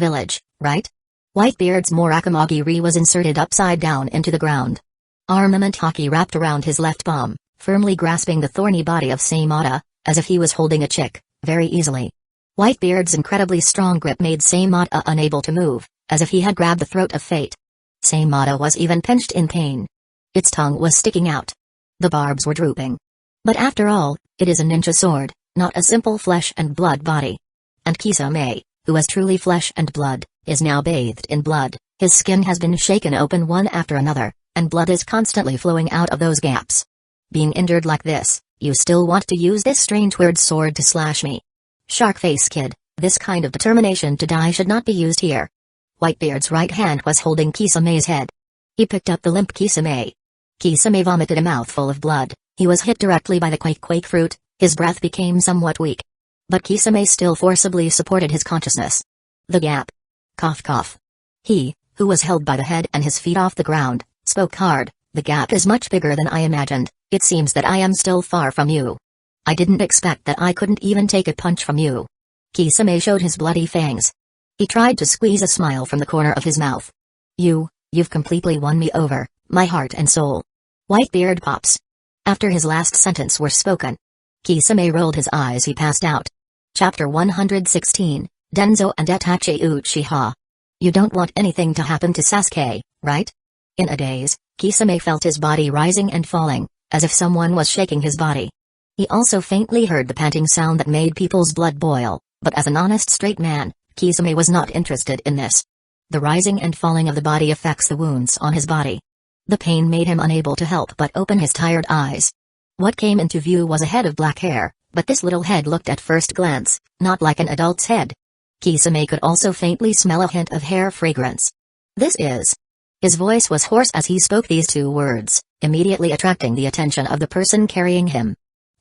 village, right? Whitebeard's Morakamagi-ri was inserted upside down into the ground. Armament hockey wrapped around his left palm, firmly grasping the thorny body of Samada, as if he was holding a chick, very easily. Whitebeard's incredibly strong grip made Samada unable to move, as if he had grabbed the throat of fate. Samada was even pinched in pain. Its tongue was sticking out. The barbs were drooping. But after all, it is a ninja sword, not a simple flesh and blood body. And Kisame, who was truly flesh and blood, is now bathed in blood. His skin has been shaken open one after another, and blood is constantly flowing out of those gaps. Being injured like this, you still want to use this strange weird sword to slash me. Shark-face kid, this kind of determination to die should not be used here. Whitebeard's right hand was holding Kisame's head. He picked up the limp Kisame. Kisame vomited a mouthful of blood. He was hit directly by the quake fruit. His breath became somewhat weak. But Kisame still forcibly supported his consciousness. The gap. Cough cough. He, who was held by the head and his feet off the ground, spoke hard. The gap is much bigger than I imagined. It seems that I am still far from you. I didn't expect that I couldn't even take a punch from you. Kisame showed his bloody fangs. He tried to squeeze a smile from the corner of his mouth. You've completely won me over, my heart and soul. Whitebeard pops. After his last sentence were spoken, Kisame rolled his eyes. He passed out. Chapter 116, Denzo and Itachi Uchiha. You don't want anything to happen to Sasuke, right? In a daze, Kisame felt his body rising and falling, as if someone was shaking his body. He also faintly heard the panting sound that made people's blood boil, but as an honest straight man, Kisame was not interested in this. The rising and falling of the body affects the wounds on his body. The pain made him unable to help but open his tired eyes. What came into view was a head of black hair, but this little head looked at first glance, not like an adult's head. Kisame could also faintly smell a hint of hair fragrance. This is... His voice was hoarse as he spoke these two words, immediately attracting the attention of the person carrying him.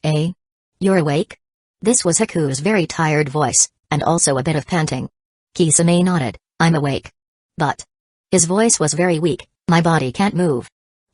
Eh? You're awake? This was Haku's very tired voice, and also a bit of panting. Kisame nodded. I'm awake. But... His voice was very weak. My body can't move.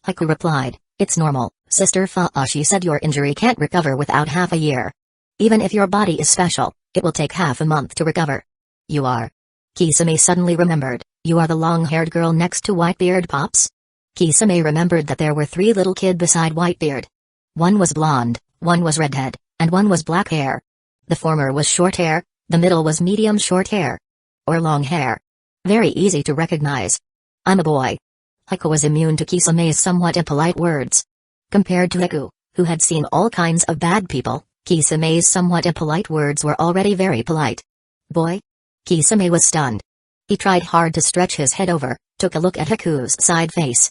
Haku replied, it's normal, Sister Faashi said your injury can't recover without half a year. Even if your body is special, it will take half a month to recover. You are. Kisame suddenly remembered, you are the long-haired girl next to Whitebeard Pops? Kisame remembered that there were 3 little kids beside Whitebeard. One was blonde, one was redhead, and one was black hair. The former was short hair, the middle was medium short hair. Or long hair. Very easy to recognize. I'm a boy. Haku was immune to Kisame's somewhat impolite words. Compared to Haku, who had seen all kinds of bad people, Kisame's somewhat impolite words were already very polite. Boy? Kisame was stunned. He tried hard to stretch his head over, took a look at Haku's side face,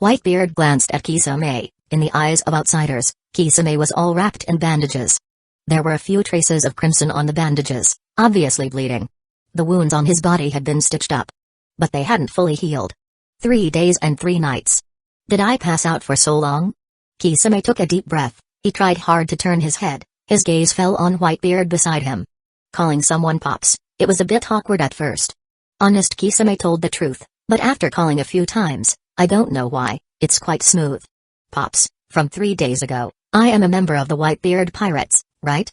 Whitebeard glanced at Kisame. In the eyes of outsiders, Kisame was all wrapped in bandages. There were a few traces of crimson on the bandages, obviously bleeding. The wounds on his body had been stitched up, but they hadn't fully healed. 3 days and 3 nights. Did I pass out for so long? Kisame took a deep breath. He tried hard to turn his head. His gaze fell on Whitebeard beside him. Calling someone Pops, it was a bit awkward at first. Honest Kisame told the truth, but after calling a few times, I don't know why, it's quite smooth. Pops, from 3 days ago, I am a member of the Whitebeard Pirates, right?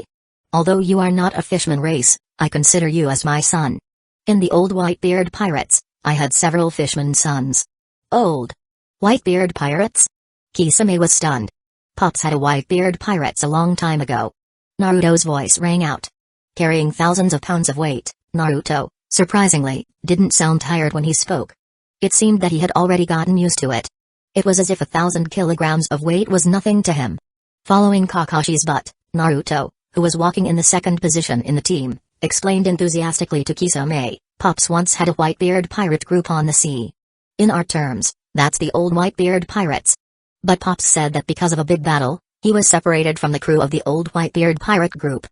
Kisame. Although you are not a fishman race, I consider you as my son. In the old Whitebeard pirates, I had several fishman sons. Old Whitebeard pirates? Kisame was stunned. Pops had a Whitebeard pirates a long time ago. Naruto's voice rang out. Carrying thousands of pounds of weight, Naruto, surprisingly, didn't sound tired when he spoke. It seemed that he had already gotten used to it. It was as if 1,000 kilograms of weight was nothing to him. Following Kakashi's butt, Naruto, who was walking in the second position in the team, explained enthusiastically to Kisame, Pops once had a Whitebeard pirate group on the sea. In our terms, that's the old Whitebeard pirates. But Pops said that because of a big battle, he was separated from the crew of the old Whitebeard pirate group.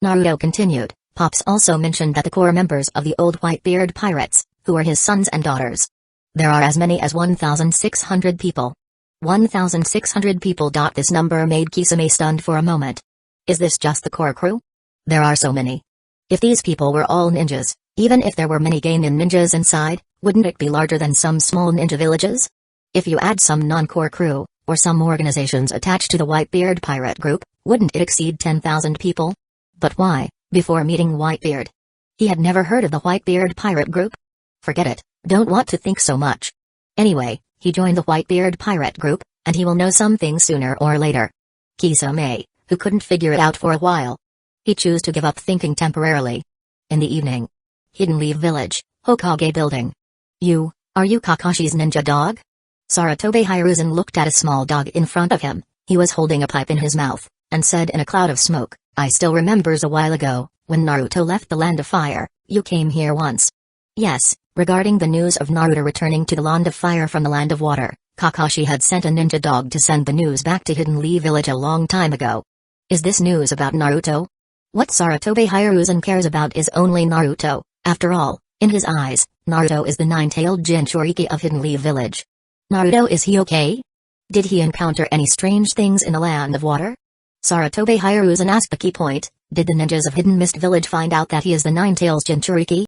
Naruto continued, Pops also mentioned that the core members of the old Whitebeard pirates, who were his sons and daughters. There are as many as 1,600 people. 1,600 people. This number made Kisame stunned for a moment. Is this just the core crew? There are so many. If these people were all ninjas, even if there were many Genin ninjas inside, wouldn't it be larger than some small ninja villages? If you add some non-core crew, or some organizations attached to the Whitebeard pirate group, wouldn't it exceed 10,000 people? But why, before meeting Whitebeard? He had never heard of the Whitebeard pirate group? Forget it, don't want to think so much. Anyway, he joined the Whitebeard pirate group, and he will know something sooner or later. Kisame, who couldn't figure it out for a while. He chose to give up thinking temporarily. In the evening. Hidden Leaf Village, Hokage Building. Are you Kakashi's ninja dog? Sarutobi Hiruzen looked at a small dog in front of him. He was holding a pipe in his mouth, and said in a cloud of smoke, I still remembers a while ago, when Naruto left the Land of Fire, you came here once. Yes, regarding the news of Naruto returning to the Land of Fire from the Land of Water, Kakashi had sent a ninja dog to send the news back to Hidden Leaf Village a long time ago. Is this news about Naruto? What Sarutobi Hiruzen cares about is only Naruto. After all, in his eyes, Naruto is the nine-tailed Jinchuriki of Hidden Leaf Village. Naruto, is he okay? Did he encounter any strange things in the Land of Water? Sarutobi Hiruzen asked the key point, did the ninjas of Hidden Mist Village find out that he is the nine-tails Jinchuriki?